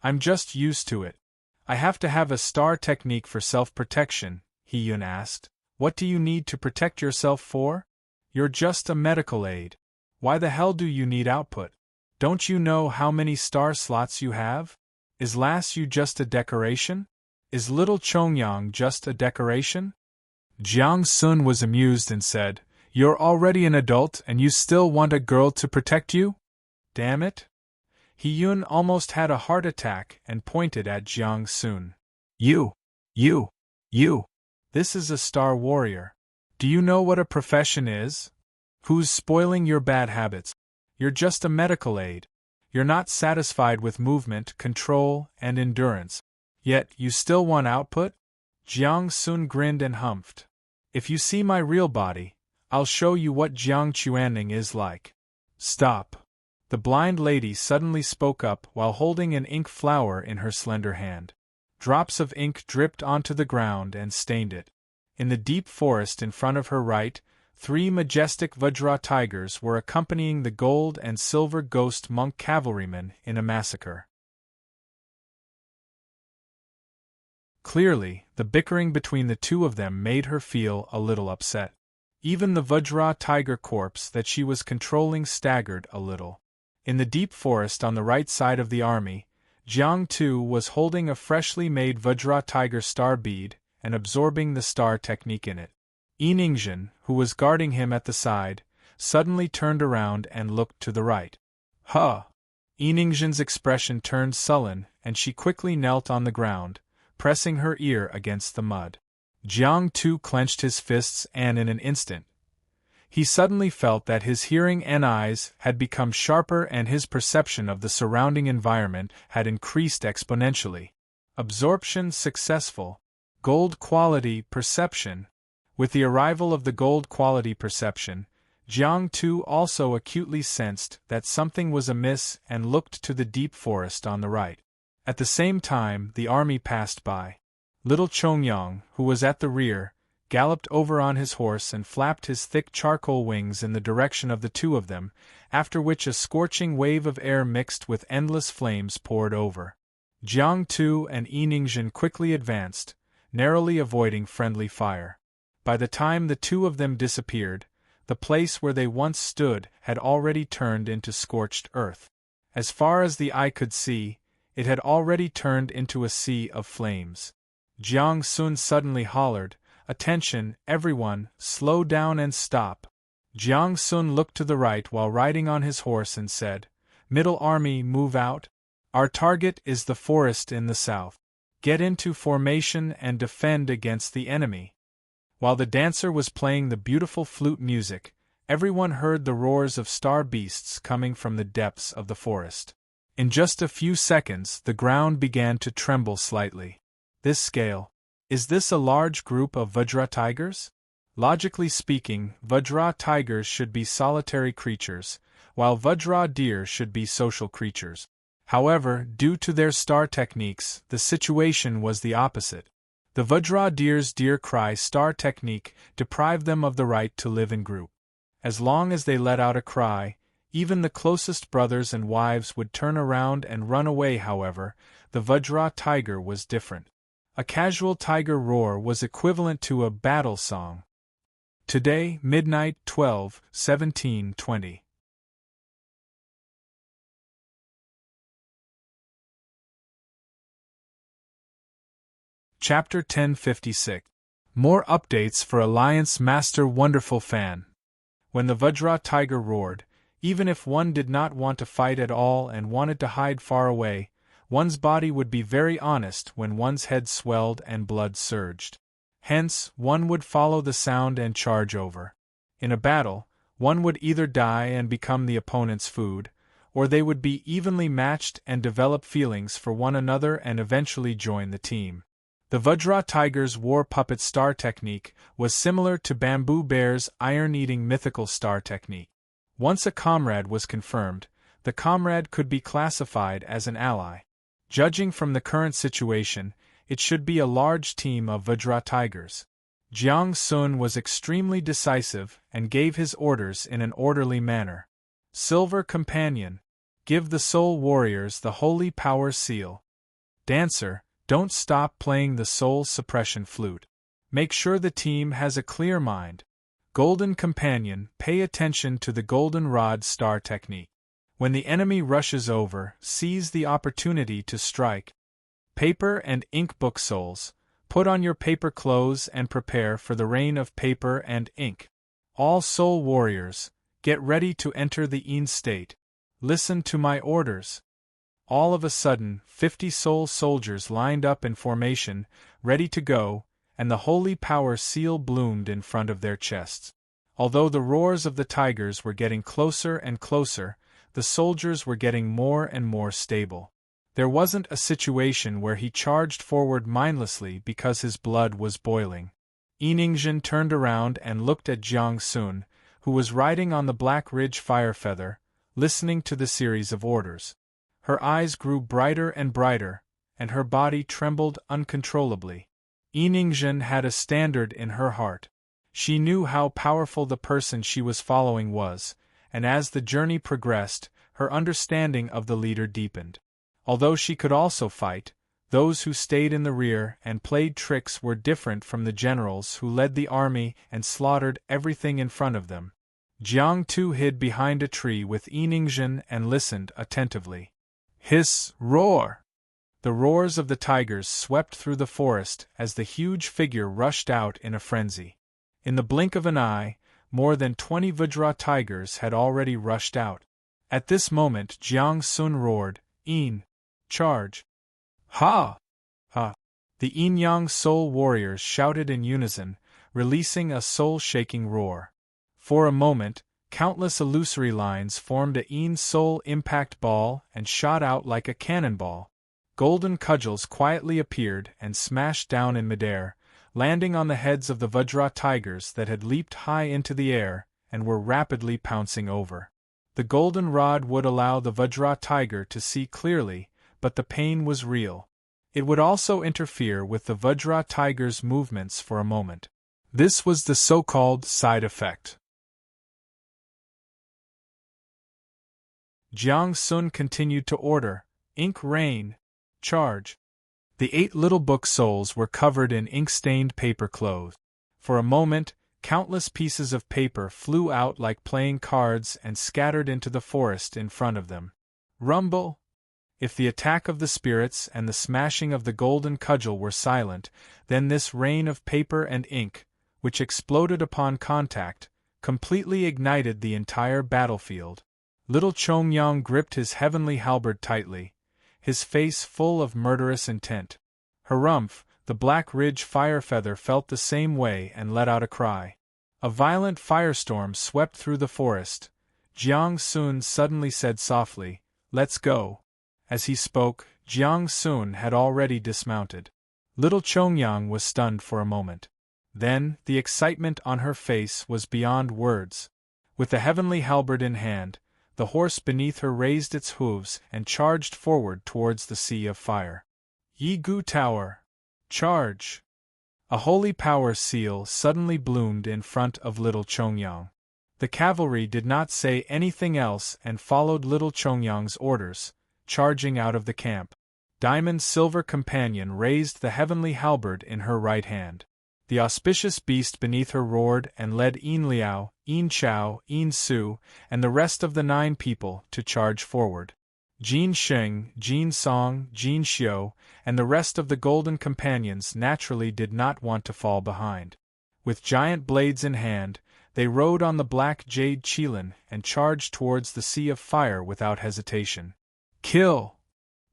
S1: I'm just used to it. I have to have a star technique for self-protection, He asked. What do you need to protect yourself for? You're just a medical aid. Why the hell do you need output? Don't you know how many star slots you have? Is Lass you just a decoration? Is little Chongyang just a decoration? Jiang Sun was amused and said, You're already an adult and you still want a girl to protect you? Damn it! He-Yun almost had a heart attack and pointed at Jiang Sun. You! This is a star warrior. Do you know what a profession is? Who's spoiling your bad habits? You're just a medical aid. You're not satisfied with movement, control, and endurance. Yet, you still want output? Jiang Sun grinned and humphed. If you see my real body, I'll show you what Jiang Chuaning is like. Stop. The blind lady suddenly spoke up while holding an ink flower in her slender hand. Drops of ink dripped onto the ground and stained it. In the deep forest in front of her right, 3 majestic Vajra tigers were accompanying the gold and silver ghost monk cavalrymen in a massacre. Clearly, the bickering between the two of them made her feel a little upset. Even the Vajra tiger corpse that she was controlling staggered a little. In the deep forest on the right side of the army, Jiang Tu was holding a freshly made Vajra tiger star bead and absorbing the star technique in it. Yiningzhen, who was guarding him at the side, suddenly turned around and looked to the right. Huh! Yiningzhen's expression turned sullen and she quickly knelt on the ground, pressing her ear against the mud. Jiang Tu clenched his fists and in an instant, he suddenly felt that his hearing and eyes had become sharper and his perception of the surrounding environment had increased exponentially. Absorption successful. Gold quality perception. With the arrival of the gold quality perception, Jiang Tu also acutely sensed that something was amiss and looked to the deep forest on the right. At the same time, the army passed by. Little Chongyang, who was at the rear, galloped over on his horse and flapped his thick charcoal wings in the direction of the two of them, after which a scorching wave of air mixed with endless flames poured over. Jiang Tu and Yiningzhen quickly advanced, narrowly avoiding friendly fire. By the time the two of them disappeared, the place where they once stood had already turned into scorched earth. As far as the eye could see, it had already turned into a sea of flames. Jiang Sun suddenly hollered, "Attention, everyone, slow down and stop." Jiang Sun looked to the right while riding on his horse and said, "Middle Army, move out. Our target is the forest in the south. Get into formation and defend against the enemy." While the dancer was playing the beautiful flute music, everyone heard the roars of star beasts coming from the depths of the forest. In just a few seconds, the ground began to tremble slightly. This scale. Is this a large group of Vajra tigers? Logically speaking, Vajra tigers should be solitary creatures, while Vajra deer should be social creatures. However, due to their star techniques, the situation was the opposite. The Vajra deer's deer cry star technique deprived them of the right to live in group. As long as they let out a cry, even the closest brothers and wives would turn around and run away. However, the Vajra tiger was different. A casual tiger roar was equivalent to a battle song. Today, midnight, 12/17/20. Chapter 1056. More updates for Alliance Master Wonderful Fan. When the Vajra tiger roared, even if one did not want to fight at all and wanted to hide far away, one's body would be very honest when one's head swelled and blood surged. Hence, one would follow the sound and charge over. In a battle, one would either die and become the opponent's food, or they would be evenly matched and develop feelings for one another and eventually join the team. The Vajra tiger's war puppet star technique was similar to Bamboo Bear's iron-eating mythical star technique. Once a comrade was confirmed, the comrade could be classified as an ally. Judging from the current situation, it should be a large team of Vajra tigers. Jiang Sun was extremely decisive and gave his orders in an orderly manner. Silver Companion, give the Soul Warriors the Holy Power Seal. Dancer, don't stop playing the Soul Suppression Flute. Make sure the team has a clear mind. Golden Companion, pay attention to the Golden Rod Star technique. When the enemy rushes over, seize the opportunity to strike. Paper and ink book souls, put on your paper clothes and prepare for the reign of paper and ink. All soul warriors, get ready to enter the Yin state. Listen to my orders. All of a sudden, 50 soul soldiers lined up in formation, ready to go, and the holy power seal bloomed in front of their chests. Although the roars of the tigers were getting closer and closer, the soldiers were getting more and more stable. There wasn't a situation where he charged forward mindlessly because his blood was boiling. Eningzhen turned around and looked at Jiang Sun, who was riding on the Black Ridge Firefeather, listening to the series of orders. Her eyes grew brighter and brighter, and her body trembled uncontrollably. Eningzhen had a standard in her heart. She knew how powerful the person she was following was, and as the journey progressed, her understanding of the leader deepened. Although she could also fight, those who stayed in the rear and played tricks were different from the generals who led the army and slaughtered everything in front of them. Jiang Tu hid behind a tree with Eningzhen and listened attentively. Hiss, roar! The roars of the tigers swept through the forest as the huge figure rushed out in a frenzy. In the blink of an eye, more than 20 Vajra tigers had already rushed out. At this moment Jiang Sun roared, "En! Charge!" Ha! Ha! The Yin-Yang soul warriors shouted in unison, releasing a soul-shaking roar. For a moment, countless illusory lines formed a Yin soul impact ball and shot out like a cannonball. Golden cudgels quietly appeared and smashed down in midair, landing on the heads of the Vajra tigers that had leaped high into the air and were rapidly pouncing over. The golden rod would allow the Vajra tiger to see clearly, but the pain was real. It would also interfere with the Vajra tiger's movements for a moment. This was the so-called side effect. Jiang Sun continued to order, "Ink rain! Charge!" The 8 little book souls were covered in ink-stained paper clothes. For a moment, countless pieces of paper flew out like playing cards and scattered into the forest in front of them. Rumble! If the attack of the spirits and the smashing of the golden cudgel were silent, then this rain of paper and ink, which exploded upon contact, completely ignited the entire battlefield. Little Chongyang gripped his heavenly halberd tightly, his face full of murderous intent. Harumph, the Black Ridge Firefeather felt the same way and let out a cry. A violent firestorm swept through the forest. Jiang Sun suddenly said softly, "Let's go." As he spoke, Jiang Sun had already dismounted. Little Chongyang was stunned for a moment. Then, the excitement on her face was beyond words. With the heavenly halberd in hand, the horse beneath her raised its hooves and charged forward towards the sea of fire. Yi Gu Tower! Charge! A holy power seal suddenly bloomed in front of Little Chongyang. The cavalry did not say anything else and followed Little Chongyang's orders, charging out of the camp. Diamond's silver companion raised the heavenly halberd in her right hand. The auspicious beast beneath her roared and led Yin Liao, Yin Chao, Yin Su, and the rest of the 9 people to charge forward. Jin Sheng, Jin Song, Jin Xiu, and the rest of the golden companions naturally did not want to fall behind. With giant blades in hand, they rode on the black jade Qilin and charged towards the sea of fire without hesitation. "Kill!"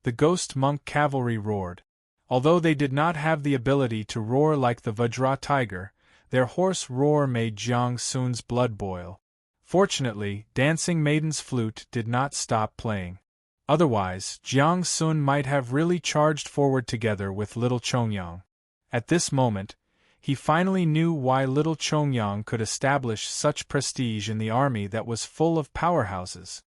S1: the ghost monk cavalry roared. Although they did not have the ability to roar like the Vajra tiger, their hoarse roar made Jiang Sun's blood boil. Fortunately, Dancing Maiden's flute did not stop playing. Otherwise, Jiang Sun might have really charged forward together with Little Chongyang. At this moment, he finally knew why Little Chongyang could establish such prestige in the army that was full of powerhouses.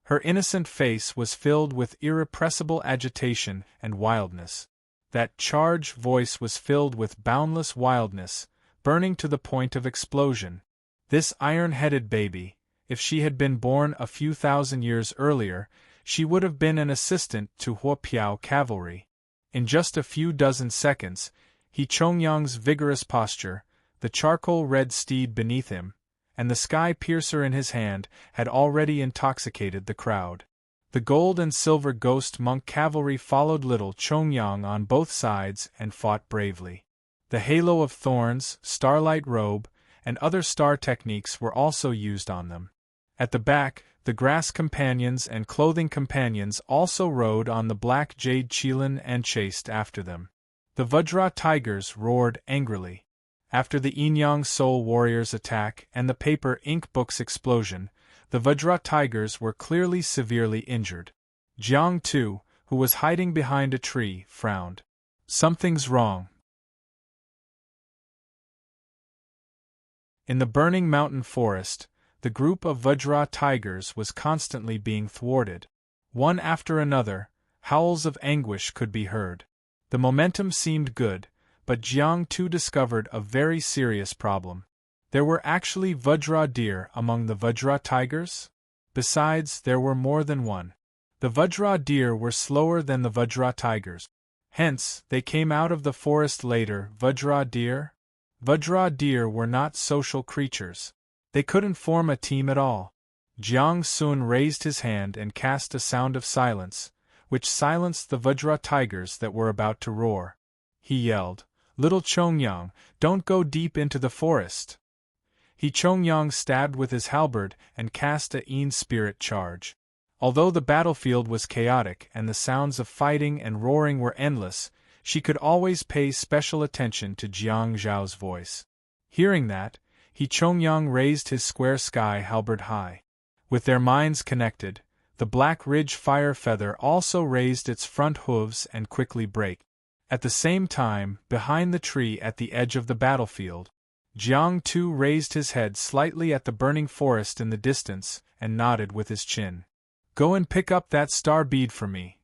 S1: Her innocent face was filled with irrepressible agitation and wildness. That charge voice was filled with boundless wildness, burning to the point of explosion. This iron-headed baby, if she had been born a few thousand years earlier, she would have been an assistant to Huopiao cavalry. In just a few dozen seconds, Chongyang's vigorous posture, the charcoal-red steed beneath him, and the sky-piercer in his hand had already intoxicated the crowd. The gold and silver ghost monk cavalry followed Little Chongyang on both sides and fought bravely. The halo of thorns, starlight robe, and other star techniques were also used on them. At the back, the grass companions and clothing companions also rode on the black jade Qilin and chased after them. The Vajra tigers roared angrily. After the Yin-Yang Soul Warriors' attack and the paper ink book's explosion, the Vajra tigers were clearly severely injured. Jiang Tu, who was hiding behind a tree, frowned. Something's wrong. In the burning mountain forest, the group of Vajra tigers was constantly being thwarted. One after another, howls of anguish could be heard. The momentum seemed good, but Jiang Tu discovered a very serious problem. There were actually Vajra deer among the Vajra tigers? Besides, there were more than one. The Vajra deer were slower than the Vajra tigers. Hence, they came out of the forest later. Vajra deer? Vajra deer were not social creatures. They couldn't form a team at all. Jiang Sun raised his hand and cast a sound of silence, which silenced the Vajra tigers that were about to roar. He yelled, "Little Chongyang, don't go deep into the forest." Chongyang stabbed with his halberd and cast a Yin spirit charge. Although the battlefield was chaotic and the sounds of fighting and roaring were endless, she could always pay special attention to Jiang Zhao's voice. Hearing that, Chongyang raised his square sky halberd high. With their minds connected, the Black Ridge fire feather also raised its front hooves and quickly braked. At the same time, behind the tree at the edge of the battlefield, Jiang Tu raised his head slightly at the burning forest in the distance and nodded with his chin. "Go and pick up that star bead for me."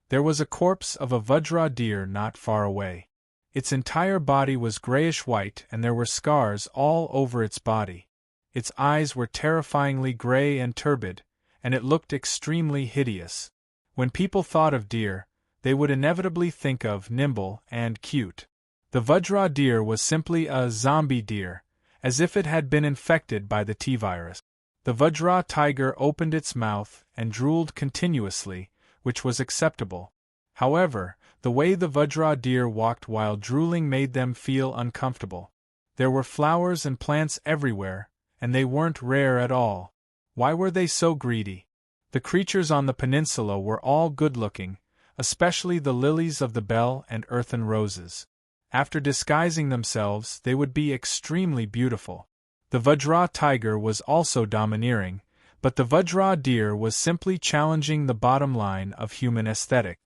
S1: There was a corpse of a Vajra deer not far away. Its entire body was grayish-white and there were scars all over its body. Its eyes were terrifyingly gray and turbid, and it looked extremely hideous. When people thought of deer, they would inevitably think of nimble and cute. The Vajra deer was simply a zombie deer, as if it had been infected by the T-virus. The Vajra tiger opened its mouth and drooled continuously, which was acceptable. However, the way the Vajra deer walked while drooling made them feel uncomfortable. There were flowers and plants everywhere, and they weren't rare at all. Why were they so greedy? The creatures on the peninsula were all good-looking, especially the lilies of the bell and earthen roses. After disguising themselves, they would be extremely beautiful. The Vajra tiger was also domineering, but the Vajra deer was simply challenging the bottom line of human aesthetic.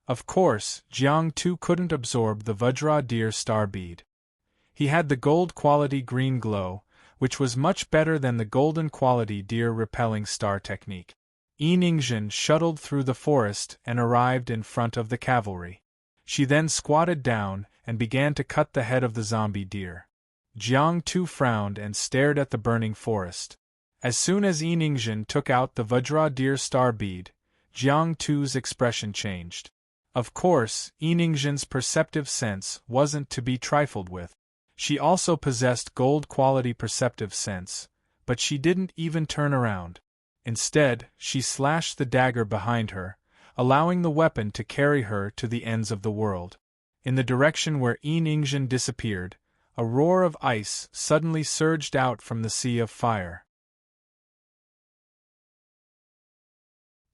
S1: Of course, Jiang Tu couldn't absorb the Vajra deer star bead. He had the gold-quality green glow, which was much better than the golden-quality deer-repelling star technique. Yiningzhen shuttled through the forest and arrived in front of the cavalry. She then squatted down and began to cut the head of the zombie deer. Jiang Tu frowned and stared at the burning forest. As soon as Yiningzhen took out the Vajra deer star bead, Jiang Tu's expression changed. Of course, Yiningzhen's perceptive sense wasn't to be trifled with. She also possessed gold-quality perceptive sense, but she didn't even turn around. Instead, she slashed the dagger behind her, allowing the weapon to carry her to the ends of the world. In the direction where Yiningzhen disappeared, a roar of ice suddenly surged out from the sea of fire.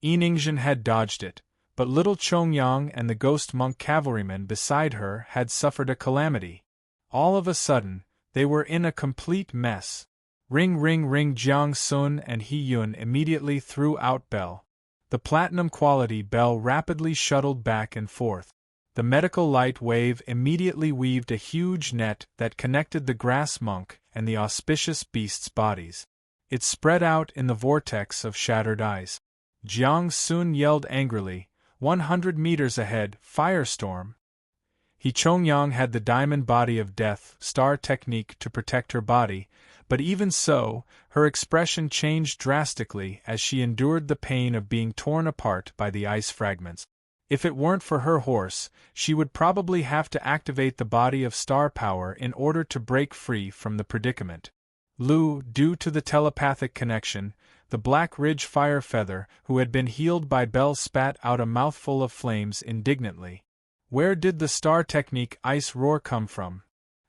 S1: Yiningzhen had dodged it, but little Chongyang and the ghost monk cavalrymen beside her had suffered a calamity. All of a sudden, they were in a complete mess. Ring ring ring. Jiang Sun and He Yun immediately threw out bell. The platinum-quality bell rapidly shuttled back and forth. The medical light wave immediately weaved a huge net that connected the grass monk and the auspicious beasts' bodies. It spread out in the vortex of shattered eyes. Jiang Sun yelled angrily, 100 meters ahead, firestorm. Chongyang had the diamond body of death star technique to protect her body, but even so, her expression changed drastically as she endured the pain of being torn apart by the ice fragments. If it weren't for her horse, she would probably have to activate the body of star power in order to break free from the predicament. Lu, due to the telepathic connection, the Black Ridge fire feather, who had been healed by Bell, spat out a mouthful of flames indignantly. Where did the star technique ice roar come from?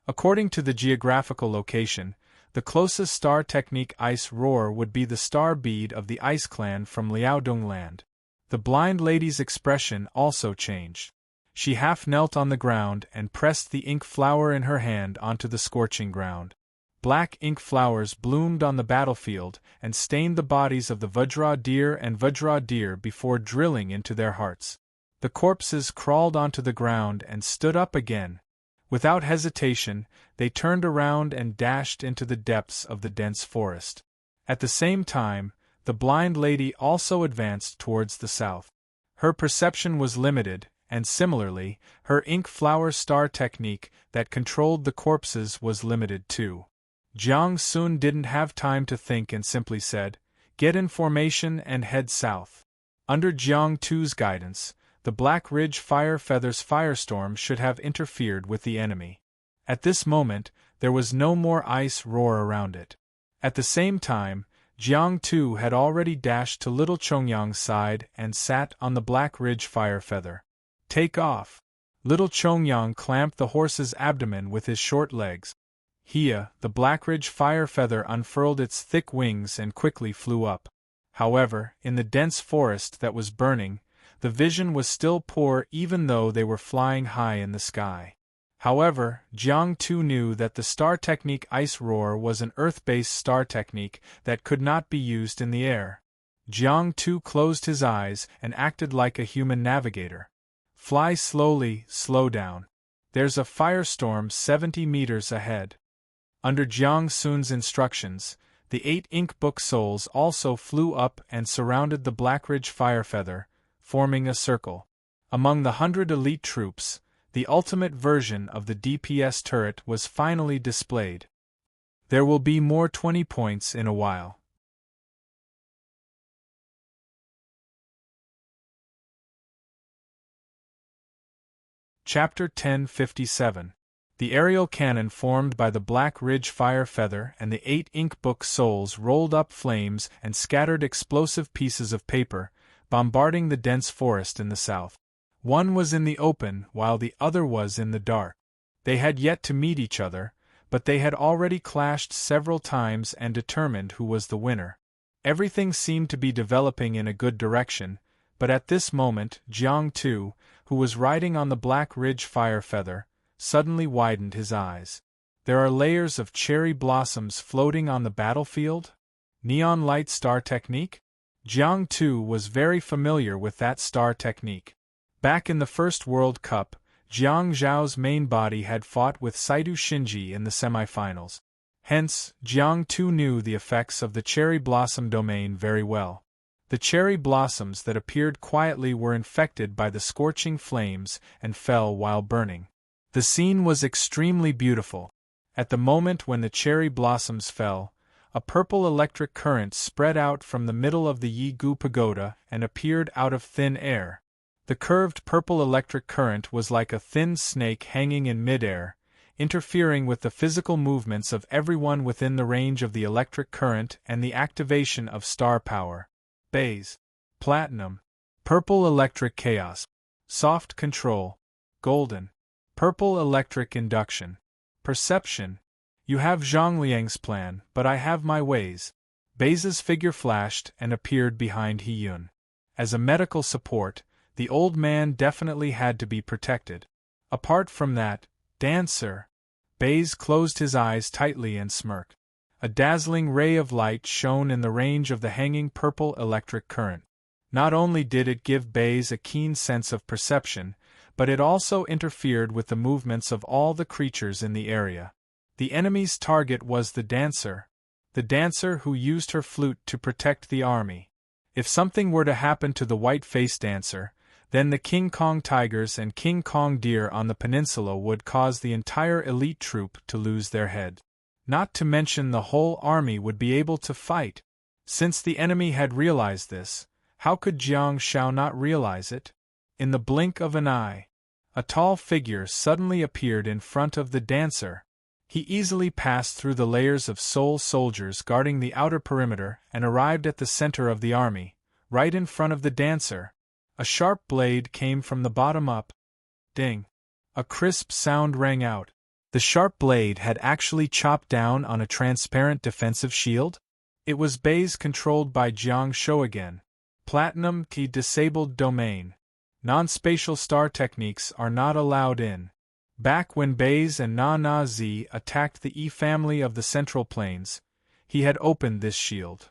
S1: According to the geographical location, The closest star technique ice roar would be the star bead of the Ice Clan from Liaodong Land. The blind lady's expression also changed. She half knelt on the ground and pressed the ink flower in her hand onto the scorching ground. Black ink flowers bloomed on the battlefield and stained the bodies of the Vajra deer and Vajra deer before drilling into their hearts. The corpses crawled onto the ground and stood up again. Without hesitation, they turned around and dashed into the depths of the dense forest. At the same time, the blind lady also advanced towards the south. Her perception was limited, and similarly, her ink flower star technique that controlled the corpses was limited too. Jiang Sun didn't have time to think and simply said, "Get in formation and head south." Under Jiang Tu's guidance, the Black Ridge Fire Feathers firestorm should have interfered with the enemy. At this moment, there was no more ice roar around it. At the same time, Jiang Tu had already dashed to Little Chongyang's side and sat on the Black Ridge Fire Feather. "Take off!" Little Chongyang clamped the horse's abdomen with his short legs. Hia, the Blackridge Fire Feather unfurled its thick wings and quickly flew up. However, in the dense forest that was burning, the vision was still poor even though they were flying high in the sky. However, Jiang Tu knew that the star technique Ice Roar was an Earth-based star technique that could not be used in the air. Jiang Tu closed his eyes and acted like a human navigator. "Fly slowly, slow down. There's a firestorm 70 meters ahead." Under Jiang Sun's instructions, the 8 ink book souls also flew up and surrounded the Blackridge Fire Feather, forming a circle. Among the 100 elite troops, the ultimate version of the DPS turret was finally displayed. There will be more 20 points in a while. Chapter 1057. The aerial cannon formed by the Black Ridge Fire Feather and the 8 ink book souls rolled up flames and scattered explosive pieces of paper, bombarding the dense forest in the south. One was in the open while the other was in the dark. They had yet to meet each other, but they had already clashed several times and determined who was the winner. Everything seemed to be developing in a good direction, but at this moment Jiang Tu, who was riding on the Black Ridge Fire Feather, suddenly widened his eyes. "There are layers of cherry blossoms floating on the battlefield? Neon light star technique?" Jiang Tu was very familiar with that star technique. Back in the First World Cup, Jiang Zhao's main body had fought with Saidu Shinji in the semifinals. Hence, Jiang Tu knew the effects of the cherry blossom domain very well. The cherry blossoms that appeared quietly were infected by the scorching flames and fell while burning. The scene was extremely beautiful. At the moment when the cherry blossoms fell, a purple electric current spread out from the middle of the Yi-Gu Pagoda and appeared out of thin air. The curved purple electric current was like a thin snake hanging in midair, interfering with the physical movements of everyone within the range of the electric current and the activation of star power. Beige, platinum, purple electric chaos, soft control, golden, purple electric induction, perception. You have Zhongliang's plan, but I have my ways. Beige's figure flashed and appeared behind He-Yun. As a medical support, the old man definitely had to be protected. Apart from that, dancer. Beige closed his eyes tightly and smirked. A dazzling ray of light shone in the range of the hanging purple electric current. Not only did it give Beige a keen sense of perception, but it also interfered with the movements of all the creatures in the area. The enemy's target was the dancer who used her flute to protect the army. If something were to happen to the white-faced dancer, then the King Kong tigers and King Kong deer on the peninsula would cause the entire elite troop to lose their head. Not to mention the whole army would be able to fight. Since the enemy had realized this, how could Jiang Shao not realize it? In the blink of an eye, a tall figure suddenly appeared in front of the dancer. He easily passed through the layers of soul soldiers guarding the outer perimeter and arrived at the center of the army, right in front of the dancer. A sharp blade came from the bottom up. Ding! A crisp sound rang out. The sharp blade had actually chopped down on a transparent defensive shield? It was Baize controlled by Jiang Shou again. Platinum Key disabled domain. Non-spatial star techniques are not allowed in. Back when Baize and Na Zi attacked the E family of the Central Plains, he had opened this shield.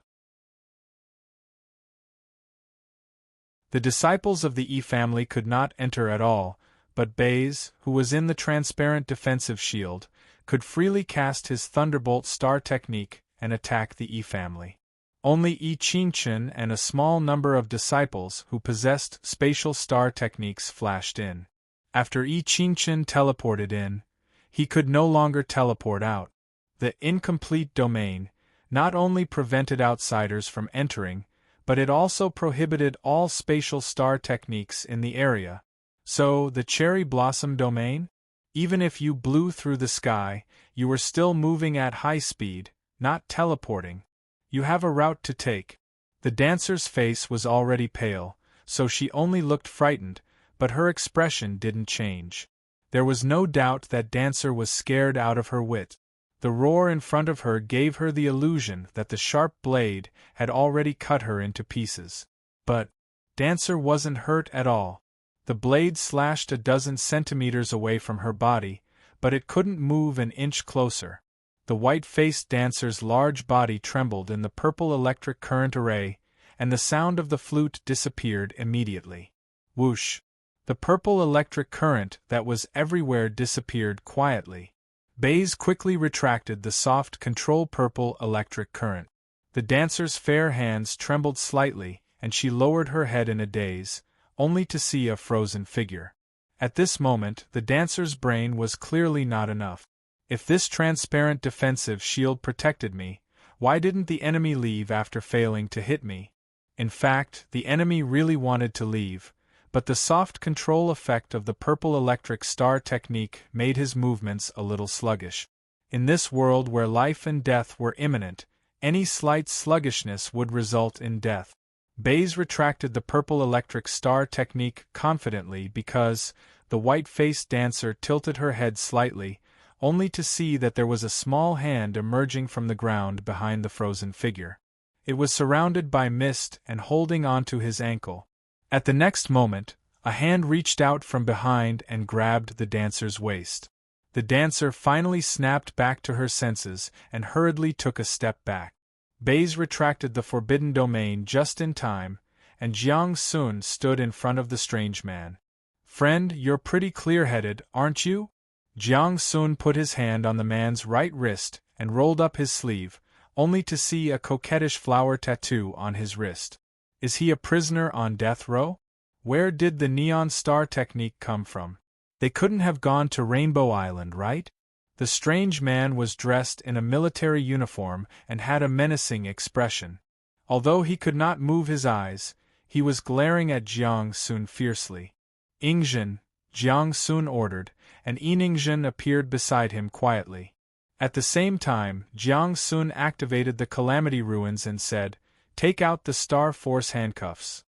S1: The disciples of the E family could not enter at all, but Baize, who was in the transparent defensive shield, could freely cast his Thunderbolt star technique and attack the E family. Only Yi Qingchen and a small number of disciples who possessed spatial star techniques flashed in. After Yi Qingchen teleported in, he could no longer teleport out. The incomplete domain not only prevented outsiders from entering, but it also prohibited all spatial star techniques in the area. So, the cherry blossom domain? Even if you blew through the sky, you were still moving at high speed, not teleporting. You have a route to take. The dancer's face was already pale, so she only looked frightened, but her expression didn't change. There was no doubt that Dancer was scared out of her wit. The roar in front of her gave her the illusion that the sharp blade had already cut her into pieces. But Dancer wasn't hurt at all. The blade slashed a dozen centimeters away from her body, but it couldn't move an inch closer. The white-faced dancer's large body trembled in the purple electric current array, and the sound of the flute disappeared immediately. Whoosh! The purple electric current that was everywhere disappeared quietly. Baize quickly retracted the soft control purple electric current. The dancer's fair hands trembled slightly, and she lowered her head in a daze, only to see a frozen figure. At this moment, the dancer's brain was clearly not enough. If this transparent defensive shield protected me, why didn't the enemy leave after failing to hit me? In fact, the enemy really wanted to leave, but the soft control effect of the purple electric star technique made his movements a little sluggish. In this world where life and death were imminent, any slight sluggishness would result in death. Baize retracted the purple electric star technique confidently because the white-faced dancer tilted her head slightly, only to see that there was a small hand emerging from the ground behind the frozen figure. It was surrounded by mist and holding onto his ankle. At the next moment, a hand reached out from behind and grabbed the dancer's waist. The dancer finally snapped back to her senses and hurriedly took a step back. Baize retracted the forbidden domain just in time, and Jiang Sun stood in front of the strange man. "Friend, you're pretty clear-headed, aren't you?" Jiang Sun put his hand on the man's right wrist and rolled up his sleeve, only to see a coquettish flower tattoo on his wrist. Is he a prisoner on death row? Where did the neon star technique come from? They couldn't have gone to Rainbow Island, right? The strange man was dressed in a military uniform and had a menacing expression. Although he could not move his eyes, he was glaring at Jiang Sun fiercely. "Ingzhen," Jiang Sun ordered, and Yiningzhen appeared beside him quietly. At the same time, Jiang Sun activated the Calamity Ruins and said, "Take out the Star Force handcuffs."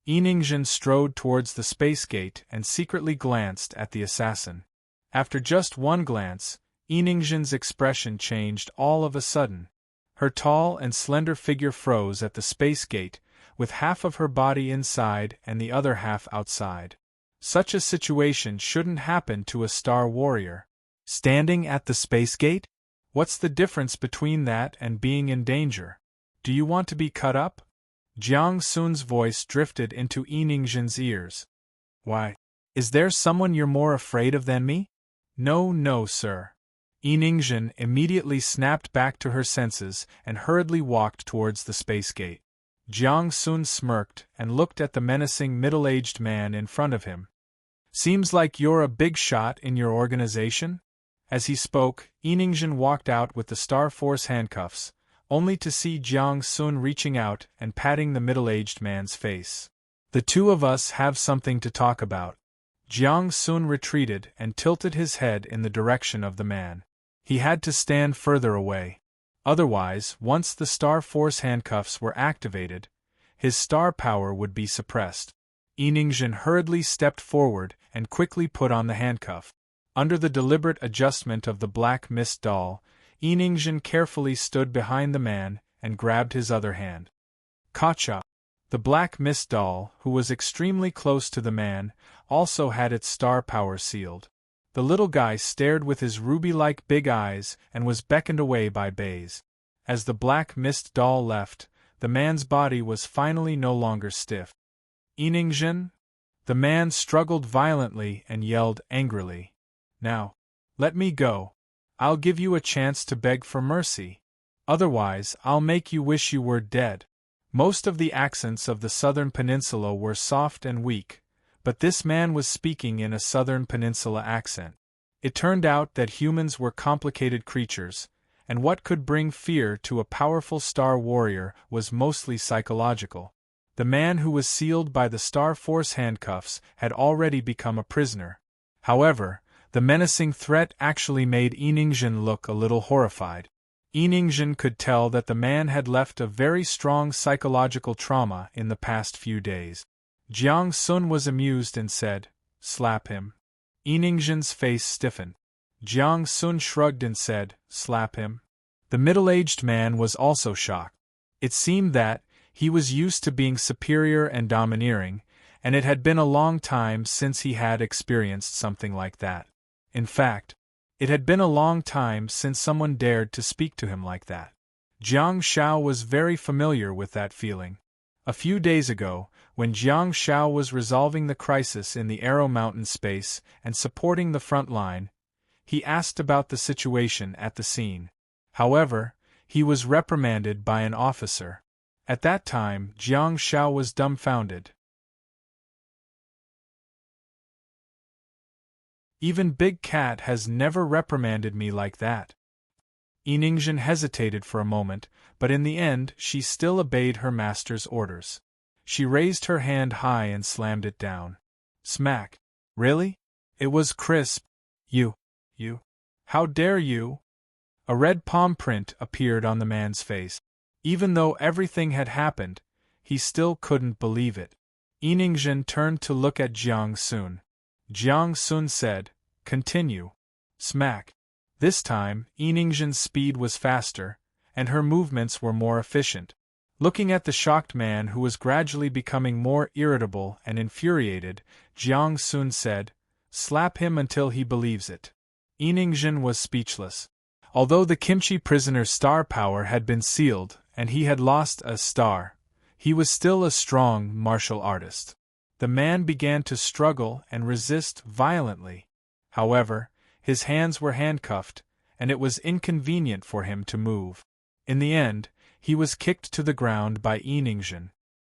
S1: Yiningzhen strode towards the space gate and secretly glanced at the assassin. After just one glance, Yiningzhen's expression changed all of a sudden. Her tall and slender figure froze at the space gate, with half of her body inside and the other half outside. Such a situation shouldn't happen to a star warrior. Standing at the space gate? What's the difference between that and being in danger? Do you want to be cut up? Jiang Sun's voice drifted into Yiningzhen's ears. "Why? Is there someone you're more afraid of than me?" No, sir." Yiningzhen immediately snapped back to her senses and hurriedly walked towards the space gate. Jiang Sun smirked and looked at the menacing middle-aged man in front of him. "Seems like you're a big shot in your organization?" As he spoke, Yiningzhen walked out with the Star Force handcuffs, only to see Jiang Sun reaching out and patting the middle-aged man's face. "The two of us have something to talk about." Jiang Sun retreated and tilted his head in the direction of the man. He had to stand further away. Otherwise, once the Star Force handcuffs were activated, his star power would be suppressed. Yiningjin hurriedly stepped forward and quickly put on the handcuff. Under the deliberate adjustment of the black mist doll, Yiningjin carefully stood behind the man and grabbed his other hand. Kacha! The black mist doll, who was extremely close to the man, also had its star power sealed. The little guy stared with his ruby-like big eyes and was beckoned away by Baze. As the black mist doll left, the man's body was finally no longer stiff. Yiningjin? The man struggled violently and yelled angrily. Now, let me go. I'll give you a chance to beg for mercy. Otherwise, I'll make you wish you were dead. Most of the accents of the southern peninsula were soft and weak, but this man was speaking in a southern peninsula accent. It turned out that humans were complicated creatures, and what could bring fear to a powerful star warrior was mostly psychological. The man who was sealed by the Star Force handcuffs had already become a prisoner. However, the menacing threat actually made Yiningjin look a little horrified. Yiningjin could tell that the man had left a very strong psychological trauma in the past few days. Jiang Sun was amused and said, "Slap him." Yiningjin's face stiffened. Jiang Sun shrugged and said, "Slap him." The middle-aged man was also shocked. It seemed that he was used to being superior and domineering, and it had been a long time since he had experienced something like that. In fact, it had been a long time since someone dared to speak to him like that. Jiang Shao was very familiar with that feeling. A few days ago, when Jiang Shao was resolving the crisis in the Arrow Mountain space and supporting the front line, he asked about the situation at the scene. However, he was reprimanded by an officer. At that time, Jiang Shao was dumbfounded. Even Big Cat has never reprimanded me like that. Yiningjin hesitated for a moment, but in the end she still obeyed her master's orders. She raised her hand high and slammed it down. Smack. Really? It was crisp. You. How dare you? A red palm print appeared on the man's face. Even though everything had happened, he still couldn't believe it. Yiningjin turned to look at Jiang Sun. Jiang Sun said, "Continue." Smack. This time, Yiningjin's speed was faster, and her movements were more efficient. Looking at the shocked man who was gradually becoming more irritable and infuriated, Jiang Sun said, "Slap him until he believes it." Yiningjin was speechless. Although the Kimchi prisoner's star power had been sealed, and he had lost a star, he was still a strong martial artist. The man began to struggle and resist violently. However, his hands were handcuffed, and it was inconvenient for him to move. In the end, he was kicked to the ground by Yiningjin.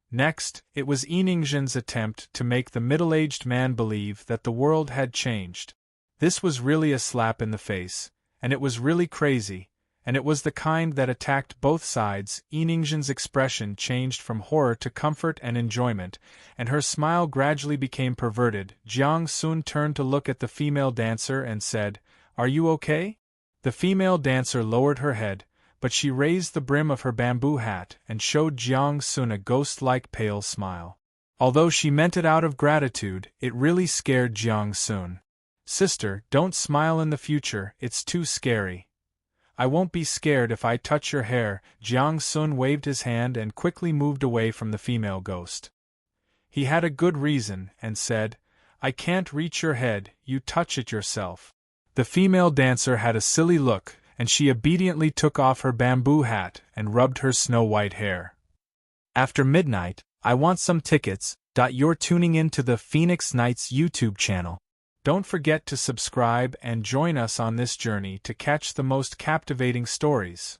S1: Next, it was Yiningjin's attempt to make the middle-aged man believe that the world had changed. This was really a slap in the face, and it was really crazy, and it was the kind that attacked both sides. Yiningjin's expression changed from horror to comfort and enjoyment, and her smile gradually became perverted. Jiang Sun turned to look at the female dancer and said, "Are you okay?" The female dancer lowered her head, but she raised the brim of her bamboo hat and showed Jiang Sun a ghost-like pale smile. Although she meant it out of gratitude, it really scared Jiang Sun. "Sister, don't smile in the future, it's too scary." "I won't be scared if I touch your hair." Jiang Sun waved his hand and quickly moved away from the female ghost. He had a good reason, and said, "I can't reach your head, you touch it yourself." The female dancer had a silly look, and she obediently took off her bamboo hat and rubbed her snow-white hair. After midnight, I want some tickets. You're tuning in to the Phoenix Nights YouTube channel. Don't forget to subscribe and join us on this journey to catch the most captivating stories.